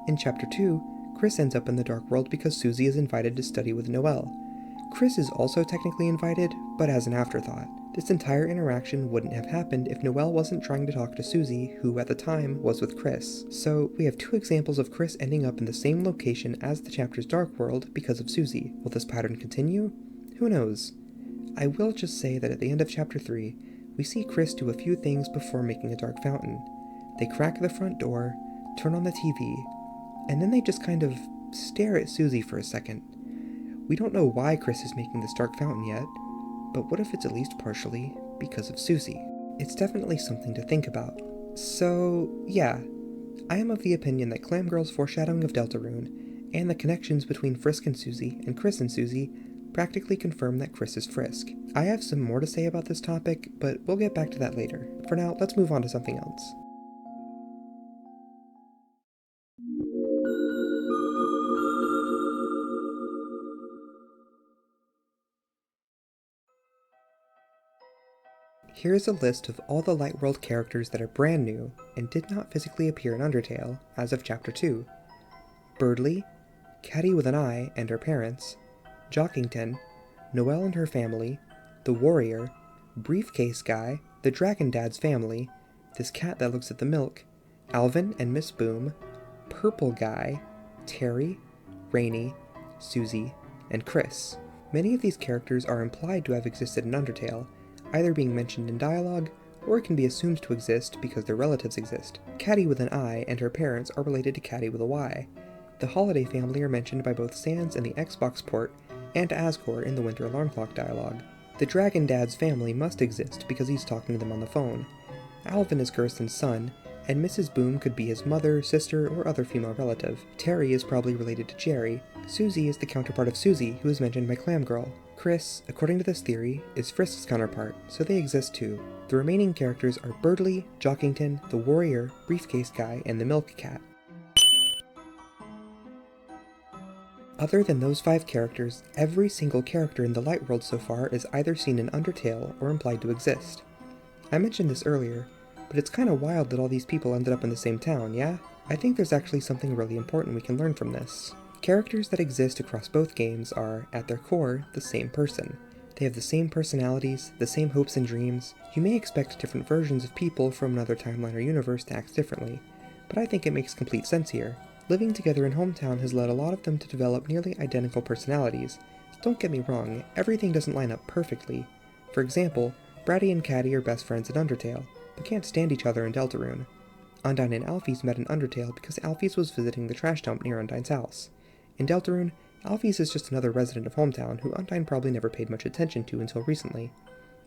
Speaker 1: In Chapter 2, Kris ends up in the Dark World because Susie is invited to study with Noelle. Kris is also technically invited, but as an afterthought. This entire interaction wouldn't have happened if Noelle wasn't trying to talk to Susie, who at the time was with Kris. So we have two examples of Kris ending up in the same location as the chapter's Dark World because of Susie. Will this pattern continue? Who knows? I will just say that at the end of Chapter 3, we see Kris do a few things before making a dark fountain. They crack the front door, turn on the TV, and then they just kind of stare at Susie for a second. We don't know why Kris is making this dark fountain yet, but what if it's at least partially because of Susie? It's definitely something to think about. So, yeah, I am of the opinion that Clam Girl's foreshadowing of Deltarune, and the connections between Frisk and Susie, and Kris and Susie, practically confirm that Kris is Frisk. I have some more to say about this topic, but we'll get back to that later. For now, let's move on to something else. Here is a list of all the Light World characters that are brand new and did not physically appear in Undertale as of Chapter 2. Birdly, Caddy with an Eye and her parents, Jockington, Noelle and her family, the Warrior, Briefcase Guy, the Dragon Dad's family, this cat that looks at the milk, Alvin and Miss Boom, Purple Guy, Terry, Rainy, Susie, and Kris. Many of these characters are implied to have existed in Undertale, either being mentioned in dialogue, or can be assumed to exist because their relatives exist. Caddy with an I and her parents are related to Caddy with a Y. The Holiday family are mentioned by both Sans in the Xbox port, and Asgore in the Winter Alarm Clock dialogue. The Dragon Dad's family must exist because he's talking to them on the phone. Alvin is Gerson's son, and Mrs. Boom could be his mother, sister, or other female relative. Terry is probably related to Jerry. Susie is the counterpart of Susie, who is mentioned by Clam Girl. Kris, according to this theory, is Frisk's counterpart, so they exist too. The remaining characters are Birdly, Jockington, the Warrior, Briefcase Guy, and the Milk Cat. Other than those 5 characters, every single character in the Light World so far is either seen in Undertale or implied to exist. I mentioned this earlier, but it's kinda wild that all these people ended up in the same town, yeah? I think there's actually something really important we can learn from this. Characters that exist across both games are, at their core, the same person. They have the same personalities, the same hopes and dreams. You may expect different versions of people from another timeline or universe to act differently, but I think it makes complete sense here. Living together in Hometown has led a lot of them to develop nearly identical personalities. Don't get me wrong, everything doesn't line up perfectly. For example, Bratty and Caddy are best friends in Undertale, but can't stand each other in Deltarune. Undyne and Alphys met in Undertale because Alphys was visiting the trash dump near Undyne's house. In Deltarune, Alphys is just another resident of Hometown who Undyne probably never paid much attention to until recently.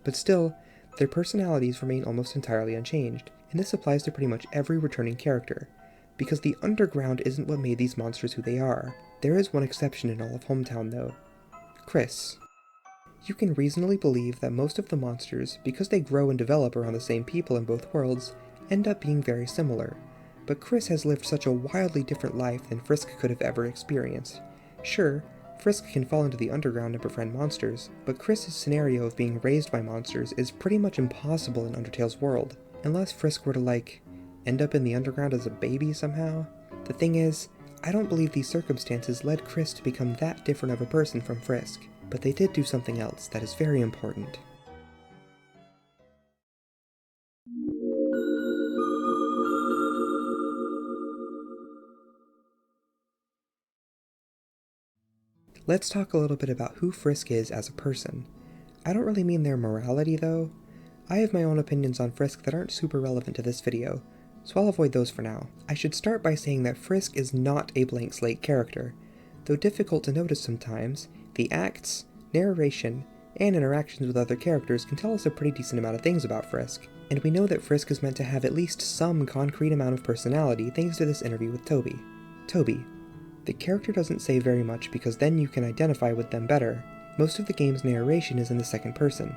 Speaker 1: But still, their personalities remain almost entirely unchanged, and this applies to pretty much every returning character. Because the Underground isn't what made these monsters who they are. There is one exception in all of Hometown though. Kris. You can reasonably believe that most of the monsters, because they grow and develop around the same people in both worlds, end up being very similar. But Kris has lived such a wildly different life than Frisk could have ever experienced. Sure, Frisk can fall into the Underground and befriend monsters, but Kris's scenario of being raised by monsters is pretty much impossible in Undertale's world, unless Frisk were to, end up in the Underground as a baby somehow. The thing is, I don't believe these circumstances led Kris to become that different of a person from Frisk, but they did do something else that is very important. Let's talk a little bit about who Frisk is as a person. I don't really mean their morality though. I have my own opinions on Frisk that aren't super relevant to this video, so I'll avoid those for now. I should start by saying that Frisk is not a blank slate character. Though difficult to notice sometimes, the acts, narration, and interactions with other characters can tell us a pretty decent amount of things about Frisk, and we know that Frisk is meant to have at least some concrete amount of personality thanks to this interview with TOBY. TOBY. The character doesn't say very much because then you can identify with them better. Most of the game's narration is in the second person.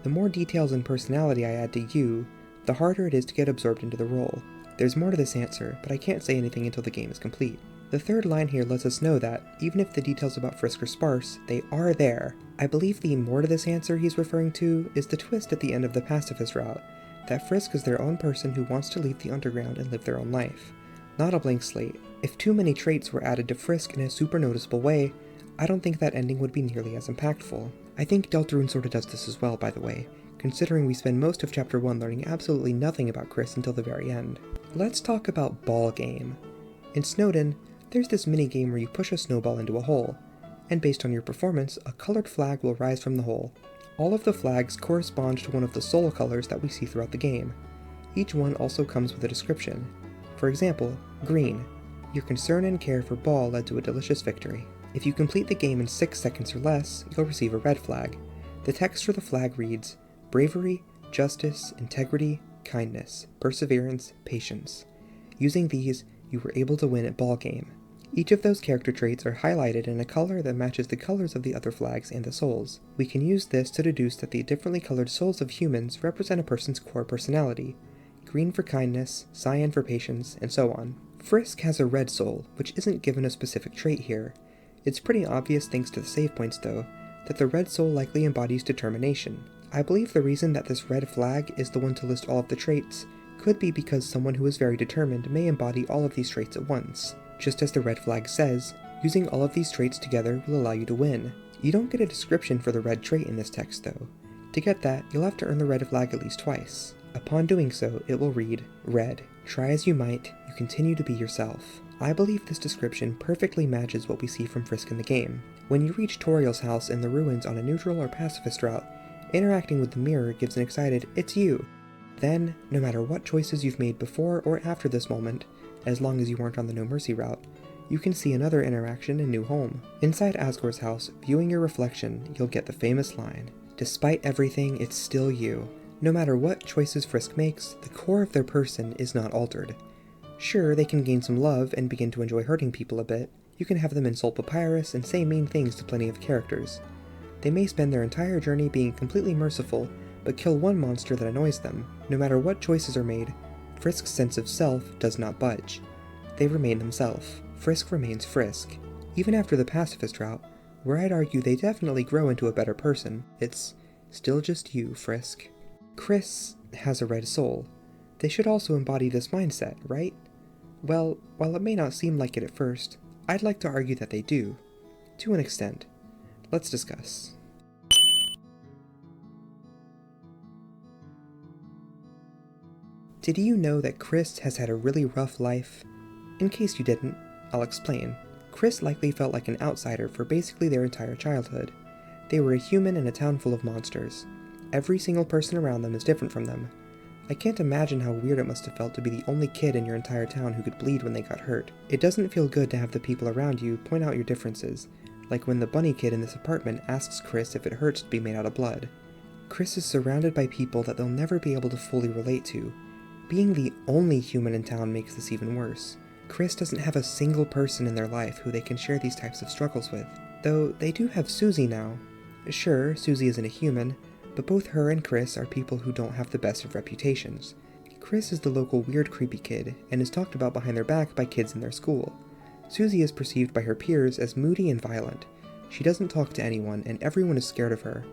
Speaker 1: The more details and personality I add to you, the harder it is to get absorbed into the role. There's more to this answer, but I can't say anything until the game is complete. The third line here lets us know that, even if the details about Frisk are sparse, they are there. I believe the more to this answer he's referring to is the twist at the end of the pacifist route, that Frisk is their own person who wants to leave the underground and live their own life. Not a blank slate. If too many traits were added to Frisk in a super noticeable way, I don't think that ending would be nearly as impactful. I think Deltarune sorta does this as well, by the way, considering we spend most of Chapter 1 learning absolutely nothing about Kris until the very end. Let's talk about Ball Game. In Snowdin, there's this mini-game where you push a snowball into a hole, and based on your performance, a colored flag will rise from the hole. All of the flags correspond to one of the soul colors that we see throughout the game. Each one also comes with a description. For example, green. Your concern and care for Ball led to a delicious victory. If you complete the game in 6 seconds or less, you'll receive a red flag. The text for the flag reads, bravery, justice, integrity, kindness, perseverance, patience. Using these, you were able to win at Ball Game. Each of those character traits are highlighted in a color that matches the colors of the other flags and the souls. We can use this to deduce that the differently colored souls of humans represent a person's core personality. Green for kindness, cyan for patience, and so on. Frisk has a red soul, which isn't given a specific trait here. It's pretty obvious thanks to the save points though, that the red soul likely embodies determination. I believe the reason that this red flag is the one to list all of the traits could be because someone who is very determined may embody all of these traits at once. Just as the red flag says, using all of these traits together will allow you to win. You don't get a description for the red trait in this text though. To get that, you'll have to earn the red flag at least twice. Upon doing so, it will read, red. Try as you might, you continue to be yourself. I believe this description perfectly matches what we see from Frisk in the game. When you reach Toriel's house in the ruins on a neutral or pacifist route, interacting with the mirror gives an excited, it's you. Then, no matter what choices you've made before or after this moment, as long as you weren't on the No Mercy route, you can see another interaction in New Home. Inside Asgore's house, viewing your reflection, you'll get the famous line, despite everything, it's still you. No matter what choices Frisk makes, the core of their person is not altered. Sure, they can gain some love and begin to enjoy hurting people a bit. You can have them insult Papyrus and say mean things to plenty of characters. They may spend their entire journey being completely merciful, but kill one monster that annoys them. No matter what choices are made, Frisk's sense of self does not budge. They remain themselves. Frisk remains Frisk. Even after the pacifist route, where I'd argue they definitely grow into a better person, it's still just you, Frisk. Kris has a red soul. They should also embody this mindset, right? Well, while it may not seem like it at first, I'd like to argue that they do. To an extent. Let's discuss. Did you know that Kris has had a really rough life? In case you didn't, I'll explain. Kris likely felt like an outsider for basically their entire childhood. They were a human in a town full of monsters. Every single person around them is different from them. I can't imagine how weird it must have felt to be the only kid in your entire town who could bleed when they got hurt. It doesn't feel good to have the people around you point out your differences, like when the bunny kid in this apartment asks Kris if it hurts to be made out of blood. Kris is surrounded by people that they'll never be able to fully relate to. Being the only human in town makes this even worse. Kris doesn't have a single person in their life who they can share these types of struggles with, though they do have Susie now. Sure, Susie isn't a human, but both her and Kris are people who don't have the best of reputations. Kris is the local weird creepy kid, and is talked about behind their back by kids in their school. Susie is perceived by her peers as moody and violent. She doesn't talk to anyone, and everyone is scared of her.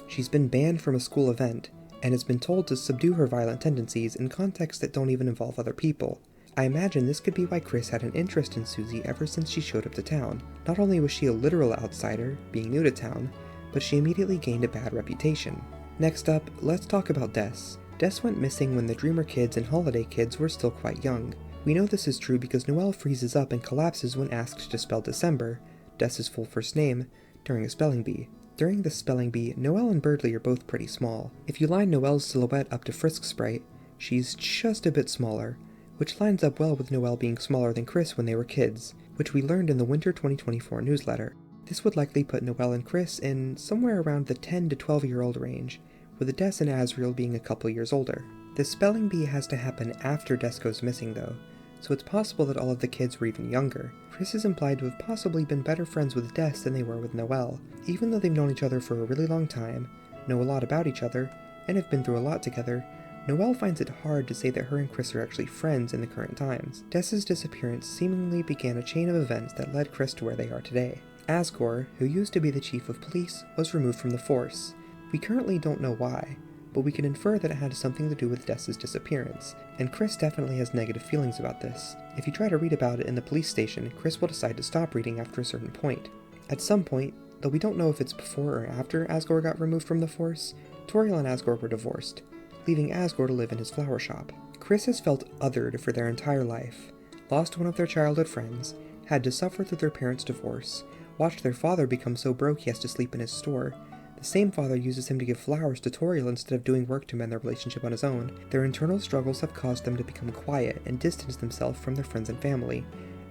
Speaker 1: She's been banned from a school event, and has been told to subdue her violent tendencies in contexts that don't even involve other people. I imagine this could be why Kris had an interest in Susie ever since she showed up to town. Not only was she a literal outsider, being new to town, but she immediately gained a bad reputation. Next up, let's talk about Des. Des went missing when the Dreemurr kids and Holiday kids were still quite young. We know this is true because Noelle freezes up and collapses when asked to spell December, Des's full first name, during a spelling bee. During the spelling bee, Noelle and Birdly are both pretty small. If you line Noelle's silhouette up to Frisk's sprite, she's just a bit smaller, which lines up well with Noelle being smaller than Kris when they were kids, which we learned in the Winter 2024 newsletter. This would likely put Noelle and Kris in somewhere around the 10 to 12-year-old range, with Des and Asriel being a couple years older. The spelling bee has to happen after Des goes missing though, so it's possible that all of the kids were even younger. Kris is implied to have possibly been better friends with Des than they were with Noelle. Even though they've known each other for a really long time, know a lot about each other, and have been through a lot together, Noelle finds it hard to say that her and Kris are actually friends in the current times. Des's disappearance seemingly began a chain of events that led Kris to where they are today. Asgore, who used to be the chief of police, was removed from the force. We currently don't know why, but we can infer that it had something to do with Des's disappearance, and Kris definitely has negative feelings about this. If you try to read about it in the police station, Kris will decide to stop reading after a certain point. At some point, though we don't know if it's before or after Asgore got removed from the force, Toriel and Asgore were divorced, leaving Asgore to live in his flower shop. Kris has felt othered for their entire life, lost one of their childhood friends, had to suffer through their parents' divorce, watched their father become so broke he has to sleep in his store. The same father uses him to give flowers to Toriel instead of doing work to mend their relationship on his own. Their internal struggles have caused them to become quiet and distance themselves from their friends and family.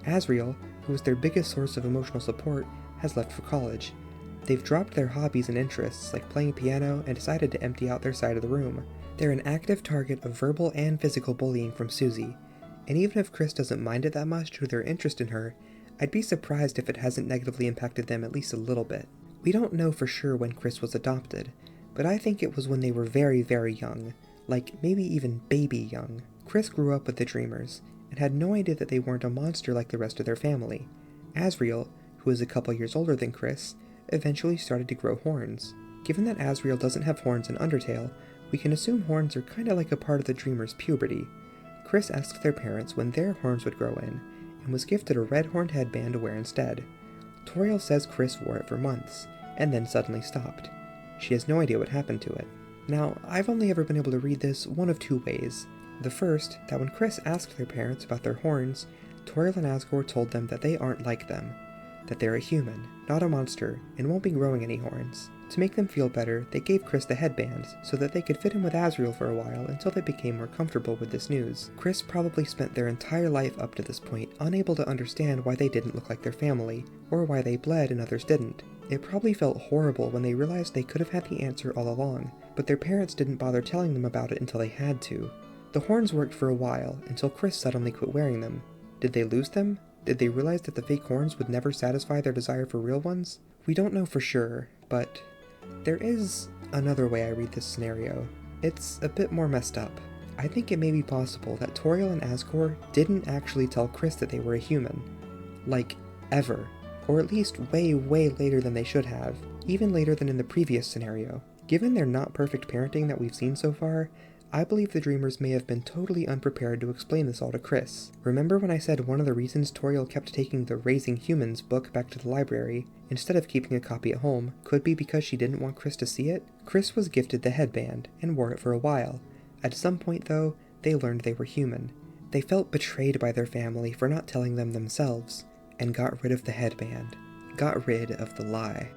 Speaker 1: Asriel, who was their biggest source of emotional support, has left for college. They've dropped their hobbies and interests, like playing piano, and decided to empty out their side of the room. They're an active target of verbal and physical bullying from Susie, and even if Kris doesn't mind it that much due to their interest in her, I'd be surprised if it hasn't negatively impacted them at least a little bit. We don't know for sure when Kris was adopted, but I think it was when they were very, very young, like maybe even baby young. Kris grew up with the Dreemurrs, and had no idea that they weren't a monster like the rest of their family. Asriel, who is a couple years older than Kris, eventually started to grow horns. Given that Asriel doesn't have horns in Undertale, we can assume horns are kinda like a part of the Dreemurrs' puberty. Kris asked their parents when their horns would grow in, and was gifted a red horned headband to wear instead. Toriel says Kris wore it for months, and then suddenly stopped. She has no idea what happened to it. Now, I've only ever been able to read this one of two ways. The first, that when Kris asked their parents about their horns, Toriel and Asgore told them that they aren't like them, that they're a human, not a monster, and won't be growing any horns. To make them feel better, they gave Kris the headbands, so that they could fit in with Asriel for a while until they became more comfortable with this news. Kris probably spent their entire life up to this point unable to understand why they didn't look like their family, or why they bled and others didn't. It probably felt horrible when they realized they could have had the answer all along, but their parents didn't bother telling them about it until they had to. The horns worked for a while, until Kris suddenly quit wearing them. Did they lose them? Did they realize that the fake horns would never satisfy their desire for real ones? We don't know for sure, but there is another way I read this scenario. It's a bit more messed up. I think it may be possible that Toriel and Asgore didn't actually tell Kris that they were a human. Like, ever. Or at least way, way later than they should have. Even later than in the previous scenario. Given their not perfect parenting that we've seen so far, I believe the Dreemurrs may have been totally unprepared to explain this all to Kris. Remember when I said one of the reasons Toriel kept taking the Raising Humans book back to the library, instead of keeping a copy at home, could be because she didn't want Kris to see it? Kris was gifted the headband, and wore it for a while. At some point though, they learned they were human. They felt betrayed by their family for not telling them themselves, and got rid of the headband. Got rid of the lie.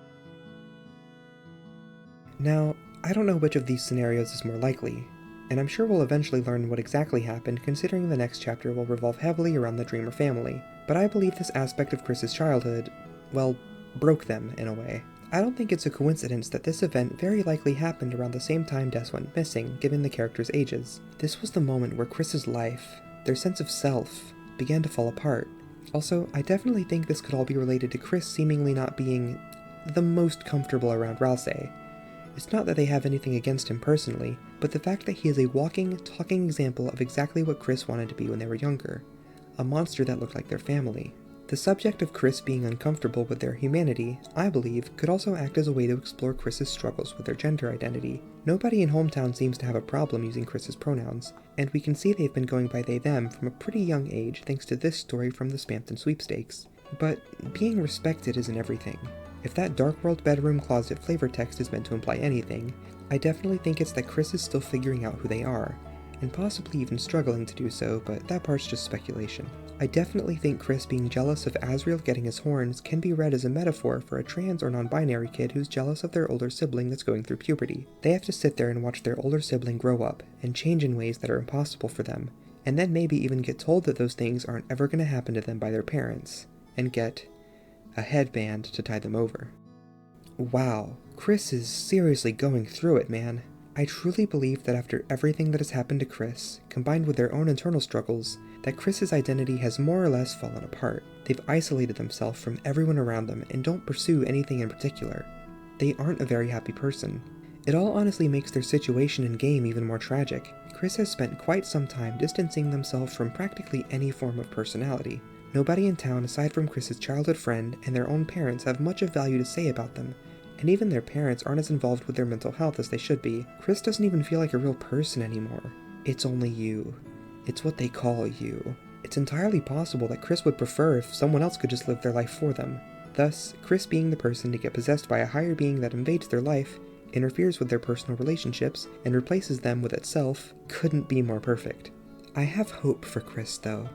Speaker 1: Now, I don't know which of these scenarios is more likely, and I'm sure we'll eventually learn what exactly happened considering the next chapter will revolve heavily around the Dreemurr family, but I believe this aspect of Kris's childhood, well, broke them in a way. I don't think it's a coincidence that this event very likely happened around the same time Des went missing, given the characters' ages. This was the moment where Kris's life, their sense of self, began to fall apart. Also, I definitely think this could all be related to Kris seemingly not being the most comfortable around Ralsei. It's not that they have anything against him personally, but the fact that he is a walking, talking example of exactly what Kris wanted to be when they were younger. A monster that looked like their family. The subject of Kris being uncomfortable with their humanity, I believe, could also act as a way to explore Kris's struggles with their gender identity. Nobody in Hometown seems to have a problem using Kris's pronouns, and we can see they've been going by they-them from a pretty young age thanks to this story from the Spampton sweepstakes. But being respected isn't everything. If that Dark World bedroom closet flavor text is meant to imply anything, I definitely think it's that Kris is still figuring out who they are, and possibly even struggling to do so, but that part's just speculation. I definitely think Kris being jealous of Asriel getting his horns can be read as a metaphor for a trans or non-binary kid who's jealous of their older sibling that's going through puberty. They have to sit there and watch their older sibling grow up and change in ways that are impossible for them, and then maybe even get told that those things aren't ever going to happen to them by their parents, and get a headband to tie them over. Wow, Kris is seriously going through it, man. I truly believe that after everything that has happened to Kris, combined with their own internal struggles, that Kris's identity has more or less fallen apart. They've isolated themselves from everyone around them and don't pursue anything in particular. They aren't a very happy person. It all honestly makes their situation in game even more tragic. Kris has spent quite some time distancing themselves from practically any form of personality. Nobody in town aside from Kris's childhood friend and their own parents have much of value to say about them, and even their parents aren't as involved with their mental health as they should be. Kris doesn't even feel like a real person anymore. It's only you. It's what they call you. It's entirely possible that Kris would prefer if someone else could just live their life for them. Thus, Kris being the person to get possessed by a higher being that invades their life, interferes with their personal relationships, and replaces them with itself, couldn't be more perfect. I have hope for Kris, though.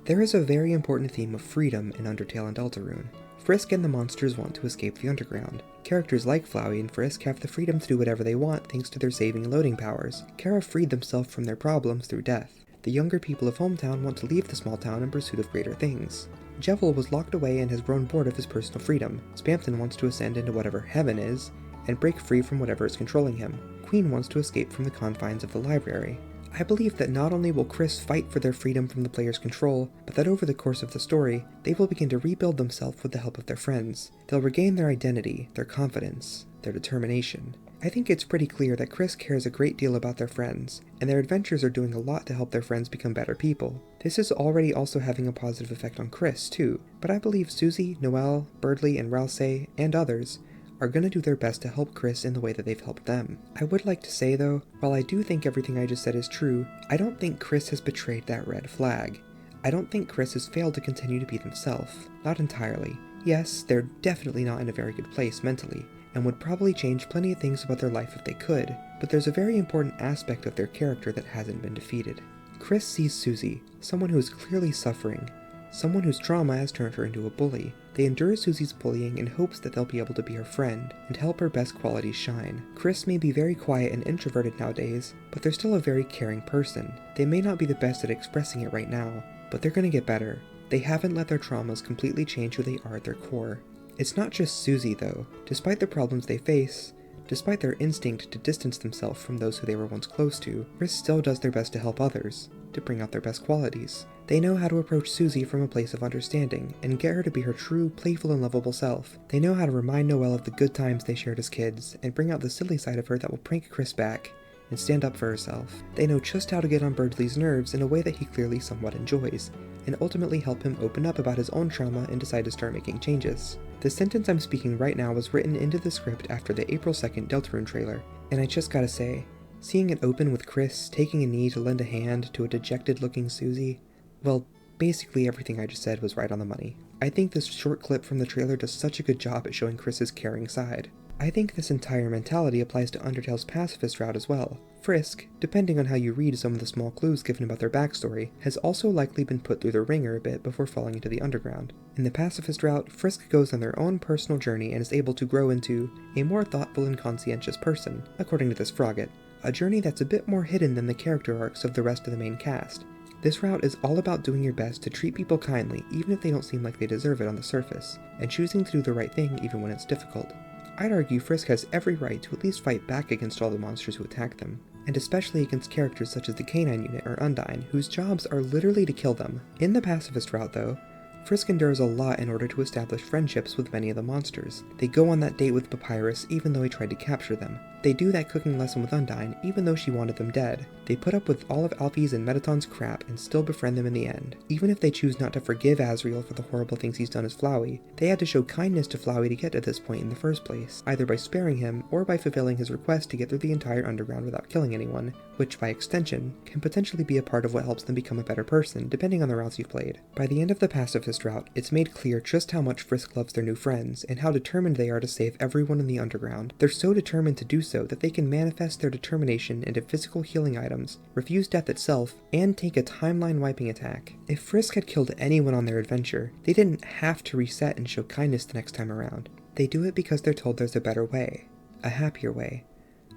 Speaker 1: There is a very important theme of freedom in Undertale and Deltarune. Frisk and the monsters want to escape the underground. Characters like Flowey and Frisk have the freedom to do whatever they want thanks to their saving and loading powers. Chara freed themselves from their problems through death. The younger people of Hometown want to leave the small town in pursuit of greater things. Jevil was locked away and has grown bored of his personal freedom. Spamton wants to ascend into whatever heaven is, and break free from whatever is controlling him. Queen wants to escape from the confines of the library. I believe that not only will Kris fight for their freedom from the player's control, but that over the course of the story, they will begin to rebuild themselves with the help of their friends. They'll regain their identity, their confidence, their determination. I think it's pretty clear that Kris cares a great deal about their friends, and their adventures are doing a lot to help their friends become better people. This is already also having a positive effect on Kris, too, but I believe Susie, Noelle, Birdley, and Ralsei, and others, are going to do their best to help Kris in the way that they've helped them. I would like to say though, while I do think everything I just said is true, I don't think Kris has betrayed that red flag. I don't think Kris has failed to continue to be themselves. Not entirely. Yes, they're definitely not in a very good place mentally, and would probably change plenty of things about their life if they could, but there's a very important aspect of their character that hasn't been defeated. Kris sees Susie, someone who is clearly suffering, someone whose trauma has turned her into a bully. They endure Susie's bullying in hopes that they'll be able to be her friend and help her best qualities shine. Kris may be very quiet and introverted nowadays, but they're still a very caring person. They may not be the best at expressing it right now, but they're gonna get better. They haven't let their traumas completely change who they are at their core. It's not just Susie though. Despite the problems they face, despite their instinct to distance themselves from those who they were once close to, Kris still does their best to help others, to bring out their best qualities. They know how to approach Susie from a place of understanding, and get her to be her true, playful and lovable self. They know how to remind Noelle of the good times they shared as kids, and bring out the silly side of her that will prank Kris back, and stand up for herself. They know just how to get on Birdley's nerves in a way that he clearly somewhat enjoys, and ultimately help him open up about his own trauma and decide to start making changes. The sentence I'm speaking right now was written into the script after the April 2nd Deltarune trailer, and I just gotta say, seeing it open with Kris taking a knee to lend a hand to a dejected-looking Susie, well, basically everything I just said was right on the money. I think this short clip from the trailer does such a good job at showing Kris's caring side. I think this entire mentality applies to Undertale's pacifist route as well. Frisk, depending on how you read some of the small clues given about their backstory, has also likely been put through the ringer a bit before falling into the underground. In the pacifist route, Frisk goes on their own personal journey and is able to grow into a more thoughtful and conscientious person, according to this Frogget. A journey that's a bit more hidden than the character arcs of the rest of the main cast. This route is all about doing your best to treat people kindly even if they don't seem like they deserve it on the surface, and choosing to do the right thing even when it's difficult. I'd argue Frisk has every right to at least fight back against all the monsters who attack them, and especially against characters such as the Canine Unit or Undyne, whose jobs are literally to kill them. In the pacifist route though, Frisk endures a lot in order to establish friendships with many of the monsters. They go on that date with Papyrus even though he tried to capture them. They do that cooking lesson with Undyne even though she wanted them dead. They put up with all of Alfie's and Metaton's crap and still befriend them in the end. Even if they choose not to forgive Asriel for the horrible things he's done as Flowey, they had to show kindness to Flowey to get to this point in the first place, either by sparing him or by fulfilling his request to get through the entire underground without killing anyone, which by extension can potentially be a part of what helps them become a better person depending on the routes you've played. By the end of the pacifist pacifist route, it's made clear just how much Frisk loves their new friends, and how determined they are to save everyone in the underground. They're so determined to do so that they can manifest their determination into physical healing items, refuse death itself, and take a timeline-wiping attack. If Frisk had killed anyone on their adventure, they didn't have to reset and show kindness the next time around. They do it because they're told there's a better way, a happier way,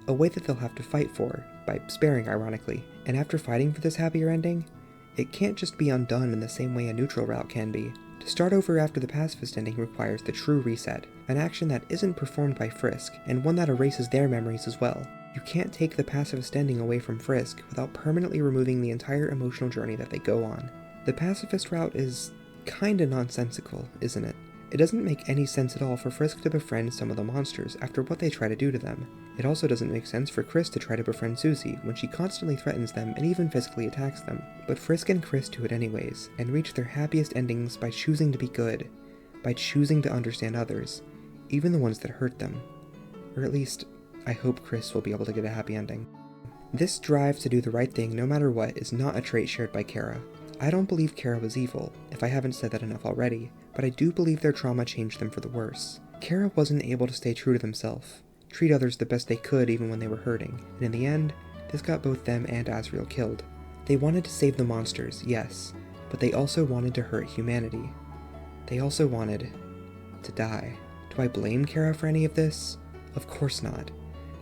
Speaker 1: a way that they'll have to fight for, by sparing ironically. And after fighting for this happier ending, it can't just be undone in the same way a neutral route can be. To start over after the pacifist ending requires the true reset, an action that isn't performed by Frisk, and one that erases their memories as well. You can't take the pacifist ending away from Frisk without permanently removing the entire emotional journey that they go on. The pacifist route is kinda nonsensical, isn't it? It doesn't make any sense at all for Frisk to befriend some of the monsters after what they try to do to them. It also doesn't make sense for Kris to try to befriend Susie when she constantly threatens them and even physically attacks them. But Frisk and Kris do it anyways, and reach their happiest endings by choosing to be good, by choosing to understand others, even the ones that hurt them. Or at least, I hope Kris will be able to get a happy ending. This drive to do the right thing no matter what is not a trait shared by Chara. I don't believe Chara was evil, if I haven't said that enough already, but I do believe their trauma changed them for the worse. Chara wasn't able to stay true to themselves, treat others the best they could even when they were hurting, and in the end, this got both them and Azrael killed. They wanted to save the monsters, yes, but they also wanted to hurt humanity. They also wanted to die. Do I blame Chara for any of this? Of course not.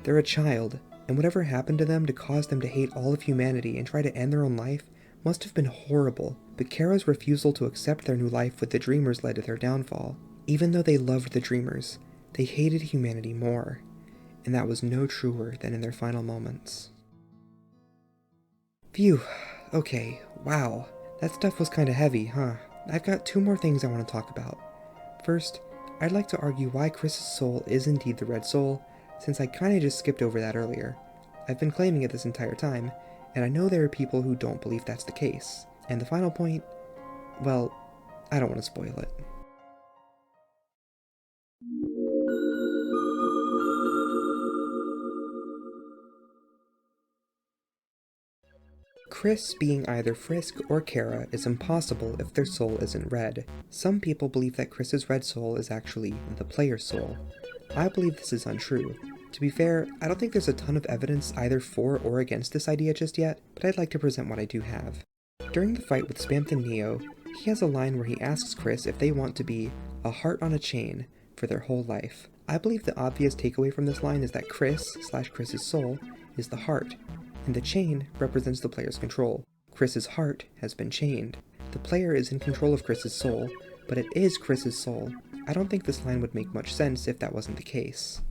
Speaker 1: They're a child, and whatever happened to them to cause them to hate all of humanity and try to end their own life must have been horrible, but Chara's refusal to accept their new life with the Dreemurrs led to their downfall. Even though they loved the Dreemurrs, they hated humanity more, and that was no truer than in their final moments. Phew, okay, wow, that stuff was kinda heavy, huh? I've got 2 more things I want to talk about. First, I'd like to argue why Kris's soul is indeed the Red Soul, since I kinda just skipped over that earlier. I've been claiming it this entire time, and I know there are people who don't believe that's the case. And the final point, well, I don't want to spoil it. Kris being either Frisk or Chara is impossible if their soul isn't red. Some people believe that Kris's red soul is actually the player's soul. I believe this is untrue. To be fair, I don't think there's a ton of evidence either for or against this idea just yet, but I'd like to present what I do have. During the fight with Spamton Neo, he has a line where he asks Kris if they want to be a heart on a chain for their whole life. I believe the obvious takeaway from this line is that Kris's soul is the heart, and the chain represents the player's control. Kris's heart has been chained. The player is in control of Kris's soul, but it is Kris's soul. I don't think this line would make much sense if that wasn't the case.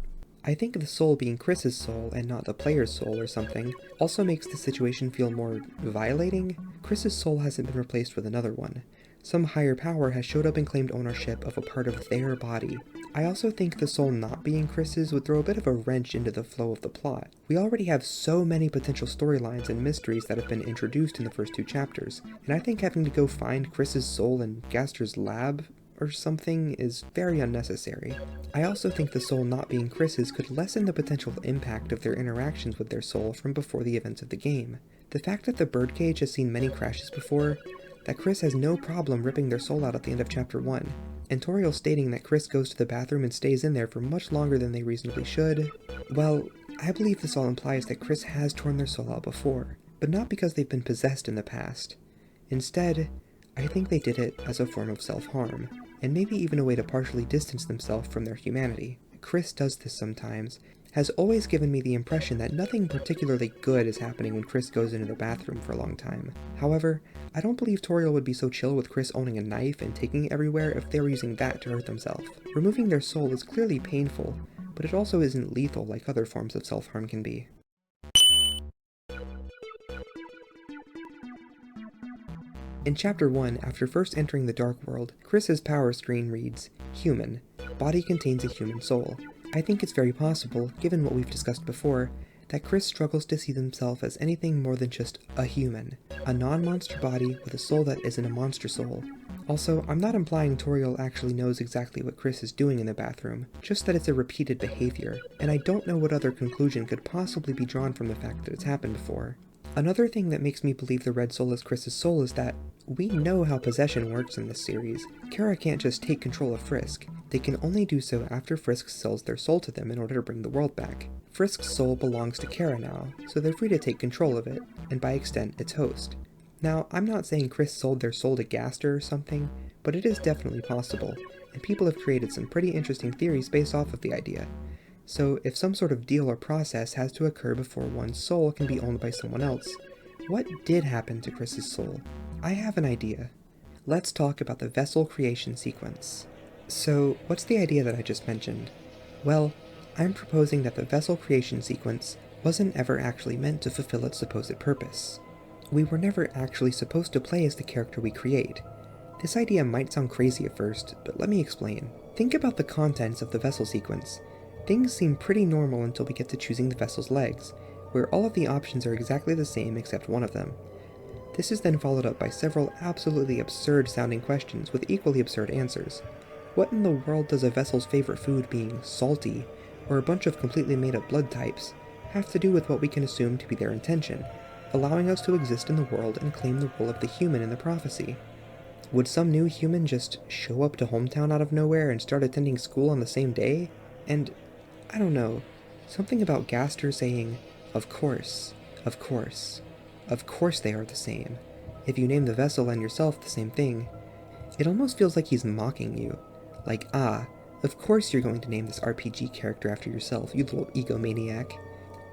Speaker 1: I think the soul being Kris's soul and not the player's soul or something also makes the situation feel more violating. Kris's soul hasn't been replaced with another one. Some higher power has showed up and claimed ownership of a part of their body. I also think the soul not being Kris's would throw a bit of a wrench into the flow of the plot. We already have so many potential storylines and mysteries that have been introduced in the first 2 chapters, and I think having to go find Kris's soul in Gaster's lab or something is very unnecessary. I also think the soul not being Kris's could lessen the potential impact of their interactions with their soul from before the events of the game. The fact that the birdcage has seen many crashes before, that Kris has no problem ripping their soul out at the end of chapter 1, and Toriel stating that Kris goes to the bathroom and stays in there for much longer than they reasonably should, well, I believe this all implies that Kris has torn their soul out before, but not because they've been possessed in the past. Instead, I think they did it as a form of self-harm, and maybe even a way to partially distance themselves from their humanity. Kris does this sometimes, has always given me the impression that nothing particularly good is happening when Kris goes into the bathroom for a long time. However, I don't believe Toriel would be so chill with Kris owning a knife and taking it everywhere if they were using that to hurt themselves. Removing their soul is clearly painful, but it also isn't lethal like other forms of self-harm can be. In Chapter 1, after first entering the Dark World, Kris's power screen reads, "Human. Body contains a human soul." I think it's very possible, given what we've discussed before, that Kris struggles to see themselves as anything more than just a human, a non-monster body with a soul that isn't a monster soul. Also, I'm not implying Toriel actually knows exactly what Kris is doing in the bathroom, just that it's a repeated behavior, and I don't know what other conclusion could possibly be drawn from the fact that it's happened before. Another thing that makes me believe the red soul is Kris's soul is that we know how possession works in this series. Chara can't just take control of Frisk. They can only do so after Frisk sells their soul to them in order to bring the world back. Frisk's soul belongs to Chara now, so they're free to take control of it, and by extent, its host. Now, I'm not saying Kris sold their soul to Gaster or something, but it is definitely possible, and people have created some pretty interesting theories based off of the idea. So, if some sort of deal or process has to occur before one's soul can be owned by someone else, what did happen to Kris's soul? I have an idea. Let's talk about the vessel creation sequence. So, what's the idea that I just mentioned? Well, I'm proposing that the vessel creation sequence wasn't ever actually meant to fulfill its supposed purpose. We were never actually supposed to play as the character we create. This idea might sound crazy at first, but let me explain. Think about the contents of the vessel sequence. Things seem pretty normal until we get to choosing the vessel's legs, where all of the options are exactly the same except one of them. This is then followed up by several absolutely absurd sounding questions with equally absurd answers. What in the world does a vessel's favorite food being salty, or a bunch of completely made up blood types, have to do with what we can assume to be their intention, allowing us to exist in the world and claim the role of the human in the prophecy? Would some new human just show up to hometown out of nowhere and start attending school on the same day? And, I don't know, something about Gaster saying, of course they are the same. If you name the vessel and yourself the same thing, it almost feels like he's mocking you. Like, of course you're going to name this RPG character after yourself, you little egomaniac.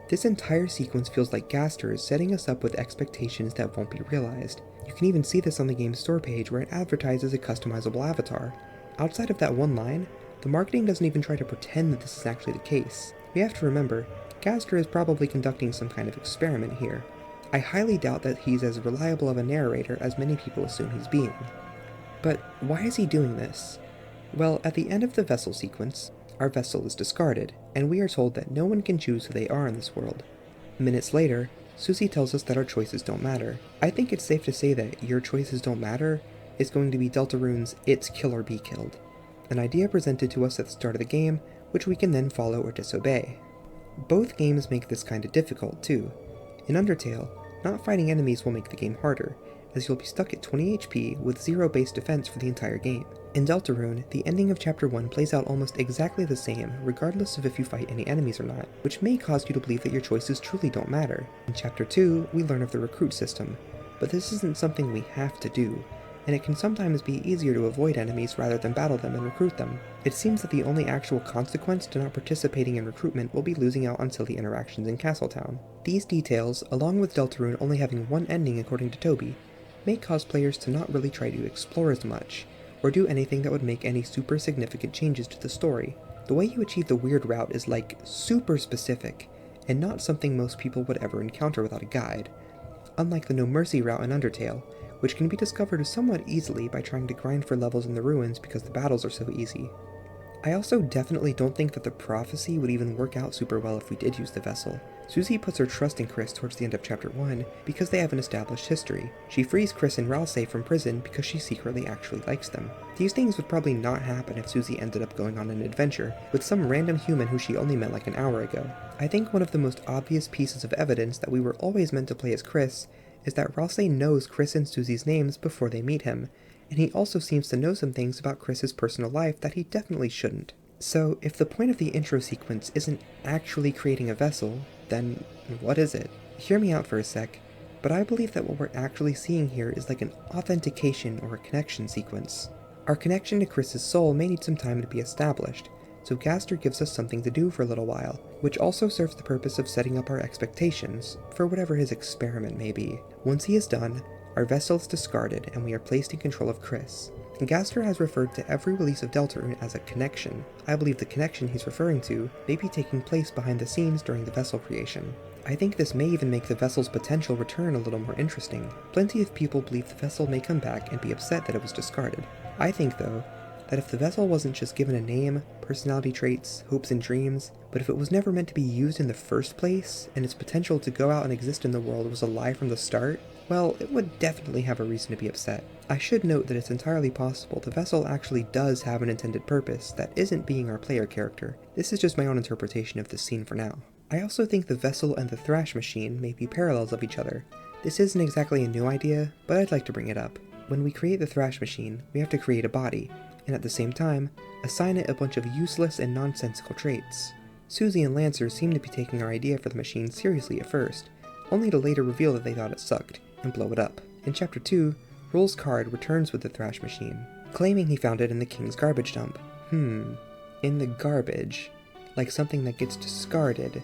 Speaker 1: This entire sequence feels like Gaster is setting us up with expectations that won't be realized. You can even see this on the game's store page where it advertises a customizable avatar. Outside of that one line, the marketing doesn't even try to pretend that this is actually the case. We have to remember, Gaster is probably conducting some kind of experiment here. I highly doubt that he's as reliable of a narrator as many people assume he's being. But why is he doing this? Well, at the end of the vessel sequence, our vessel is discarded, and we are told that no one can choose who they are in this world. Minutes later, Susie tells us that our choices don't matter. I think it's safe to say that your choices don't matter is going to be Deltarune's It's Kill or Be Killed, an idea presented to us at the start of the game, which we can then follow or disobey. Both games make this kinda difficult, too. In Undertale, not fighting enemies will make the game harder, as you'll be stuck at 20 HP with 0 base defense for the entire game. In Deltarune, the ending of Chapter 1 plays out almost exactly the same, regardless of if you fight any enemies or not, which may cause you to believe that your choices truly don't matter. In Chapter 2, we learn of the recruit system, but this isn't something we have to do, and it can sometimes be easier to avoid enemies rather than battle them and recruit them. It seems that the only actual consequence to not participating in recruitment will be losing out on silly interactions in Castletown. These details, along with Deltarune only having one ending according to TOBY, may cause players to not really try to explore as much, or do anything that would make any super significant changes to the story. The way you achieve the weird route is like super specific, and not something most people would ever encounter without a guide. Unlike the No Mercy route in Undertale, which can be discovered somewhat easily by trying to grind for levels in the ruins because the battles are so easy. I also definitely don't think that the prophecy would even work out super well if we did use the vessel. Susie puts her trust in Kris towards the end of Chapter 1 because they have an established history. She frees Kris and Ralsei from prison because she secretly actually likes them. These things would probably not happen if Susie ended up going on an adventure with some random human who she only met like an hour ago. I think one of the most obvious pieces of evidence that we were always meant to play as Kris is that Ralsei knows Kris and Susie's names before they meet him, and he also seems to know some things about Kris's personal life that he definitely shouldn't. So, if the point of the intro sequence isn't actually creating a vessel, then what is it? Hear me out for a sec, but I believe that what we're actually seeing here is like an authentication or a connection sequence. Our connection to Kris's soul may need some time to be established, so Gaster gives us something to do for a little while, which also serves the purpose of setting up our expectations for whatever his experiment may be. Once he is done, our vessel is discarded and we are placed in control of Kris. Gaster has referred to every release of Deltarune as a connection. I believe the connection he's referring to may be taking place behind the scenes during the vessel creation. I think this may even make the vessel's potential return a little more interesting. Plenty of people believe the vessel may come back and be upset that it was discarded. I think, though, that if the vessel wasn't just given a name, personality traits, hopes and dreams, but if it was never meant to be used in the first place, and its potential to go out and exist in the world was a lie from the start, well, it would definitely have a reason to be upset. I should note that it's entirely possible the vessel actually does have an intended purpose that isn't being our player character. This is just my own interpretation of this scene for now. I also think the vessel and the thrash machine may be parallels of each other, This isn't exactly a new idea, but I'd like to bring it up. When we create the Thrash machine, we have to create a body, and at the same time, assign it a bunch of useless and nonsensical traits. Susie and Lancer seem to be taking our idea for the machine seriously at first, only to later reveal that they thought it sucked, and blow it up. In Chapter 2, Roll's card returns with the Thrash machine, claiming he found it in the king's garbage dump. In the garbage. Like something that gets discarded.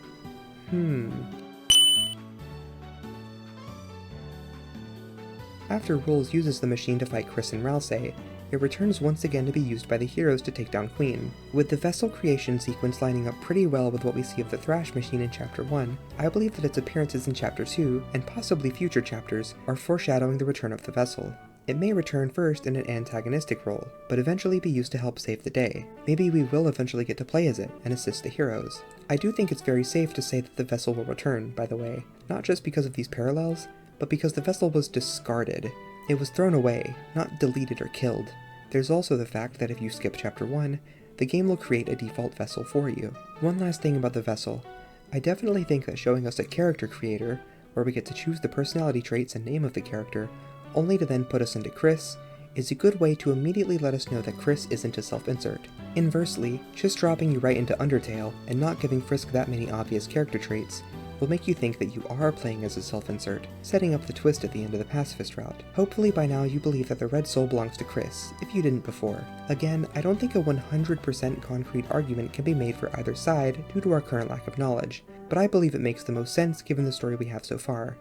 Speaker 1: After Rolls uses the machine to fight Kris and Ralsei, it returns once again to be used by the heroes to take down Queen. With the vessel creation sequence lining up pretty well with what we see of the Thrash machine in Chapter 1, I believe that its appearances in Chapter 2, and possibly future chapters, are foreshadowing the return of the vessel. It may return first in an antagonistic role, but eventually be used to help save the day. Maybe we will eventually get to play as it, and assist the heroes. I do think it's very safe to say that the vessel will return, by the way, not just because of these parallels, but because the vessel was discarded. It was thrown away, not deleted or killed. There's also the fact that if you skip Chapter 1, the game will create a default vessel for you. One last thing about the vessel. I definitely think that showing us a character creator, where we get to choose the personality traits and name of the character, only to then put us into Kris, is a good way to immediately let us know that Kris isn't a self-insert. Inversely, just dropping you right into Undertale and not giving Frisk that many obvious character traits will make you think that you are playing as a self-insert, setting up the twist at the end of the pacifist route. Hopefully by now you believe that the red soul belongs to Kris, if you didn't before. Again, I don't think a 100% concrete argument can be made for either side due to our current lack of knowledge, but I believe it makes the most sense given the story we have so far.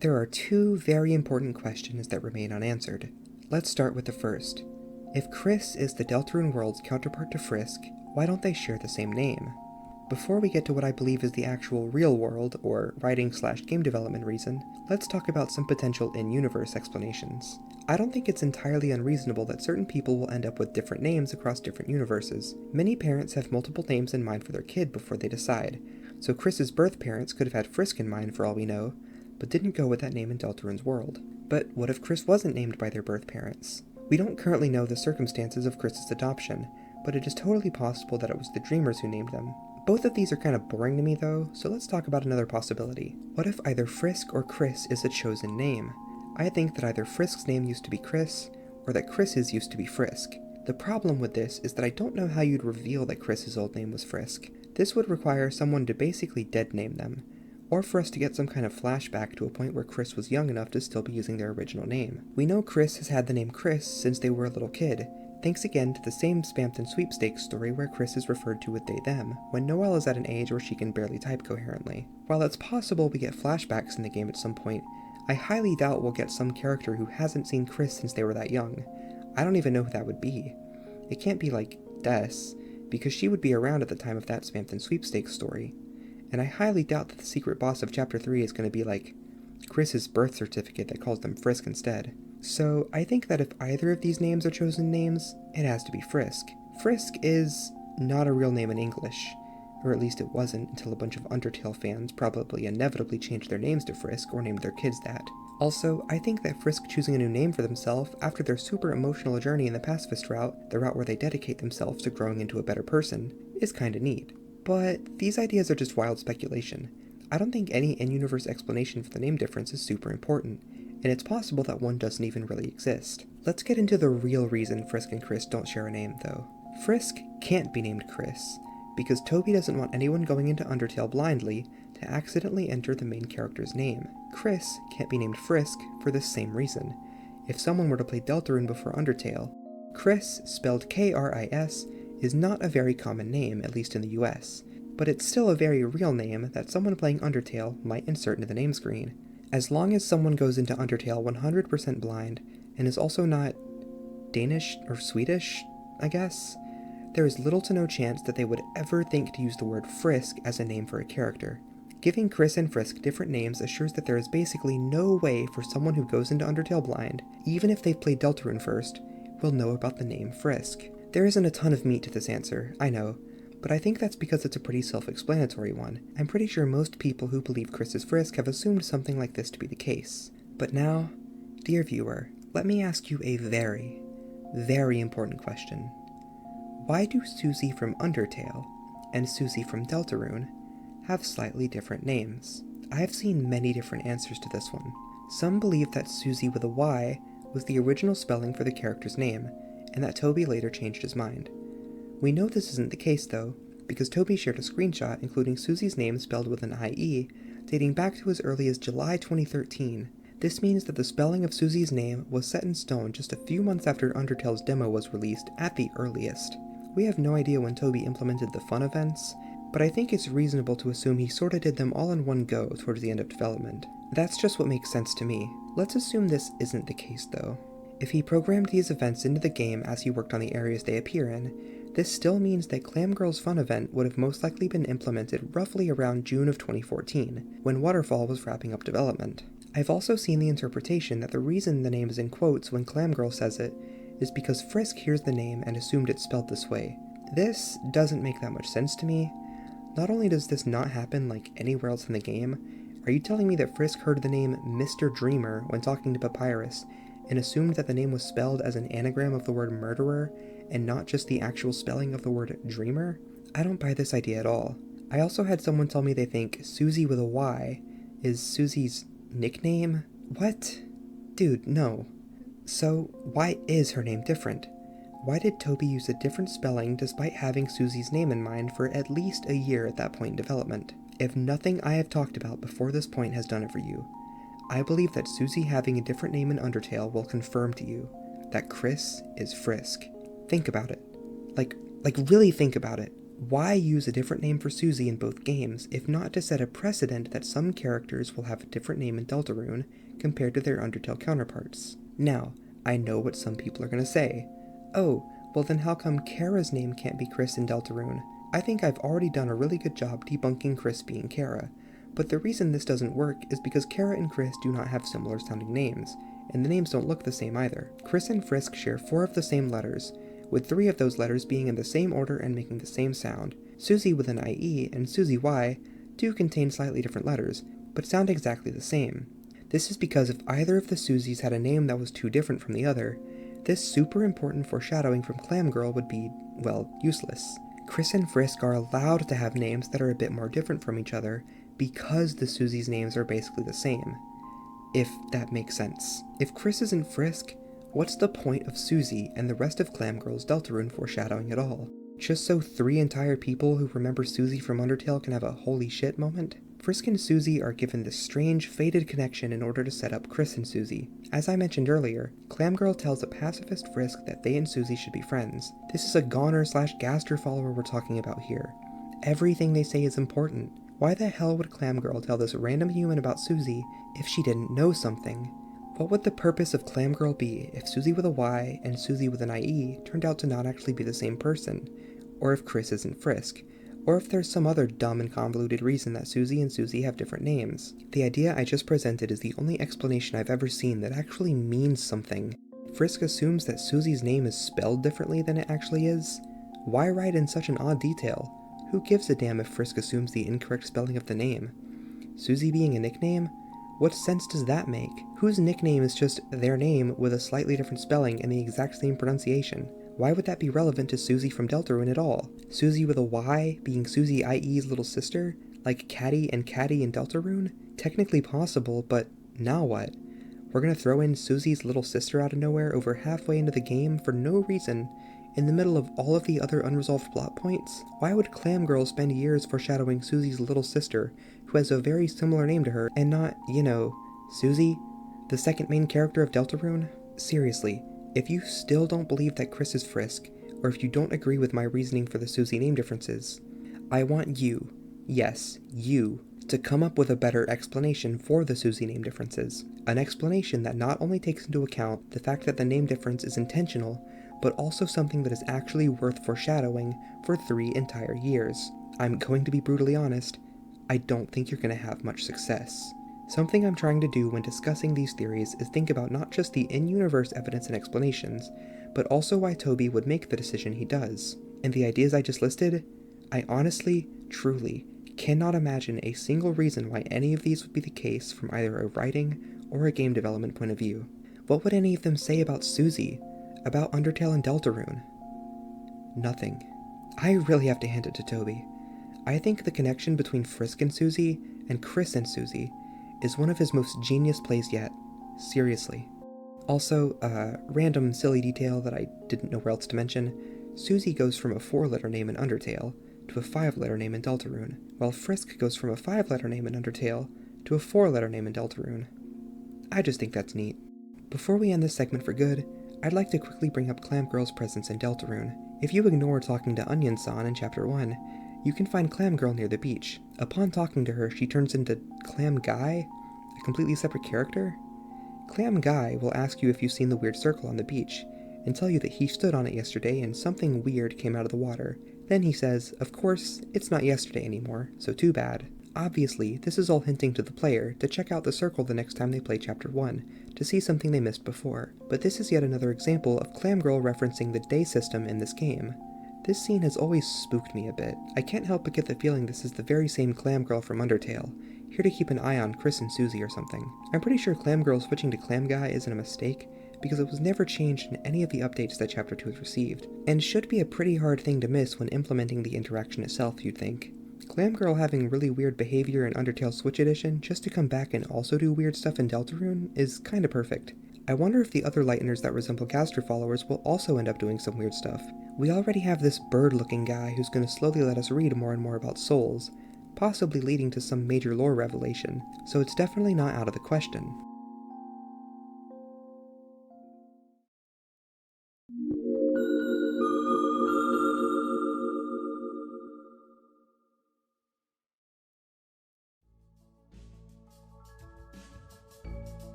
Speaker 1: There are two very important questions that remain unanswered. Let's start with the first. If Kris is the Deltarune world's counterpart to Frisk, why don't they share the same name? Before we get to what I believe is the actual real world, or writing/game development reason, let's talk about some potential in-universe explanations. I don't think it's entirely unreasonable that certain people will end up with different names across different universes. Many parents have multiple names in mind for their kid before they decide, so Kris's birth parents could have had Frisk in mind for all we know, but didn't go with that name in Deltarune's world. But what if Kris wasn't named by their birth parents? We don't currently know the circumstances of Kris's adoption, but it is totally possible that it was the Dreemurrs who named them. Both of these are kind of boring to me though, so let's talk about another possibility. What if either Frisk or Kris is a chosen name? I think that either Frisk's name used to be Kris, or that Kris's used to be Frisk. The problem with this is that I don't know how you'd reveal that Kris's old name was Frisk. This would require someone to basically dead name them, or for us to get some kind of flashback to a point where Kris was young enough to still be using their original name. We know Kris has had the name Kris since they were a little kid, thanks again to the same Spamton sweepstakes story where Kris is referred to with they/them, when Noelle is at an age where she can barely type coherently. While it's possible we get flashbacks in the game at some point, I highly doubt we'll get some character who hasn't seen Kris since they were that young. I don't even know who that would be. It can't be like Des, because she would be around at the time of that Spamton sweepstakes story. And I highly doubt that the secret boss of Chapter 3 is going to be like Kris's birth certificate that calls them Frisk instead. So I think that if either of these names are chosen names, it has to be Frisk. Frisk is not a real name in English, or at least it wasn't until a bunch of Undertale fans probably inevitably changed their names to Frisk or named their kids that. Also, I think that Frisk choosing a new name for themselves after their super emotional journey in the pacifist route, the route where they dedicate themselves to growing into a better person, is kinda neat. But these ideas are just wild speculation. I don't think any in-universe explanation for the name difference is super important, and it's possible that one doesn't even really exist. Let's get into the real reason Frisk and Kris don't share a name, though. Frisk can't be named Kris, because Toby doesn't want anyone going into Undertale blindly to accidentally enter the main character's name. Kris can't be named Frisk for this same reason. If someone were to play Deltarune before Undertale, Kris, spelled K-R-I-S, is not a very common name, at least in the US, but it's still a very real name that someone playing Undertale might insert into the name screen. As long as someone goes into Undertale 100% blind, and is also not Danish or Swedish, I guess, there is little to no chance that they would ever think to use the word Frisk as a name for a character. Giving Kris and Frisk different names assures that there is basically no way for someone who goes into Undertale blind, even if they've played Deltarune first, will know about the name Frisk. There isn't a ton of meat to this answer, I know, but I think that's because it's a pretty self-explanatory one. I'm pretty sure most people who believe Kris is Frisk have assumed something like this to be the case. But now, dear viewer, let me ask you a very, very important question. Why do Susie from Undertale and Susie from Deltarune have slightly different names? I have seen many different answers to this one. Some believe that Susie with a Y was the original spelling for the character's name, and that TOBY later changed his mind. We know this isn't the case though, because TOBY shared a screenshot including Susie's name spelled with an IE, dating back to as early as July 2013. This means that the spelling of Susie's name was set in stone just a few months after Undertale's demo was released at the earliest. We have no idea when TOBY implemented the fun events, but I think it's reasonable to assume he sorta did them all in one go towards the end of development. That's just what makes sense to me. Let's assume this isn't the case though. If he programmed these events into the game as he worked on the areas they appear in, this still means that Clam Girl's fun event would have most likely been implemented roughly around June of 2014, when Waterfall was wrapping up development. I've also seen the interpretation that the reason the name is in quotes when Clam Girl says it is because Frisk hears the name and assumed it's spelled this way. This doesn't make that much sense to me. Not only does this not happen like anywhere else in the game, are you telling me that Frisk heard the name Mr. Dreemurr when talking to Papyrus and assumed that the name was spelled as an anagram of the word murderer and not just the actual spelling of the word dreamer? I don't buy this idea at all. I also had someone tell me they think Susie with a Y is Susie's nickname? What? Dude, no. So, why is her name different? Why did TOBY use a different spelling despite having Susie's name in mind for at least a year at that point in development? If nothing I have talked about before this point has done it for you, I believe that Susie having a different name in Undertale will confirm to you that Kris is Frisk. Think about it. Like really think about it. Why use a different name for Susie in both games, if not to set a precedent that some characters will have a different name in Deltarune compared to their Undertale counterparts? Now, I know what some people are going to say. Oh, well then how come Chara's name can't be Kris in Deltarune? I think I've already done a really good job debunking Kris being Chara, but the reason this doesn't work is because Chara and Kris do not have similar sounding names, and the names don't look the same either. Kris and Frisk share 4 of the same letters, with 3 of those letters being in the same order and making the same sound. Susie with an IE and Susie Y do contain slightly different letters, but sound exactly the same. This is because if either of the Susies had a name that was too different from the other, this super important foreshadowing from Clam Girl would be, well, useless. Kris and Frisk are allowed to have names that are a bit more different from each other because the Susies' names are basically the same. If that makes sense. If Kris isn't Frisk, what's the point of Susie and the rest of Clam Girl's Deltarune foreshadowing at all? Just so 3 entire people who remember Susie from Undertale can have a holy shit moment? Frisk and Susie are given this strange, fated connection in order to set up Kris and Susie. As I mentioned earlier, Clam Girl tells a pacifist Frisk that they and Susie should be friends. This is a goner/Gaster follower we're talking about here. Everything they say is important. Why the hell would Clam Girl tell this random human about Susie if she didn't know something? What would the purpose of Clam Girl be if Susie with a Y and Susie with an IE turned out to not actually be the same person? Or if Kris isn't Frisk? Or if there's some other dumb and convoluted reason that Susie and Susie have different names? The idea I just presented is the only explanation I've ever seen that actually means something. Frisk assumes that Susie's name is spelled differently than it actually is. Why write in such an odd detail? Who gives a damn if Frisk assumes the incorrect spelling of the name? Susie being a nickname? What sense does that make? Whose nickname is just their name with a slightly different spelling and the exact same pronunciation? Why would that be relevant to Susie from Deltarune at all? Susie with a Y being Susie IE's little sister? Like Caddy and Caddy in Deltarune? Technically possible, but now what? We're gonna throw in Susie's little sister out of nowhere over halfway into the game for no reason, in the middle of all of the other unresolved plot points? Why would Clam Girl spend years foreshadowing Susie's little sister, who has a very similar name to her, and not, you know, Susie, the second main character of Deltarune? Seriously, if you still don't believe that Kris is Frisk, or if you don't agree with my reasoning for the Susie name differences, I want you, yes, you, to come up with a better explanation for the Susie name differences. An explanation that not only takes into account the fact that the name difference is intentional, but also something that is actually worth foreshadowing for 3 entire years. I'm going to be brutally honest, I don't think you're going to have much success. Something I'm trying to do when discussing these theories is think about not just the in-universe evidence and explanations, but also why TOBY would make the decision he does. And the ideas I just listed, I honestly, truly, cannot imagine a single reason why any of these would be the case from either a writing or a game development point of view. What would any of them say about Susie? About Undertale and Deltarune? Nothing. I really have to hand it to Toby. I think the connection between Frisk and Susie and Kris and Susie is one of his most genius plays yet. Seriously. Also, random silly detail that I didn't know where else to mention, Susie goes from a 4-letter name in Undertale to a 5-letter name in Deltarune, while Frisk goes from a 5-letter name in Undertale to a 4-letter name in Deltarune. I just think that's neat. Before we end this segment for good, I'd like to quickly bring up Clam Girl's presence in Deltarune. If you ignore talking to Onion-san in Chapter 1, you can find Clam Girl near the beach. Upon talking to her, she turns into Clam Guy, a completely separate character. Clam Guy will ask you if you've seen the weird circle on the beach, and tell you that he stood on it yesterday and something weird came out of the water. Then he says, of course, it's not yesterday anymore, so too bad. Obviously, this is all hinting to the player to check out the circle the next time they play Chapter 1, to see something they missed before. But this is yet another example of Clam Girl referencing the day system in this game. This scene has always spooked me a bit. I can't help but get the feeling this is the very same Clam Girl from Undertale, here to keep an eye on Kris and Susie or something. I'm pretty sure Clam Girl switching to Clam Guy isn't a mistake, because it was never changed in any of the updates that Chapter 2 has received, and should be a pretty hard thing to miss when implementing the interaction itself, you'd think. Clam Girl having really weird behavior in Undertale Switch Edition just to come back and also do weird stuff in Deltarune is kinda perfect. I wonder if the other Lighteners that resemble Gaster followers will also end up doing some weird stuff. We already have this bird-looking guy who's going to slowly let us read more and more about souls, possibly leading to some major lore revelation, so it's definitely not out of the question.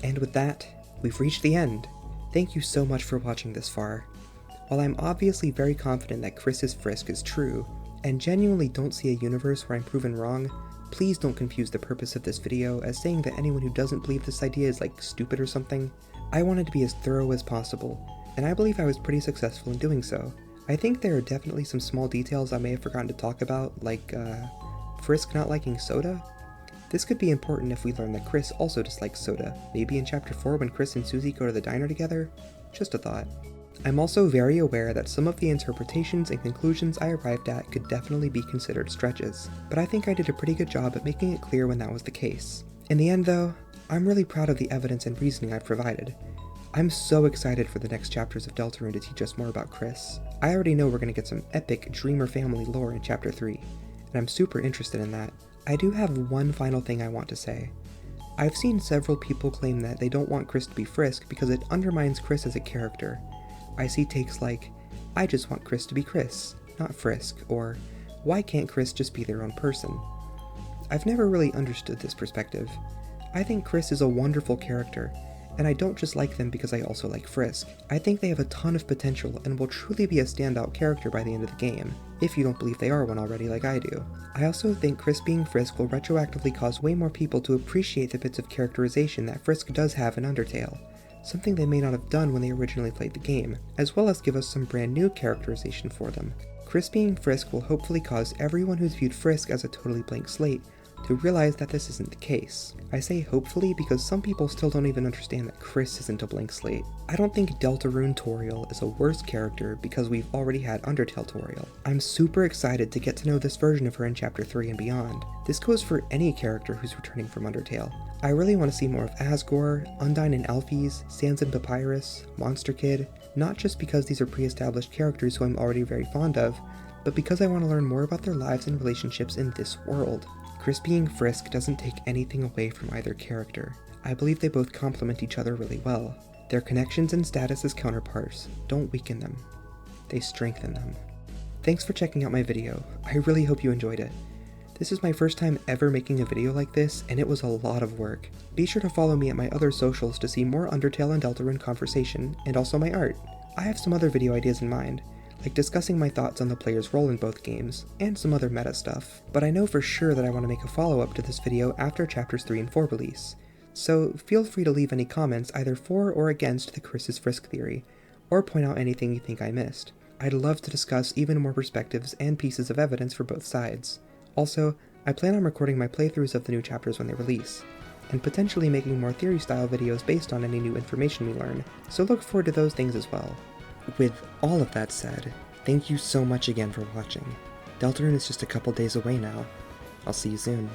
Speaker 1: And with that, we've reached the end. Thank you so much for watching this far. While I'm obviously very confident that Kris's Frisk is true, and genuinely don't see a universe where I'm proven wrong, please don't confuse the purpose of this video as saying that anyone who doesn't believe this idea is like stupid or something. I wanted to be as thorough as possible, and I believe I was pretty successful in doing so. I think there are definitely some small details I may have forgotten to talk about, like Frisk not liking soda? This could be important if we learn that Kris also dislikes soda, maybe in Chapter 4 when Kris and Susie go to the diner together? Just a thought. I'm also very aware that some of the interpretations and conclusions I arrived at could definitely be considered stretches, but I think I did a pretty good job at making it clear when that was the case. In the end though, I'm really proud of the evidence and reasoning I've provided. I'm so excited for the next chapters of Deltarune to teach us more about Kris. I already know we're going to get some epic Dreemurr family lore in Chapter 3, and I'm super interested in that. I do have one final thing I want to say. I've seen several people claim that they don't want Kris to be Frisk because it undermines Kris as a character. I see takes like, I just want Kris to be Kris, not Frisk, or why can't Kris just be their own person? I've never really understood this perspective. I think Kris is a wonderful character, and I don't just like them because I also like Frisk. I think they have a ton of potential and will truly be a standout character by the end of the game, if you don't believe they are one already like I do. I also think Kris being Frisk will retroactively cause way more people to appreciate the bits of characterization that Frisk does have in Undertale, something they may not have done when they originally played the game, as well as give us some brand new characterization for them. Kris being Frisk will hopefully cause everyone who's viewed Frisk as a totally blank slate to realize that this isn't the case. I say hopefully because some people still don't even understand that Kris isn't a blank slate. I don't think Deltarune Toriel is a worse character because we've already had Undertale Toriel. I'm super excited to get to know this version of her in Chapter 3 and beyond. This goes for any character who's returning from Undertale. I really want to see more of Asgore, Undyne and Alphys, Sans and Papyrus, Monster Kid, not just because these are pre-established characters who I'm already very fond of, but because I want to learn more about their lives and relationships in this world. Kris being Frisk doesn't take anything away from either character. I believe they both complement each other really well. Their connections and status as counterparts don't weaken them, they strengthen them. Thanks for checking out my video, I really hope you enjoyed it. This is my first time ever making a video like this, and it was a lot of work. Be sure to follow me at my other socials to see more Undertale and Deltarune conversation, and also my art. I have some other video ideas in mind, like discussing my thoughts on the player's role in both games, and some other meta stuff, but I know for sure that I want to make a follow-up to this video after Chapters 3 and 4 release, so feel free to leave any comments either for or against the Kris's Frisk theory, or point out anything you think I missed. I'd love to discuss even more perspectives and pieces of evidence for both sides. Also, I plan on recording my playthroughs of the new chapters when they release. and potentially making more theory-style videos based on any new information we learn, so look forward to those things as well. With all of that said, thank you so much again for watching. Deltarune is just a couple days away now. I'll see you soon.